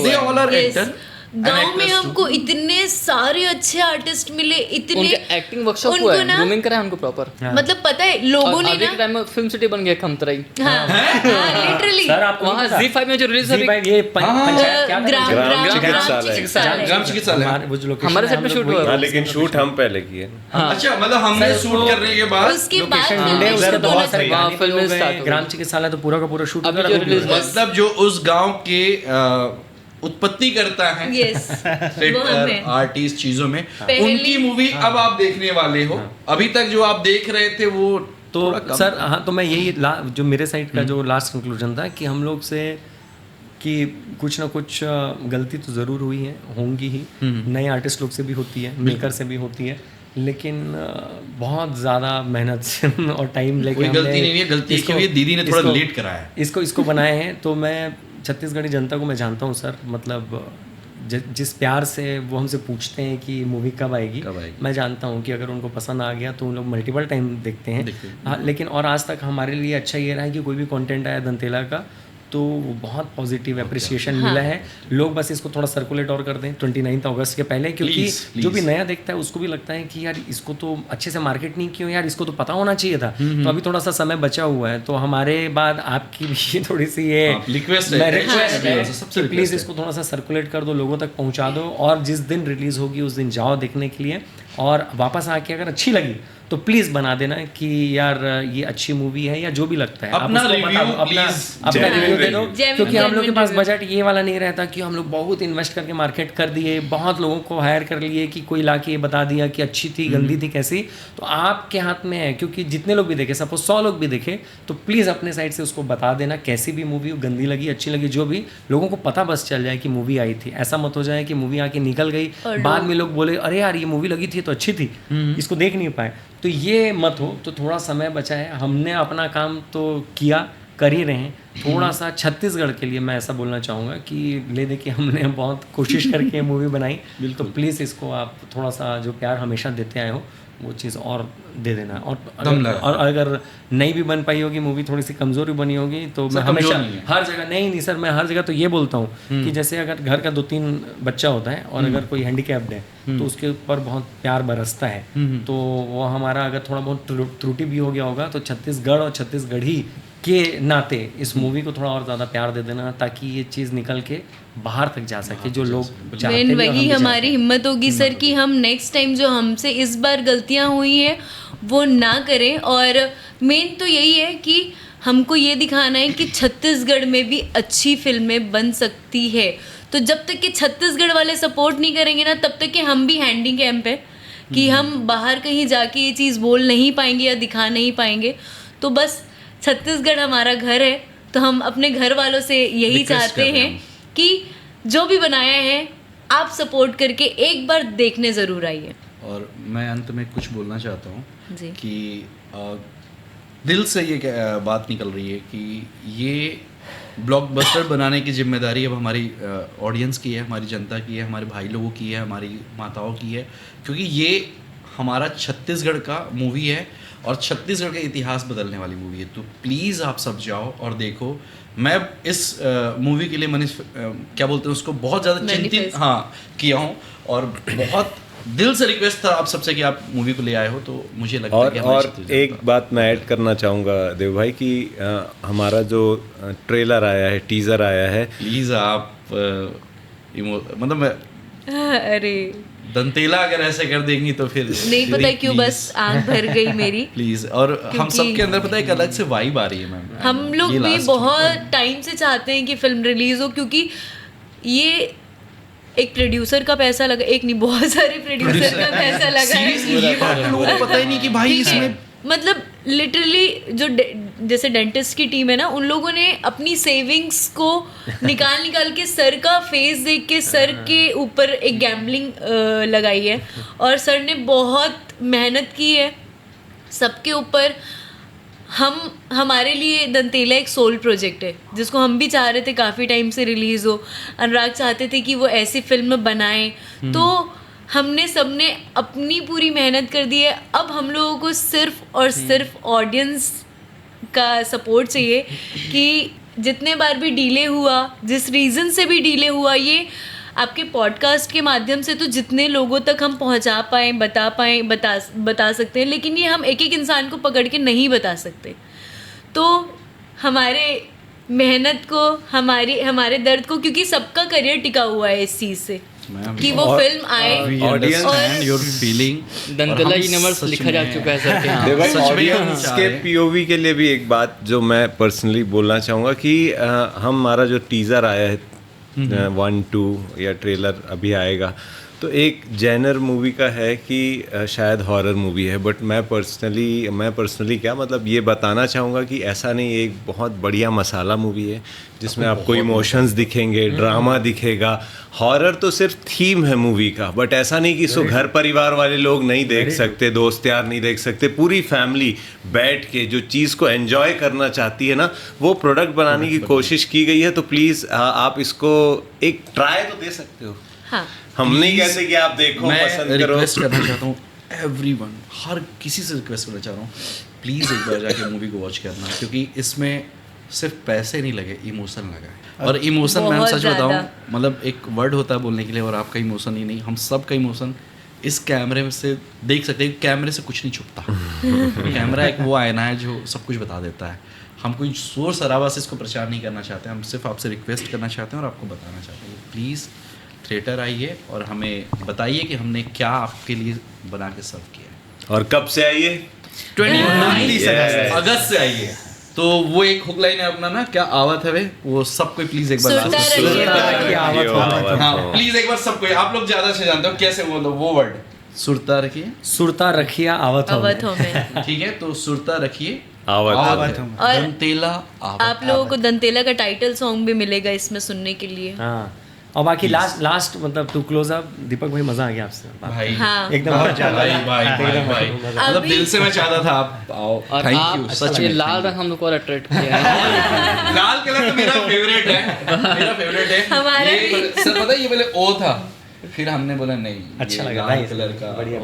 they all are actor. गांव में हमको इतने सारे अच्छे आर्टिस्ट मिले, इतने उनके एक्टिंग वर्कशॉप हुआ है, ग्रूमिंग करा है उनको प्रॉपर। मतलब पता है लोगों ने ना टाइम में फिल्म सिटी बन गया खमतराई। हाँ लिटरली सर आपको वहाँ Z5 में जो रिलीज हुई, ये पंचायत क्या ग्राम चिकित्सालय वो जो लोकेशन हमारे सेट पे शूट हुआ। हाँ, लेकिन शूट हम पहले किए। अच्छा मतलब हमने शूट करने के बाद उसके बाद उधर बहुत सारे वहाँ गाने फिल्में लोग start हैं, हो ग्राम चिकित्सालय तो पूरा का पूरा शूट अभी जो रिलीज मतलब जो उस गांव के उत्पत्ति करता है आर्टिस्ट चीजों में, उनकी मूवी अब आप देखने वाले हो। अभी तक जो आप देख रहे थे वो तो सर हाँ, तो मैं यही जो मेरे साइड का जो लास्ट कंक्लूजन था कि हम लोग से कि कुछ ना कुछ गलती तो ज़रूर हुई है, होंगी ही, नए आर्टिस्ट लोग से भी होती है, मेकर से भी होती है, लेकिन बहुत ज़्यादा मेहनत से और टाइम लेके कोई गलती नहीं है, गलती की हुई दीदी ने थोड़ा लेट कराया इसको बनाए हैं। तो मैं छत्तीसगढ़ी जनता को मैं जानता हूँ सर, मतलब जिस प्यार से वो हमसे पूछते हैं कि मूवी कब आएगी, मैं जानता हूँ कि अगर उनको पसंद आ गया तो उन लोग मल्टीपल टाइम देखते हैं। हाँ, लेकिन और आज तक हमारे लिए अच्छा ये रहा है कि कोई भी कंटेंट आया दंतेला का तो वो बहुत पॉजिटिव अप्रिसिएशन मिला है। लोग बस इसको थोड़ा सर्कुलेट और कर दें 29 अगस्त के पहले, क्योंकि जो भी नया देखता है उसको भी लगता है कि यार इसको तो अच्छे से मार्केट नहीं किया यार, इसको तो पता होना चाहिए था। तो अभी थोड़ा सा समय बचा हुआ है, तो हमारे बाद आपकी भी थोड़ी सी ये रिक्वेस्ट है, प्लीज़ इसको थोड़ा सा सर्कुलेट कर दो, लोगों तक पहुँचा दो, और जिस दिन रिलीज़ होगी उस दिन जाओ देखने के लिए, और वापस आके अगर अच्छी लगी तो प्लीज बना देना कि यार ये अच्छी मूवी है, या जो भी लगता है अपना रिव्यू दे दो, क्योंकि हम लोग के पास बजट ये वाला नहीं रहता कि हम लोग बहुत इन्वेस्ट करके मार्केट कर दिए, बहुत लोगों को हायर कर लिए कि कोई ला के ये बता दिया कि अच्छी थी गंदी थी कैसी। तो आपके हाथ में है, क्योंकि जितने लोग भी देखे, सपोज 100 लोग भी देखे, तो प्लीज़ अपने साइड से उसको बता देना कैसी भी मूवी, गंदी लगी अच्छी लगी जो भी, लोगों को पता बस चल जाए कि मूवी आई थी। ऐसा मत हो जाए कि मूवी आके निकल गई, बाद में लोग बोले अरे यार ये मूवी लगी थी तो अच्छी थी, इसको देख नहीं पाए। तो ये मत हो। तो थोड़ा समय बचा है, हमने अपना काम तो किया, कर ही रहे हैं। थोड़ा सा छत्तीसगढ़ के लिए मैं ऐसा बोलना चाहूँगा कि ले दे कि हमने बहुत कोशिश करके मूवी बनाई, तो प्लीज़ इसको आप थोड़ा सा जो प्यार हमेशा देते आए हो वो चीज़ और दे देना। और अगर नहीं भी बन पाई होगी मूवी, थोड़ी सी कमज़ोर भी बनी होगी, तो मैं हमेशा हर जगह नहीं सर, मैं हर जगह तो ये बोलता हूँ कि जैसे अगर घर का 2-3 बच्चा होता है और अगर कोई हैंडीकैप्ड है तो उसके ऊपर बहुत प्यार बरसता है। तो वो हमारा अगर थोड़ा बहुत त्रुटि भी हो गया होगा तो छत्तीसगढ़ और छत्तीसगढ़ी के नाते इस मूवी को थोड़ा और ज़्यादा प्यार दे देना, ताकि ये चीज़ निकल के बाहर तक जा सके जो लोग चाहते हैं। वही हमारी हिम्मत होगी सर कि हम नेक्स्ट टाइम जो हमसे इस बार गलतियां हुई हैं वो ना करें। और मेन तो यही है कि हमको ये दिखाना है कि छत्तीसगढ़ में भी अच्छी फिल्में बन सकती है। तो जब तक कि छत्तीसगढ़ वाले सपोर्ट नहीं करेंगे ना, तब तक कि हम भी हैंडीकैप है कि हम बाहर कहीं जाके ये चीज़ बोल नहीं पाएंगे या दिखा नहीं पाएंगे। तो बस छत्तीसगढ़ हमारा घर है, तो हम अपने घर वालों से यही चाहते हैं कि जो भी बनाया है आप सपोर्ट करके एक बार देखने ज़रूर आइए। और मैं अंत में कुछ बोलना चाहता हूँ कि दिल से ये बात निकल रही है कि ये ब्लॉकबस्टर बनाने की जिम्मेदारी अब हमारी ऑडियंस की है, हमारी जनता की है, हमारे भाई लोगों की है, हमारी माताओं की है, क्योंकि ये हमारा छत्तीसगढ़ का मूवी है और छत्तीसगढ़ का इतिहास बदलने वाली मूवी है। तो प्लीज़ आप सब जाओ और देखो। मैं इस मूवी के लिए मनीष क्या बोलते हैं उसको बहुत ज़्यादा चिंतित किया हूँ, और बहुत दिल से रिक्वेस्ट था आप सबसे कि आप मूवी को ले आए हो। तो मुझे लगता है कि और एक बात मैं ऐड करना चाहूँगा देव भाई कि हमारा जो ट्रेलर आया है, टीज़र आया है, प्लीज़ आप मतलब अरे दंतेला अगर ऐसे कर देंगी तो फिर नहीं पता क्यों बस आंख भर गई मेरी प्लीज। और हम सबके अंदर पता है एक अलग से वाइब आ रही है मैम। हम लोग भी बहुत टाइम से चाहते हैं कि फिल्म रिलीज हो, क्योंकि ये एक प्रोड्यूसर का पैसा लगा, एक नहीं बहुत सारे प्रोड्यूसर का पैसा लगा है। ये बात लोगों को पता ही नहीं कि भाई इसमें मतलब लिटरली जो जैसे डेंटिस्ट की टीम है ना, उन लोगों ने अपनी सेविंग्स को निकाल के सर का फेस देख के सर के ऊपर एक गैम्बलिंग लगाई है, और सर ने बहुत मेहनत की है सबके ऊपर। हमारे लिए दंतेला एक सोल प्रोजेक्ट है जिसको हम भी चाह रहे थे काफ़ी टाइम से रिलीज़ हो। अनुराग चाहते थे कि वो ऐसी फिल्म बनाएं, तो हमने सबने अपनी पूरी मेहनत कर दी है। अब हम लोगों को सिर्फ और सिर्फ ऑडियंस का सपोर्ट चाहिए कि जितने बार भी डिले हुआ, जिस रीज़न से भी डिले हुआ, ये आपके पॉडकास्ट के माध्यम से तो जितने लोगों तक हम पहुंचा पाएँ, बता सकते हैं, लेकिन ये हम एक एक इंसान को पकड़ के नहीं बता सकते। तो हमारे मेहनत को, हमारे दर्द को, क्योंकि सबका करियर टिका हुआ है इस चीज़ से कि वो फिल्म आए। Audience your feeling Dantela universe लिखा जा चुका है सर के। ऑडियंस के पीओवी के लिए भी एक बात जो मैं पर्सनली बोलना चाहूँगा कि हमारा जो टीज़र आया है 1, 2 या ट्रेलर अभी आएगा, तो एक जैनर मूवी का है कि शायद हॉरर मूवी है, बट मैं पर्सनली क्या मतलब ये बताना चाहूँगा कि ऐसा नहीं, एक बहुत बढ़िया मसाला मूवी है जिसमें आपको इमोशंस दिखेंगे, ड्रामा दिखेगा। हॉरर तो सिर्फ थीम है मूवी का, बट ऐसा नहीं कि इसको घर परिवार वाले लोग नहीं देख सकते, दोस्त यार नहीं देख सकते। पूरी फैमिली बैठ के जो चीज़ को एंजॉय करना चाहती है ना, वो प्रोडक्ट बनाने की कोशिश की गई है। तो प्लीज़ आप इसको एक ट्राई तो दे सकते हो। हाँ, हम नहीं कहते कि आप देखो, पसंद करो। रिक्वेस्ट करना चाहता हूँ एवरीवन, हर किसी से रिक्वेस्ट करना चाह रहा हूँ, प्लीज़ एक बार जाके मूवी को वॉच करना, क्योंकि इसमें सिर्फ पैसे नहीं लगे, इमोशन लगा है। और इमोशन मैं सच बताऊं, मतलब एक वर्ड होता है बोलने के लिए, और आपका इमोशन ही नहीं, हम सब का इमोशन इस कैमरे में से देख सकते हैं। कैमरे से कुछ नहीं छुपता। कैमरा एक वो आईना है जो सब कुछ बता देता है। हम कोई शोर शराबा से इसको प्रचार नहीं करना चाहते, हम सिर्फ आपसे रिक्वेस्ट करना चाहते हैं और आपको बताना चाहते हैं, प्लीज़ थिएटर आइए और हमें बताइए कि हमने क्या आपके लिए बना के सर्व किया है। और कब से आइए? 29 अगस्त से आइए। तो वो एक हुक लाइन है अपना ना, क्या आवत है वे, वो सब कोई प्लीज एक बार हाँ प्लीज एक बार सब कोई, आप लोग ज्यादा अच्छे जानते हो कैसे बोलो वो वर्ड, सुरता रखिए, सुरता रखिए आवत हो में। ठीक है, तो सुरता रखिए आवत हो। दंतेला आवत। आप लोगों को दंतेला का टाइटल सॉन्ग भी मिलेगा इसमें सुनने के लिए। हाँ, और बाकी लास्ट मतलब टू क्लोज अप, दीपक भाई मजा आ गया आपसे भाई। हाँ। एकदम भाई मतलब दिल से मैं चाहता था आप आओ। थैंक यू सच में। लाल रंग हम लोग को अट्रैक्ट किया है। लाल कलर तो मेरा फेवरेट है। हमारा ये सर पता है ये पहले ओ था, फिर हमने बोला नहीं अच्छा लगा, लाल कलर का बढ़िया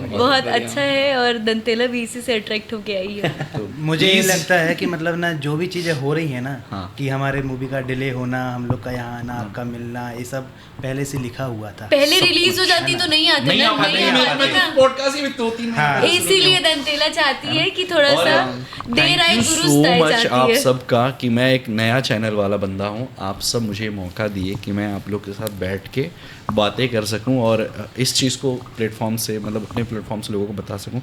बहुत अच्छा है और दंतेला भी इसी से अट्रैक्ट होके आई है। तो मुझे ये लगता है कि मतलब ना जो भी चीज़ें हो रही है ना, हाँ। कि हमारे मूवी का डिले होना, हम लोग का यहाँ आना, आपका मिलना, ये सब पहले से लिखा हुआ था। पहले रिलीज हो जाती तो नहीं आते नहीं ना, आ पाते नहीं आ पाते ना। पॉडकास्ट ही 2-3 हाँ। इसीलिए दंतेला चाहती है कि थोड़ा सा देर आए दुरुस्त आए मच चाहती आप है। सबका कि मैं एक नया चैनल वाला बंदा हूँ, आप सब मुझे मौका दिए कि मैं आप लोग के साथ बैठ के बातें कर सकूं और इस चीज़ को प्लेटफॉर्म से, मतलब अपने प्लेटफॉर्म से लोगों को बता सकूं।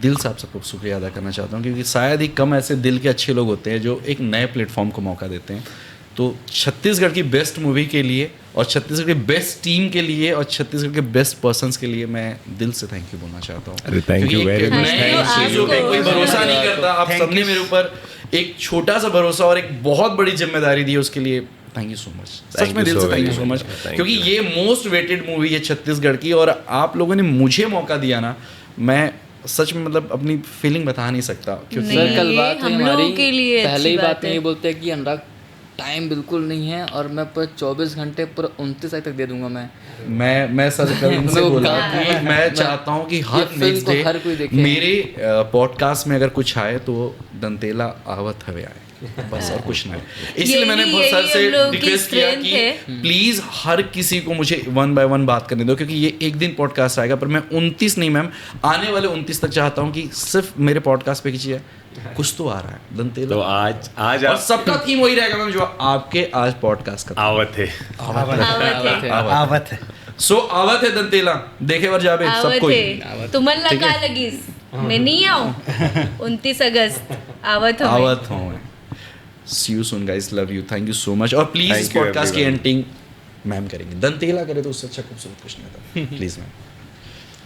दिल से आप सबको शुक्रिया अदा करना चाहता हूं, क्योंकि शायद ही कम ऐसे दिल के अच्छे लोग होते हैं जो एक नए प्लेटफॉर्म को मौका देते हैं। तो छत्तीसगढ़ की बेस्ट मूवी के लिए और छत्तीसगढ़ की बेस्ट टीम के लिए और छत्तीसगढ़ के बेस्ट पर्सन्स के लिए मैं दिल से थैंक यू बोलना चाहता हूँ। Thank you very much. नई चीज़ों पे कोई भरोसा नहीं करता, आप सबने मेरे ऊपर एक छोटा सा भरोसा और एक बहुत बड़ी जिम्मेदारी दी है, उसके लिए थैंक यू सो मच। सच में दिल से थैंक यू सो मच, क्योंकि ये मोस्ट वेटेड मूवी है छत्तीसगढ़ की और आप लोगों ने मुझे मौका दिया ना, मैं सच में मतलब अपनी फीलिंग बता नहीं सकता। क्योंकि सर कल बात हुई हम लोगों हमारी, के लिए पहले ही अच्छी बात बात में है। ये बोलते हैं कि अनुराग टाइम बिल्कुल नहीं है और मैं पूरा 24 घंटे पूरा 29 तक दे दूंगा। मैं सर कल से बोला कि मैं चाहता हूँ कि हर नेक्स्ट डे हर कोई देखे। मेरे पॉडकास्ट में अगर कुछ आए तो दंतेला आवत हवे आए, बस और कुछ नहीं। इसलिए मैंने बहुत सर से रिक्वेस्ट किया कि प्लीज हर किसी को मुझे 1 by 1 बात करने दो, क्योंकि ये एक दिन पॉडकास्ट आएगा, पर मैं 29 नहीं मैम, आने वाले 29 तक चाहता हूँ कि सिर्फ मेरे पॉडकास्ट पे कीजिए, कुछ तो आ रहा है दंतेला। तो आज और सबका थीम वही रहेगा मैम जो आपके आज पॉडकास्ट का आवत है। आवत है। सो आवत है दंतेला, देखे वर जाबे सब कोई। तुम्हाला का लगीस मैं नहीं आऊं 29 अगस्त आवत हो। आवत हो। See you soon guys, love you, thank you so much. और प्लीज इस Thank you, पॉडकास्ट की everyone. एंडिंग मैम करेंगे, दंतेला करे तो उससे अच्छा खूबसूरत कुछ नहीं था। Please ma'am.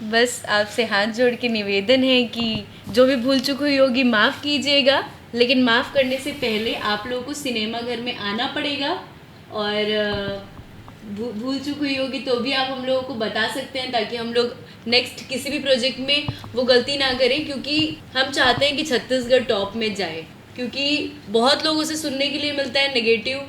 बस आपसे हाथ जोड़ के निवेदन है कि जो भी भूल चूक हुई होगी माफ़ कीजिएगा, लेकिन माफ़ करने से पहले आप लोगों को सिनेमा घर में आना पड़ेगा और भूल चूक हुई होगी तो भी आप हम लोगों को बता सकते हैं, ताकि हम लोग नेक्स्ट किसी भी प्रोजेक्ट में वो गलती ना करें, क्योंकि हम चाहते हैं कि छत्तीसगढ़ टॉप में जाए। क्योंकि बहुत लोगों से सुनने के लिए मिलता है नेगेटिव,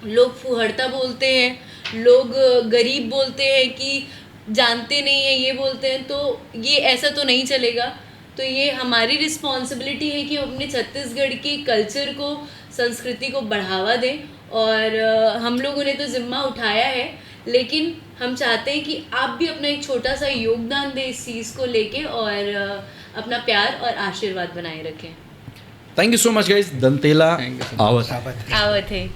लोग फुहड़ता बोलते हैं, लोग गरीब बोलते हैं कि जानते नहीं हैं, ये बोलते हैं, तो ये ऐसा तो नहीं चलेगा। तो ये हमारी रिस्पॉन्सिबिलिटी है कि हम अपने छत्तीसगढ़ की कल्चर को, संस्कृति को बढ़ावा दें, और हम लोगों ने तो जिम्मा उठाया है, लेकिन हम चाहते हैं कि आप भी अपना एक छोटा सा योगदान दें इस चीज़ को लेके और अपना प्यार और आशीर्वाद बनाए रखें। Thank you so much guys. Dantela आवत। आवत है।